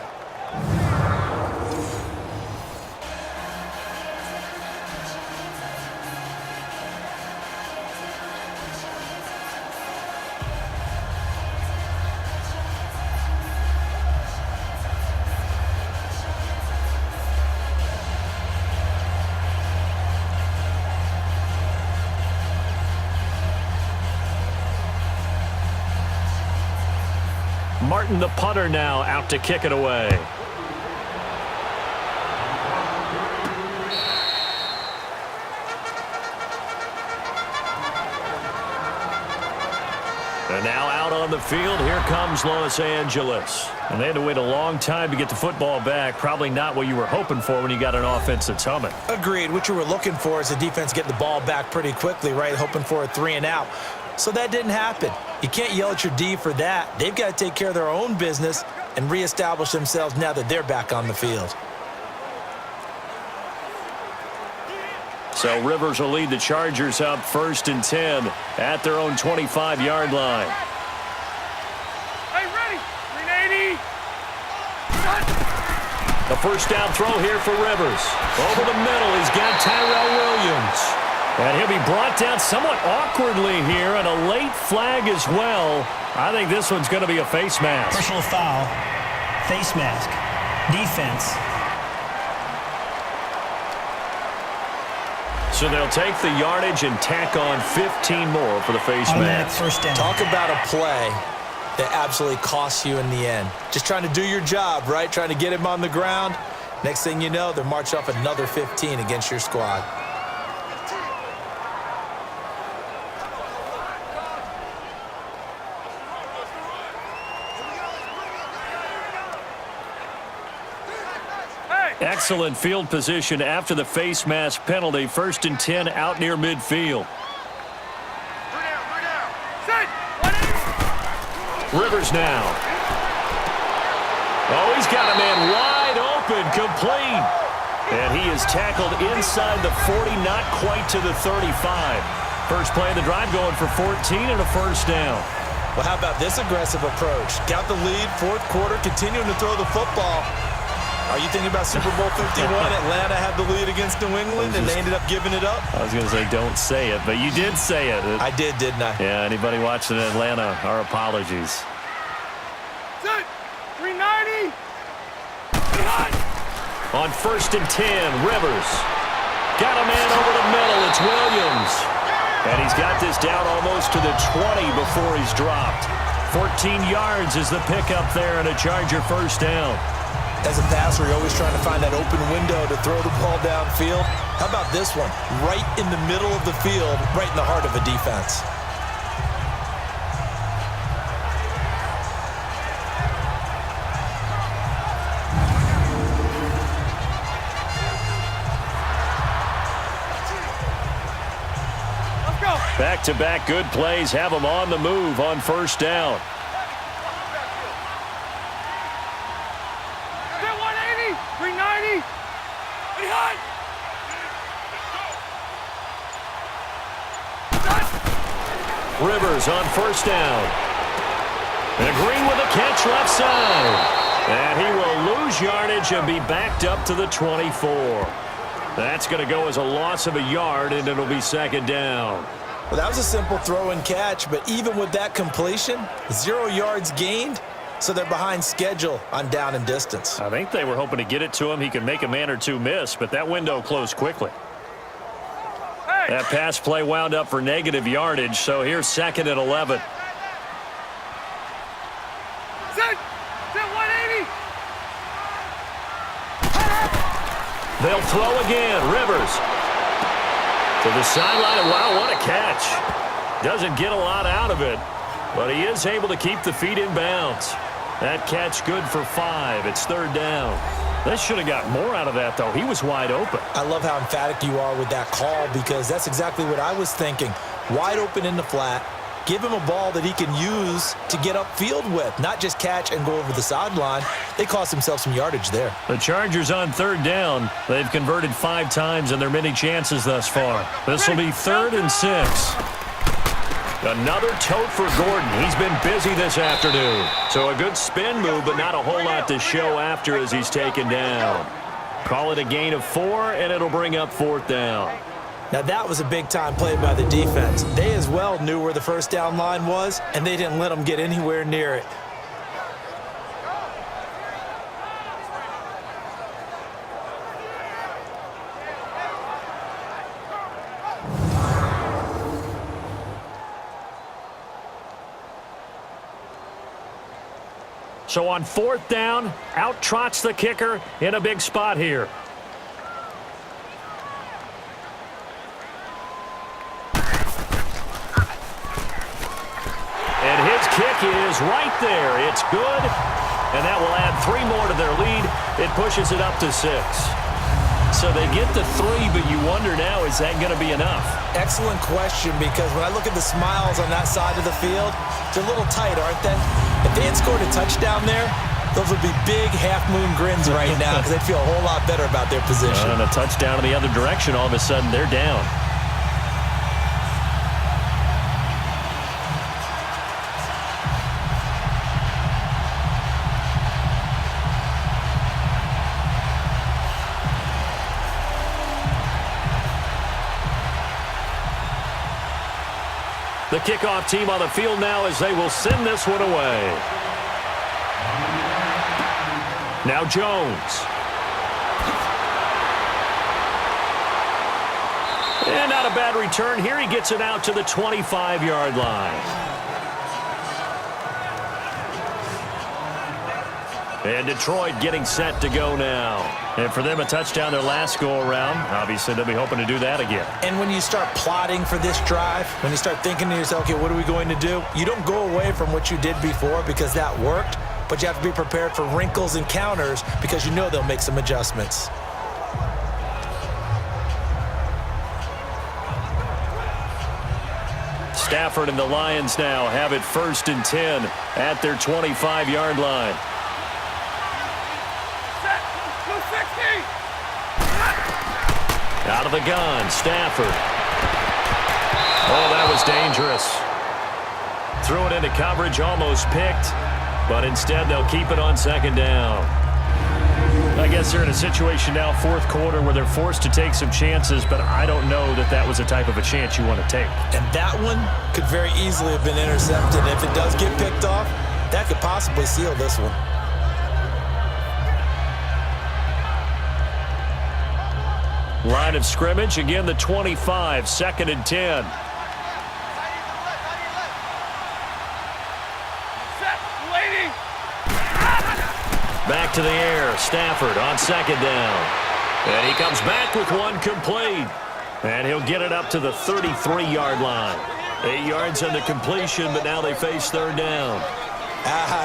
Martin, the punter, now out to kick it away. And now out on the field, here comes Los Angeles. And they had to wait a long time to get the football back. Probably not what you were hoping for when you got an offense that's humming. Agreed. What you were looking for is the defense getting the ball back pretty quickly, right? Hoping for a 3-and-out. So that didn't happen. You can't yell at your D for that. They've got to take care of their own business and reestablish themselves now that they're back on the field. So Rivers will lead the Chargers up 1st and 10 at their own 25-yard line. Hey, ready. 380. The first down throw here for Rivers. Over the middle, he's got Tyrell Williams. And he'll be brought down somewhat awkwardly here, and a late flag as well. I think this one's going to be a face mask. Personal foul, face mask, defense. So they'll take the yardage and tack on 15 more for the face Automatic mask. first down. Talk about a play that absolutely costs you in the end. Just trying to do your job, right? Trying to get him on the ground. Next thing you know, they're marching off another 15 against your squad. Excellent field position after the face mask penalty. 1st and 10 out near midfield. Rivers now. Oh, he's got a man wide open, complete. And he is tackled inside the 40, not quite to the 35. First play of the drive going for 14 and a first down. Well, how about this aggressive approach? Got the lead, 4th quarter, continuing to throw the football. Are you thinking about Super Bowl 51? Atlanta had the lead against New England, and they ended up giving it up? I was going to say don't say it, but you did say it. I did, didn't I? Yeah, anybody watching Atlanta, our apologies. 390. On 1st and 10, Rivers. Got a man over the middle. It's Williams. And he's got this down almost to the 20 before he's dropped. 14 yards is the pickup there and a Charger first down. As a passer, you're always trying to find that open window to throw the ball downfield. How about this one? Right in the middle of the field, right in the heart of a defense. Let's go. Back-to-back good plays have them on the move on first down. 390. Behind. Rivers on first down. And Green with a catch left side. And he will lose yardage and be backed up to the 24. That's going to go as a loss of a yard, and it'll be 2nd down. Well, that was a simple throw and catch, but even with that completion, 0 yards gained. So they're behind schedule on down and distance. I think they were hoping to get it to him. He could make a man or two miss, but that window closed quickly. That pass play wound up for negative yardage, so here's 2nd and 11. Set 180. They'll throw again. Rivers to the sideline, and wow, what a catch. Doesn't get a lot out of it, but he is able to keep the feet in bounds. That catch good for 5. It's 3rd down. They should have got more out of that, though. He was wide open. I love how emphatic you are with that call because that's exactly what I was thinking. Wide open in the flat. Give him a ball that he can use to get upfield with, not just catch and go over the sideline. They cost themselves some yardage there. The Chargers on 3rd down. They've converted 5 times in their many chances thus far. This will be 3rd and 6. Another tote for Gordon. He's been busy this afternoon. So a good spin move, but not a whole lot to show after as he's taken down. Call it a gain of 4, and it'll bring up 4th down. Now that was a big-time play by the defense. They as well knew where the first down line was, and they didn't let them get anywhere near it. So on 4th down, out trots the kicker in a big spot here. And his kick is right there. It's good, and that will add 3 more to their lead. It pushes it up to 6. So they get the 3, but you wonder now, is that going to be enough? Excellent question, because when I look at the smiles on that side of the field, they're a little tight, aren't they? If they had scored a touchdown there, those would be big half-moon grins right now because they'd feel a whole lot better about their position. And a touchdown in the other direction, all of a sudden they're down. The kickoff team on the field now as they will send this one away. Now Jones. And not a bad return here. He gets it out to the 25-yard line. And Detroit getting set to go now. And for them, a touchdown their last go-around. Obviously, they'll be hoping to do that again. And when you start plotting for this drive, when you start thinking to yourself, okay, what are we going to do? You don't go away from what you did before because that worked, but you have to be prepared for wrinkles and counters because you know they'll make some adjustments. Stafford and the Lions now have it 1st and 10 at their 25-yard line. Out of the gun, Stafford. Oh, that was dangerous. Threw it into coverage, almost picked, but instead they'll keep it on 2nd down. I guess they're in a situation now, 4th quarter, where they're forced to take some chances, but I don't know that that was the type of a chance you want to take. And that one could very easily have been intercepted. If it does get picked off, that could possibly seal this one. Line of scrimmage, again the 25, 2nd and 10. Back to the air, Stafford on 2nd down. And he comes back with one complete. And he'll get it up to the 33-yard line. 8 yards on the completion, but now they face 3rd down.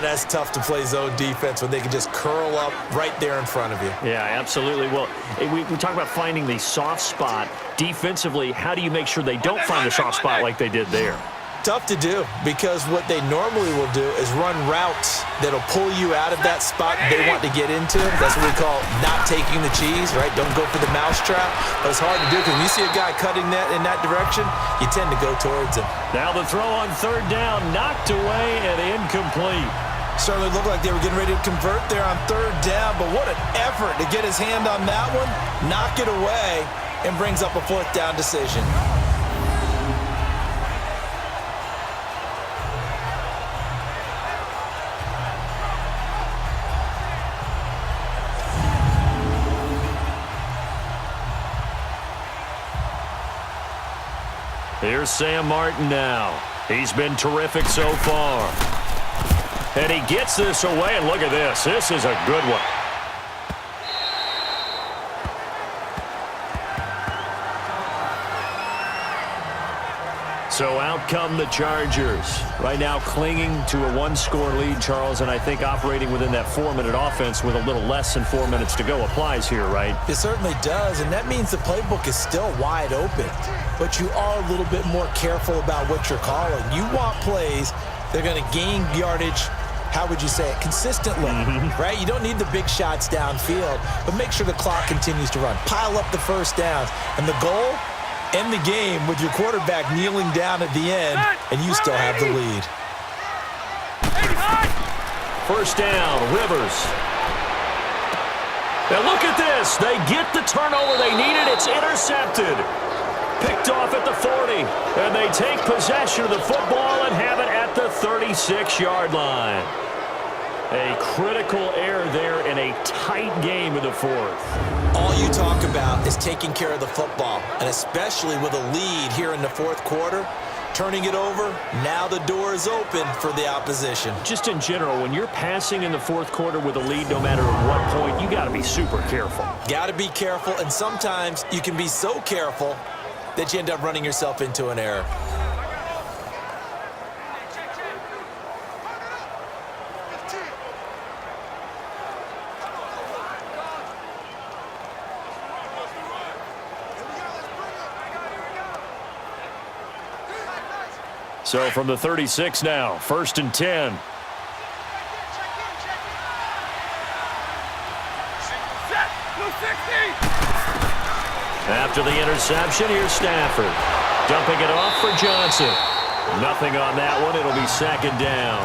That's tough to play zone defense when they can just curl up right there in front of you. Yeah, absolutely. Well, we talk about finding the soft spot. Defensively, how do you make sure they don't find the soft spot like they did there? Tough to do because what they normally will do is run routes that'll pull you out of that spot they want to get into. That's what we call not taking the cheese, right? Don't go for the mousetrap. But it's hard to do because when you see a guy cutting that in that direction, you tend to go towards him. Now the throw on 3rd down, knocked away and incomplete. Certainly looked like they were getting ready to convert there on 3rd down, but what an effort to get his hand on that one, knock it away, and brings up a 4th down decision. Here's Sam Martin now. He's been terrific so far. And he gets this away, and look at this. This is a good one. So out come the Chargers. Right now clinging to a one-score lead, Charles, and I think operating within that 4-minute offense with a little less than 4 minutes to go applies here, right? It certainly does, and that means the playbook is still wide open. But you are a little bit more careful about what you're calling. You want plays that are going to gain yardage, how would you say it, consistently, right? You don't need the big shots downfield, but make sure the clock continues to run. Pile up the first downs, and the goal, end the game with your quarterback kneeling down at the end, and you still have the lead. First down, Rivers. Now look at this. They get the turnover they needed. It's intercepted. Picked off at the 40. And they take possession of the football and have it at the 36-yard line. A critical error there in a tight game in the fourth. All you talk about is taking care of the football, and especially with a lead here in the fourth quarter, turning it over, now the door is open for the opposition. Just in general, when you're passing in the fourth quarter with a lead, no matter at what point, you got to be super careful. Got to be careful, and sometimes you can be so careful that you end up running yourself into an error. So from the 36 now, 1st and 10. After the interception, here's Stafford. Dumping it off for Johnson. Nothing on that one. It'll be 2nd down.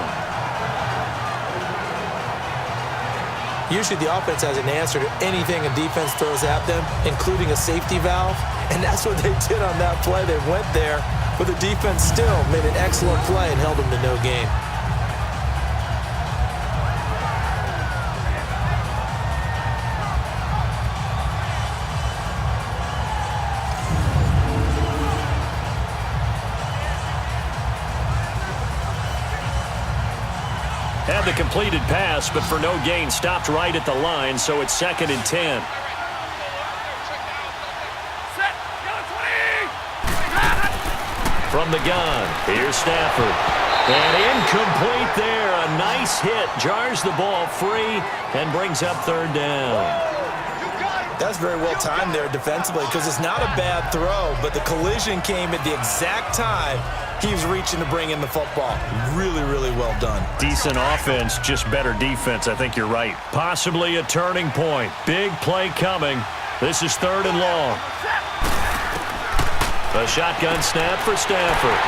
Usually the offense has an answer to anything a defense throws at them, including a safety valve, and that's what they did on that play. They went there, but the defense still made an excellent play and held them to no gain. Had the completed pass, but for no gain, stopped right at the line, so it's 2nd and 10. From the gun, here's Stafford. And incomplete there. A nice hit. Jars the ball free and brings up 3rd down. That's very well timed there defensively because it's not a bad throw, but the collision came at the exact time he was reaching to bring in the football. Really, really well done. Decent offense, just better defense. I think you're right. Possibly a turning point. Big play coming. This is 3rd and long. A shotgun snap for Stafford.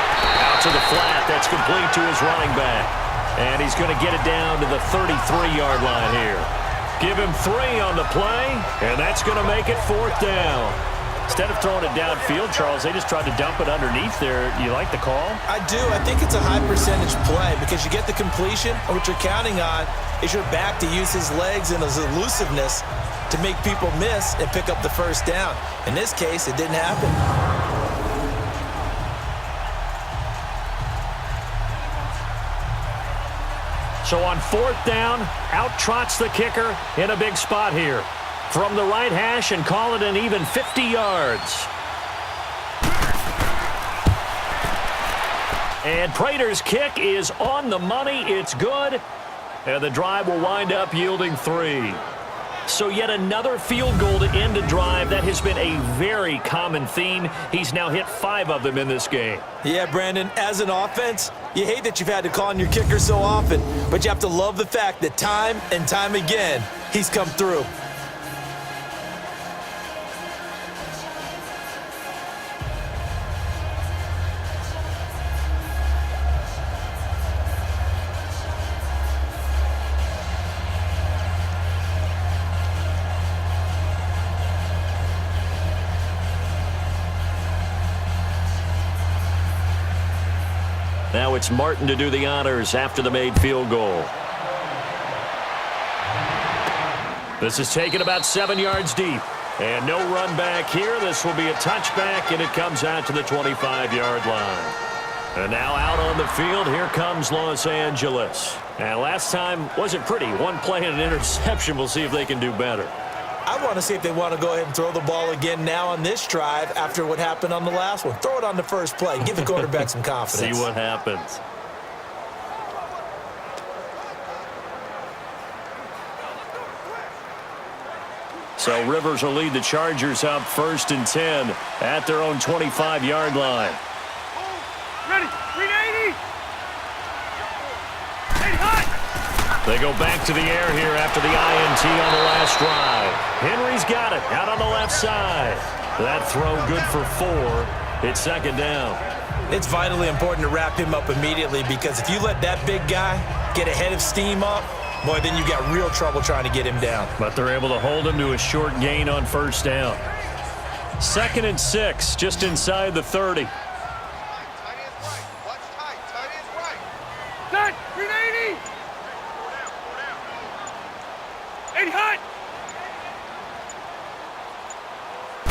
Out to the flat. That's complete to his running back. And he's going to get it down to the 33-yard line here. Give him 3 on the play, and that's going to make it 4th down. Instead of throwing it downfield, Charles, they just tried to dump it underneath there. You like the call? I do. I think it's a high-percentage play because you get the completion, and what you're counting on is your back to use his legs and his elusiveness to make people miss and pick up the first down. In this case, it didn't happen. So on 4th down, out trots the kicker in a big spot here. From the right hash and call it an even 50 yards. And Prater's kick is on the money. It's good. And the drive will wind up yielding 3. So yet another field goal to end a drive. That has been a very common theme. He's now hit 5 of them in this game. Yeah, Brandon, as an offense, you hate that you've had to call on your kicker so often, but you have to love the fact that time and time again, he's come through. Now it's Martin to do the honors after the made field goal. This is taken about 7 yards deep. And no run back here. This will be a touchback, and it comes out to the 25-yard line. And now out on the field, here comes Los Angeles. And last time wasn't pretty. One play and an interception. We'll see if they can do better. I want to see if they want to go ahead and throw the ball again now on this drive after what happened on the last one. Throw it on the first play. Give the quarterback some confidence. See what happens. So Rivers will lead the Chargers up 1st and 10 at their own 25-yard line. Ready, 380. Hey, hot. They go back to the air here after the INT on the last drive. Henry's got it out on the left side. That throw good for 4. It's 2nd down. It's vitally important to wrap him up immediately because if you let that big guy get ahead of steam up, boy, then you got real trouble trying to get him down. But they're able to hold him to a short gain on 1st down. 2nd and 6, just inside the 30. Done, 380. 80 hot.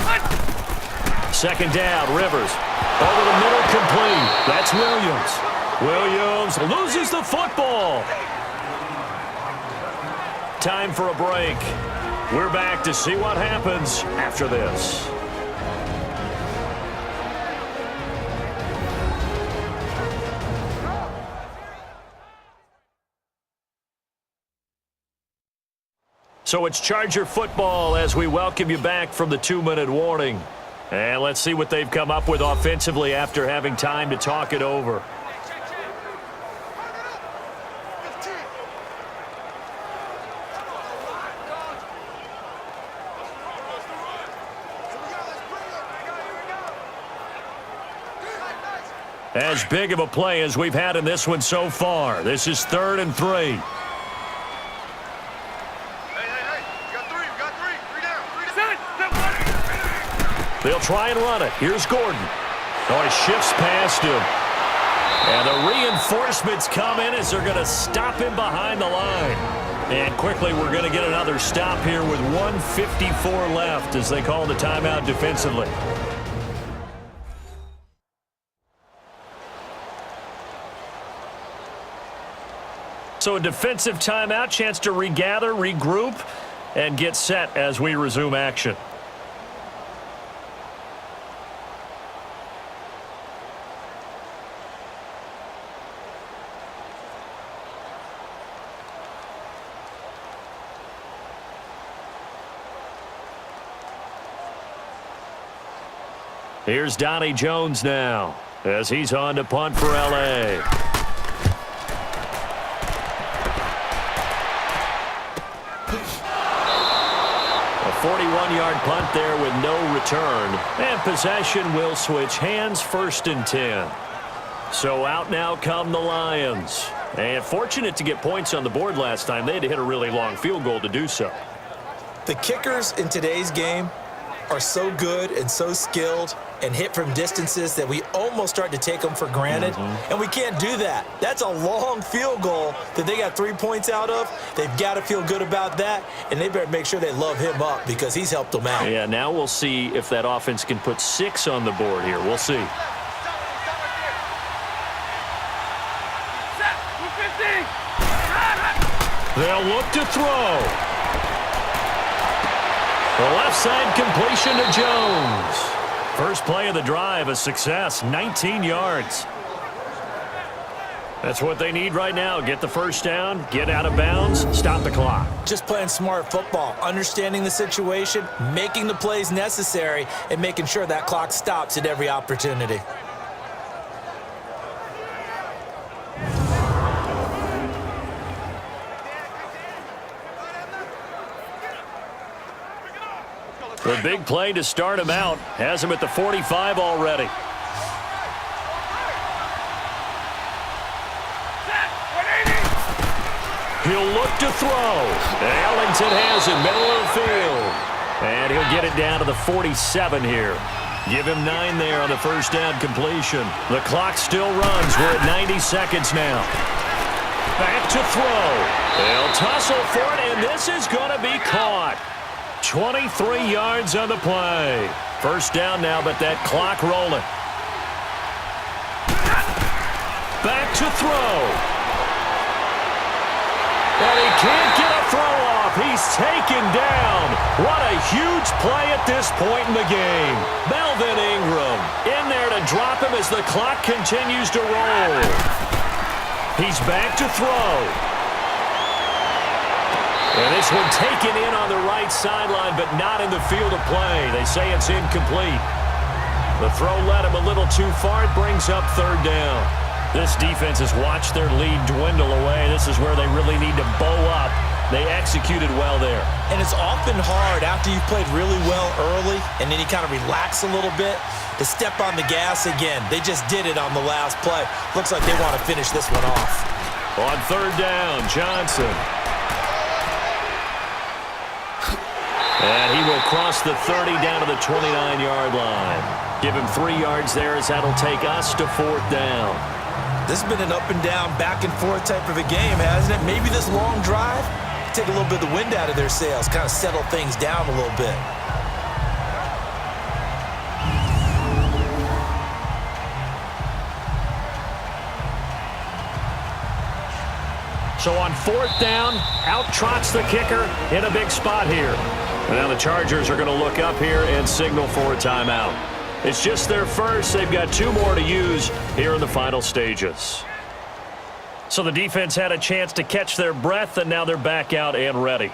Hot. 2nd down, Rivers. Over the middle, complete. That's Williams. Williams loses the football. Time for a break. We're back to see what happens after this. So it's Charger football as we welcome you back from the 2-minute warning. And let's see what they've come up with offensively after having time to talk it over. As big of a play as we've had in this one so far. This is 3rd and 3. They'll try and run it. Here's Gordon. Oh, he shifts past him. And the reinforcements come in as they're going to stop him behind the line. And quickly we're going to get another stop here with 1:54 left as they call the timeout defensively. So a defensive timeout, chance to regather, regroup, and get set as we resume action. Here's Donnie Jones now as he's on to punt for L.A. A 41-yard punt there with no return. And possession will switch hands, 1st and 10. So out now come the Lions. And fortunate to get points on the board last time. They had to hit a really long field goal to do so. The kickers in today's game are so good and so skilled and hit from distances that we almost start to take them for granted. And we can't do that. That's a long field goal that they got 3 points out of. They've got to feel good about that, and they better make sure they love him up because he's helped them out. Yeah, now we'll see if that offense can put 6 on the board here. We'll see. They'll look to throw. The left side completion to Jones. First play of the drive, a success, 19 yards. That's what they need right now. Get the first down, get out of bounds, stop the clock. Just playing smart football, understanding the situation, making the plays necessary, and making sure that clock stops at every opportunity. The big play to start him out has him at the 45 already. He'll look to throw. Ellington has it, middle of the field. And he'll get it down to the 47 here. Give him 9 there on the first down completion. The clock still runs. We're at 90 seconds now. Back to throw. They'll tussle for it, and this is going to be caught. 23 yards on the play. First down now, but that clock rolling. Back to throw. And he can't get a throw off. He's taken down. What a huge play at this point in the game. Melvin Ingram in there to drop him as the clock continues to roll. He's back to throw. And this one taken in on the right sideline, but not in the field of play. They say it's incomplete. The throw led him a little too far. It brings up third down. This defense has watched their lead dwindle away. This is where they really need to bow up. They executed well there. And it's often hard after you've played really well early and then you kind of relax a little bit to step on the gas again. They just did it on the last play. Looks like they want to finish this one off. On third down, Johnson. And he will cross the 30 down to the 29-yard line. Give him 3 yards there as that'll take us to fourth down. This has been an up-and-down, back-and-forth type of a game, hasn't it? Maybe this long drive, take a little bit of the wind out of their sails, kind of settle things down a little bit. So on fourth down, out trots the kicker in a big spot here. And now the Chargers are going to look up here and signal for a timeout. It's just their first. They've got 2 more to use here in the final stages. So the defense had a chance to catch their breath, and now they're back out and ready.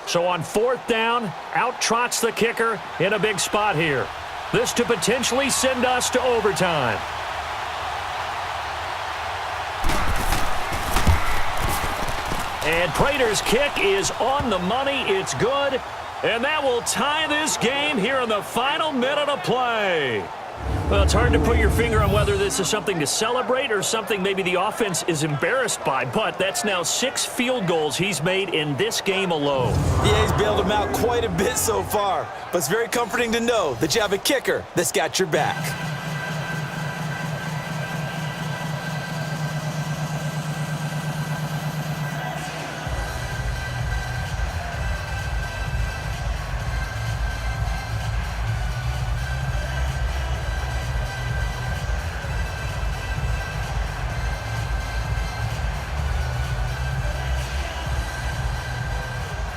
So on fourth down, out trots the kicker in a big spot here. This to potentially send us to overtime. And Prater's kick is on the money. It's good. And that will tie this game here in the final minute of play. Well, it's hard to put your finger on whether this is something to celebrate or something maybe the offense is embarrassed by, but that's now 6 field goals he's made in this game alone. Yeah, he's bailed them out quite a bit so far, but it's very comforting to know that you have a kicker that's got your back.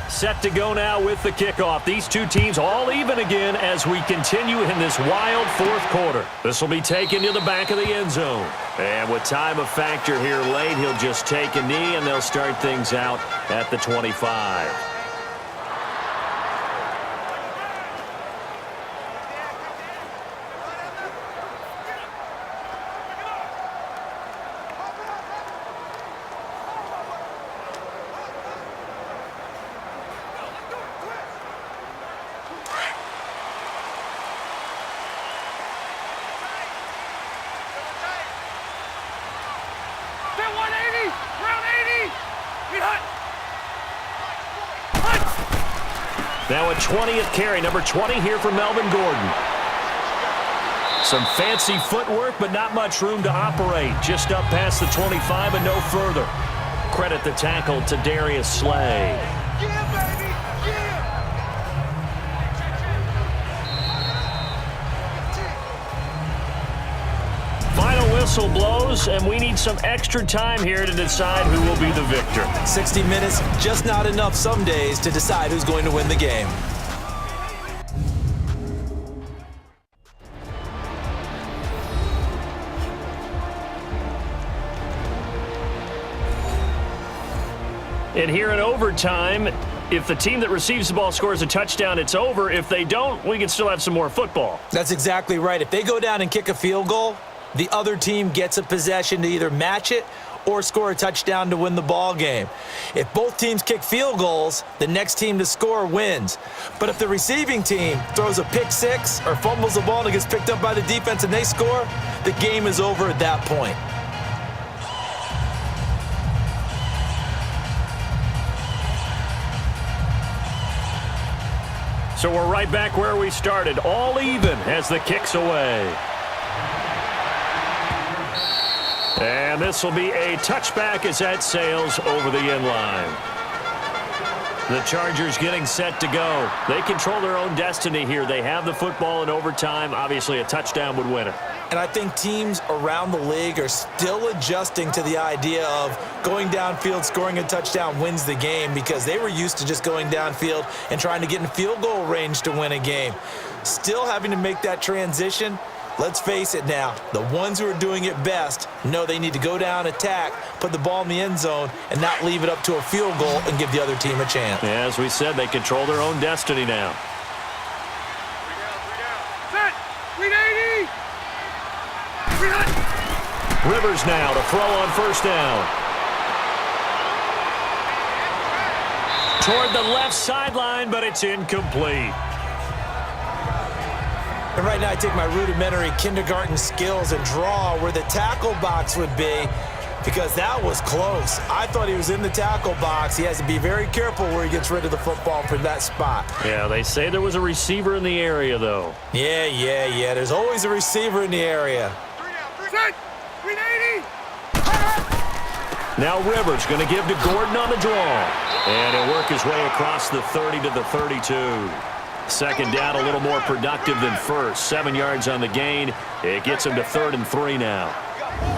Set to go now with the kickoff. These 2 teams all even again as we continue in this wild fourth quarter. This will be taken to the back of the end zone. And with time a factor here late, he'll just take a knee and they'll start things out at the 25. Now a 20th carry, number 20 here for Melvin Gordon. Some fancy footwork, but not much room to operate. Just up past the 25 and no further. Credit the tackle to Darius Slay. Final whistle blows, and we need some extra time here to decide who will be the victor. 60 minutes, just not enough some days to decide who's going to win the game. And here in overtime, if the team that receives the ball scores a touchdown, it's over. If they don't, we can still have some more football. That's exactly right. If they go down and kick a field goal, the other team gets a possession to either match it or score a touchdown to win the ball game. If both teams kick field goals, the next team to score wins. But if the receiving team throws a pick six or fumbles the ball and it gets picked up by the defense and they score, the game is over at that point. So we're right back where we started, all even as the kick's away. And this will be a touchback as that sails over the end line. The Chargers getting set to go. They control their own destiny here. They have the football in overtime. Obviously, a touchdown would win it. And I think teams around the league are still adjusting to the idea of going downfield, scoring a touchdown wins the game, because they were used to just going downfield and trying to get in field goal range to win a game. Still having to make that transition. Let's face it now, the ones who are doing it best know they need to go down, attack, put the ball in the end zone, and not leave it up to a field goal and give the other team a chance. Yeah, as we said, they control their own destiny now. Set. 380. 300. Rivers now to throw on first down. Toward the left sideline, but it's incomplete. And right now I take my rudimentary kindergarten skills and draw where the tackle box would be, because that was close. I thought he was in the tackle box. He has to be very careful where he gets rid of the football from that spot. Yeah, they say there was a receiver in the area, though. Yeah. There's always a receiver in the area. Set. 380. Now Rivers going to give to Gordon on the draw. And he'll work his way across the 30 to the 32. Second down, a little more productive than first. 7 yards on the gain. It gets him to 3rd and 3 now.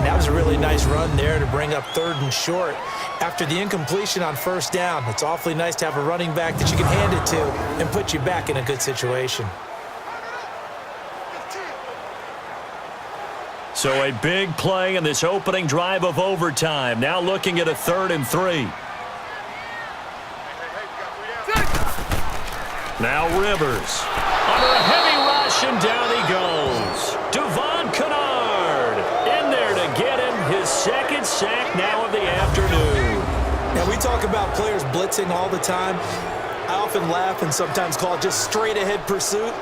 That was a really nice run there to bring up 3rd and short. After the incompletion on first down, it's awfully nice to have a running back that you can hand it to and put you back in a good situation. So a big play in this opening drive of overtime. Now looking at a 3rd and 3. Now Rivers. Under a heavy rush, and down he goes. Devon Kennard in there to get him his 2nd sack now of the afternoon. Now, we talk about players blitzing all the time. I often laugh and sometimes call it just straight-ahead pursuit.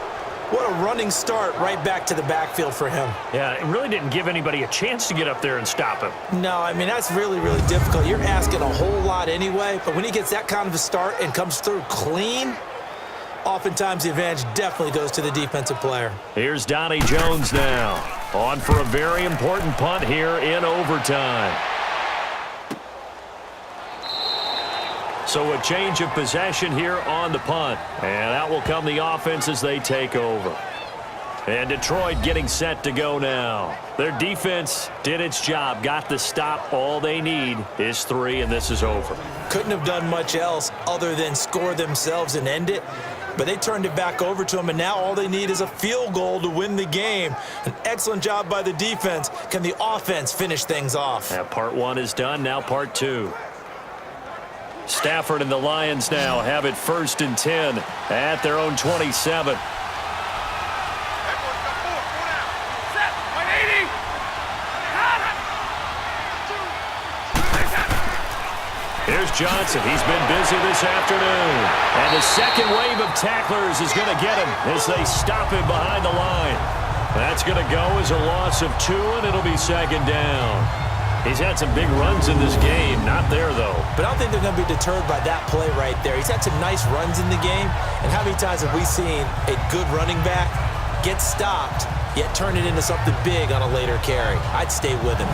What a running start right back to the backfield for him. Yeah, it really didn't give anybody a chance to get up there and stop him. No, I mean, that's really, really difficult. You're asking a whole lot anyway, but when he gets that kind of a start and comes through clean, oftentimes the advantage definitely goes to the defensive player. Here's Donnie Jones now, on for a very important punt here in overtime. So a change of possession here on the punt. And out will come the offense as they take over. And Detroit getting set to go now. Their defense did its job, got the stop. All they need is 3, and this is over. Couldn't have done much else other than score themselves and end it. But they turned it back over to them, and now all they need is a field goal to win the game. An excellent job by the defense. Can the offense finish things off? Now part 1 is done, now part 2. Stafford and the Lions now have it 1st and 10 at their own 27. Here's Johnson. He's been busy this afternoon. And the second wave of tacklers is going to get him as they stop him behind the line. That's going to go as a loss of 2, and it'll be 2nd down. He's had some big runs in this game. Not there, though. But I don't think they're going to be deterred by that play right there. He's had some nice runs in the game. And how many times have we seen a good running back get stopped, yet turn it into something big on a later carry? I'd stay with him.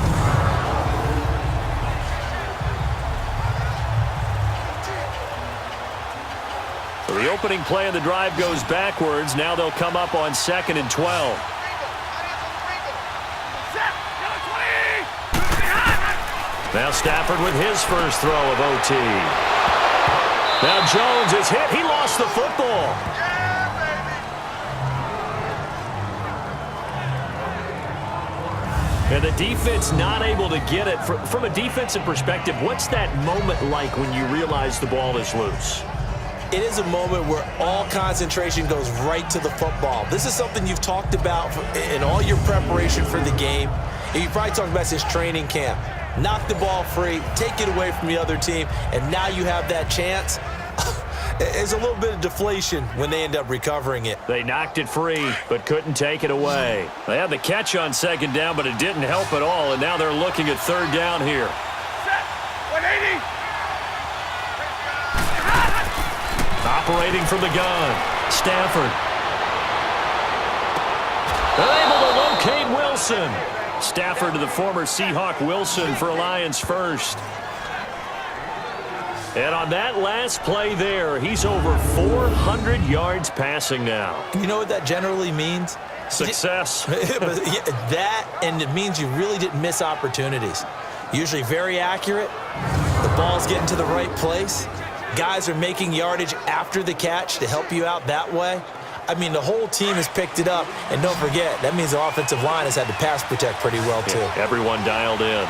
So the opening play of the drive goes backwards. Now they'll come up on 2nd and 12. Now Stafford with his first throw of OT. Now Jones is hit. He lost the football. And the defense not able to get it. From a defensive perspective, what's that moment like when you realize the ball is loose? It is a moment where all concentration goes right to the football. This is something you've talked about in all your preparation for the game. And you probably talked about since training camp. knock the ball free, take it away from the other team, and now you have that chance. It's a little bit of deflation when they end up recovering it. They knocked it free, but couldn't take it away. They had the catch on second down, but it didn't help at all, and now they're looking at third down here. Set. 180. Operating from the gun, Stafford. They're able to locate Wilson. Stafford to the former Seahawk Wilson for Lions first. And on that last play there, he's over 400 yards passing now. You know what that generally means? Success. That, and it means you really didn't miss opportunities. Usually very accurate. The ball's getting to the right place. Guys are making yardage after the catch to help you out that way. I mean, the whole team has picked it up. And don't forget, that means the offensive line has had to pass protect pretty well, too. Yeah, everyone dialed in.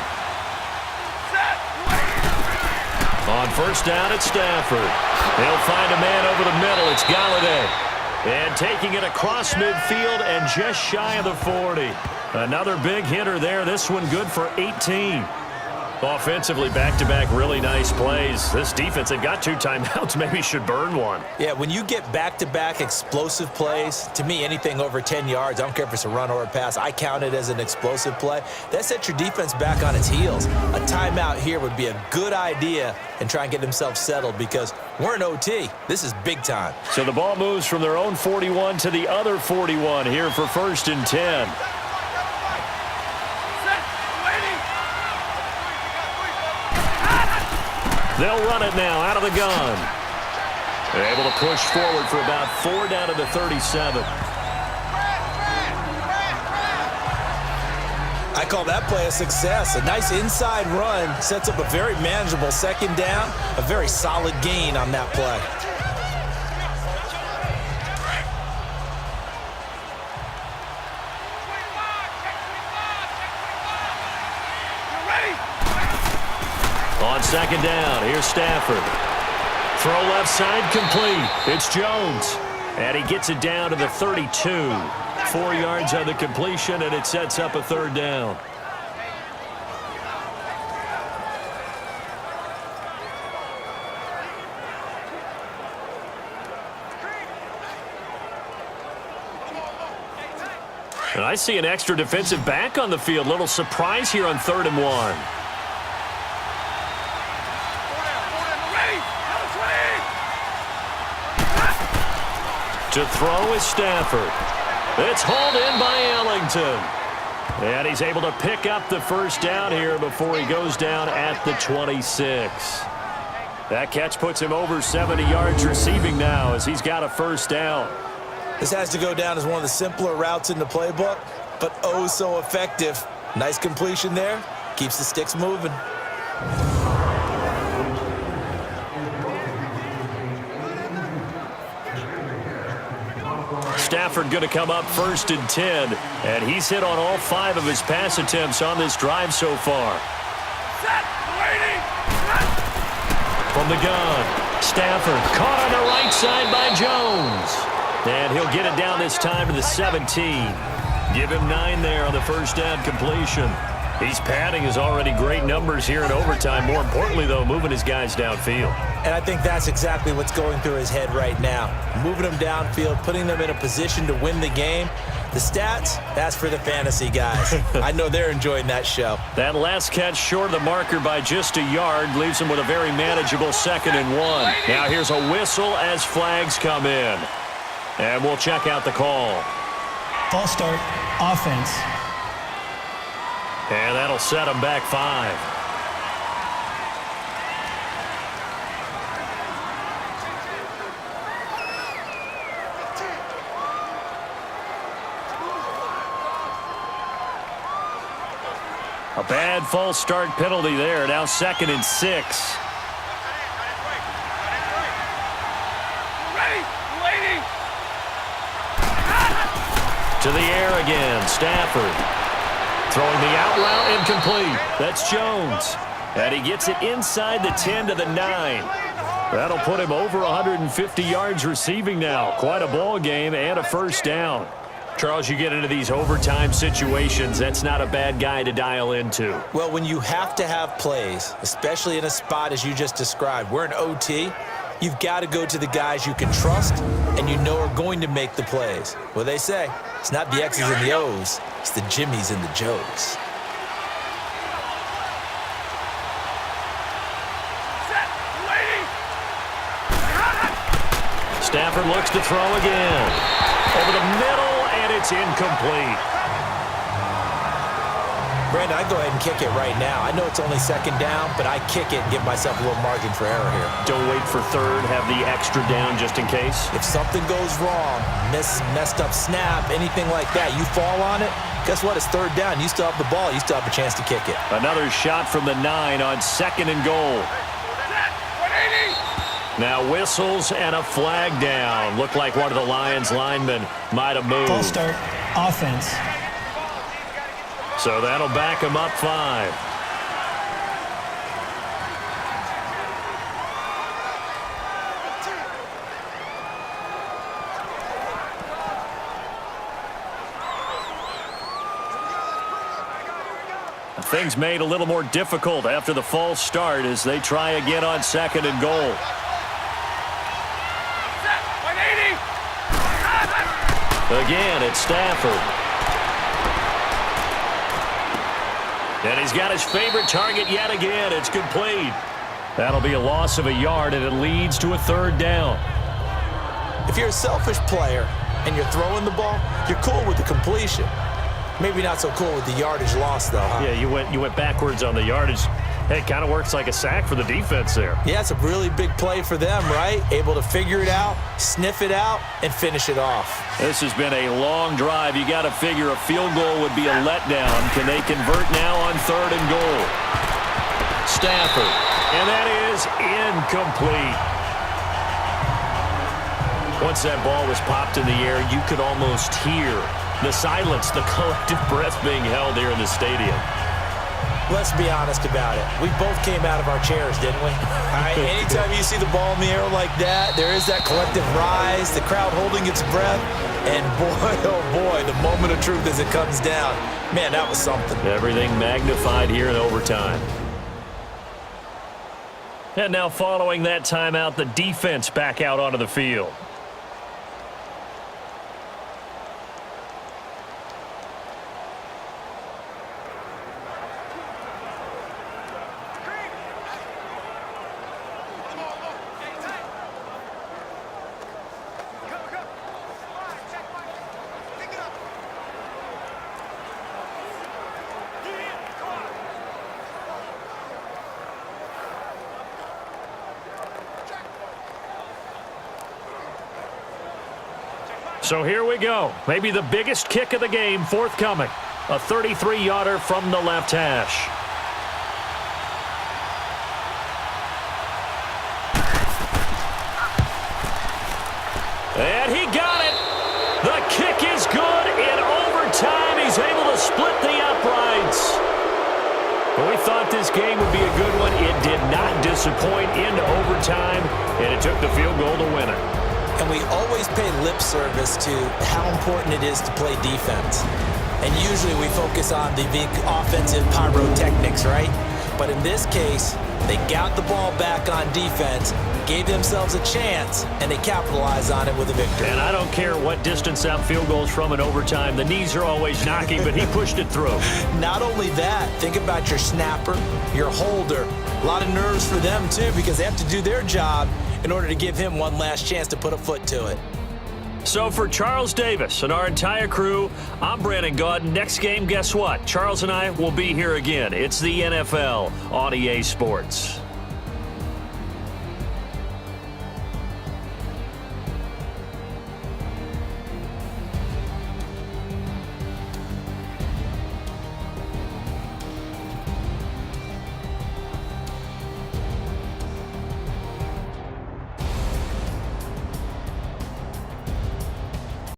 On first down, it's Stafford. They'll find a man over the middle. It's Galladay. And taking it across midfield and just shy of the 40. Another big hitter there. This one good for 18. Offensively, back-to-back really nice plays. This defense, they've got 2 timeouts. Maybe should burn one. Yeah, when you get back-to-back explosive plays, to me, anything over 10 yards, I don't care if it's a run or a pass, I count it as an explosive play. That sets your defense back on its heels. A timeout here would be a good idea and try and get themselves settled because we're in OT. This is big time. So the ball moves from their own 41 to the other 41 here for 1st and 10. They'll run it now out of the gun. They're able to push forward for about 4 down to the 37. I call that play a success. A nice inside run sets up a very manageable second down, a very solid gain on that play. On second down, here's Stafford. Throw left side complete. It's Jones. And he gets it down to the 32. 4 yards on the completion, and it sets up a 3rd down. And I see an extra defensive back on the field. Little surprise here on 3rd and 1. To throw is Stafford. It's hauled in by Ellington. And he's able to pick up the 1st down here before he goes down at the 26. That catch puts him over 70 yards receiving now as he's got a 1st down. This has to go down as one of the simpler routes in the playbook, but oh so effective. Nice completion there. Keeps the sticks moving. Stafford going to come up 1st and 10, and he's hit on all 5 of his pass attempts on this drive so far. Set. Waiting. From the gun, Stafford caught on the right side by Jones. And he'll get it down this time to the 17. Give him 9 there on the 1st down completion. He's padding his already great numbers here in overtime. More importantly, though, moving his guys downfield. And I think that's exactly what's going through his head right now. Moving them downfield, putting them in a position to win the game. The stats, that's for the fantasy guys. I know they're enjoying that show. That last catch short of the marker by just a yard leaves him with a very manageable 2nd and 1. Now here's a whistle as flags come in. And we'll check out the call. False start, offense. And that'll set him back 5. A bad false start penalty there. Now 2nd and 6. To the air again, Stafford. Throwing the out route incomplete. That's Jones. And he gets it inside the 10 to the 9. That'll put him over 150 yards receiving now. Quite a ball game and a 1st down. Charles, you get into these overtime situations, that's not a bad guy to dial into. Well, when you have to have plays, especially in a spot as you just described, we're in OT, you've got to go to the guys you can trust and you know are going to make the plays. Well, they say it's not the X's and the O's, it's the Jimmies and the Joes. Stafford looks to throw again. Over the middle, and it's incomplete. Brandon, I'd go ahead and kick it right now. I know it's only second down, but I kick it and give myself a little margin for error here. Don't wait for third. Have the extra down just in case. If something goes wrong, messed up snap, anything like that, you fall on it, guess what? It's third down. You still have the ball. You still have a chance to kick it. Another shot from the 9 on 2nd and goal. Now whistles and a flag down. Looked like one of the Lions linemen might have moved. False start, offense. So that'll back him up 5. Things made a little more difficult after the false start as they try again on 2nd and goal. Again, it's Stafford. And he's got his favorite target yet again. It's complete. That'll be a loss of a yard, and it leads to a 3rd down. If you're a selfish player and you're throwing the ball, you're cool with the completion. Maybe not so cool with the yardage loss, though, huh? Yeah, you went backwards on the yardage. Hey, it kind of works like a sack for the defense there. Yeah, it's a really big play for them, right? Able to figure it out, sniff it out, and finish it off. This has been a long drive. You got to figure a field goal would be a letdown. Can they convert now on 3rd and goal? Stafford. And that is incomplete. Once that ball was popped in the air, you could almost hear the silence, the collective breath being held here in the stadium. Let's be honest about it. We both came out of our chairs, didn't we? All right, anytime you see the ball in the air like that, there is that collective rise, the crowd holding its breath, and boy, oh boy, the moment of truth as it comes down. Man, that was something. Everything magnified here in overtime. And now following that timeout, the defense back out onto the field. So here we go. Maybe the biggest kick of the game forthcoming. A 33-yarder from the left hash. And he got it. The kick is good in overtime. He's able to split the uprights. We thought this game would be a good one. It did not disappoint into overtime, and it took the field goal to win it. And we always pay lip service to how important it is to play defense. And usually we focus on the big offensive pyrotechnics, right? But in this case, they got the ball back on defense, gave themselves a chance, and they capitalized on it with a victory. And I don't care what distance out field goals from in overtime. The knees are always knocking, but he pushed it through. Not only that, think about your snapper, your holder. A lot of nerves for them, too, because they have to do their job in order to give him one last chance to put a foot to it. So for Charles Davis and our entire crew, I'm Brandon Gaudin. Next game, guess what? Charles and I will be here again. It's the NFL on EA Sports.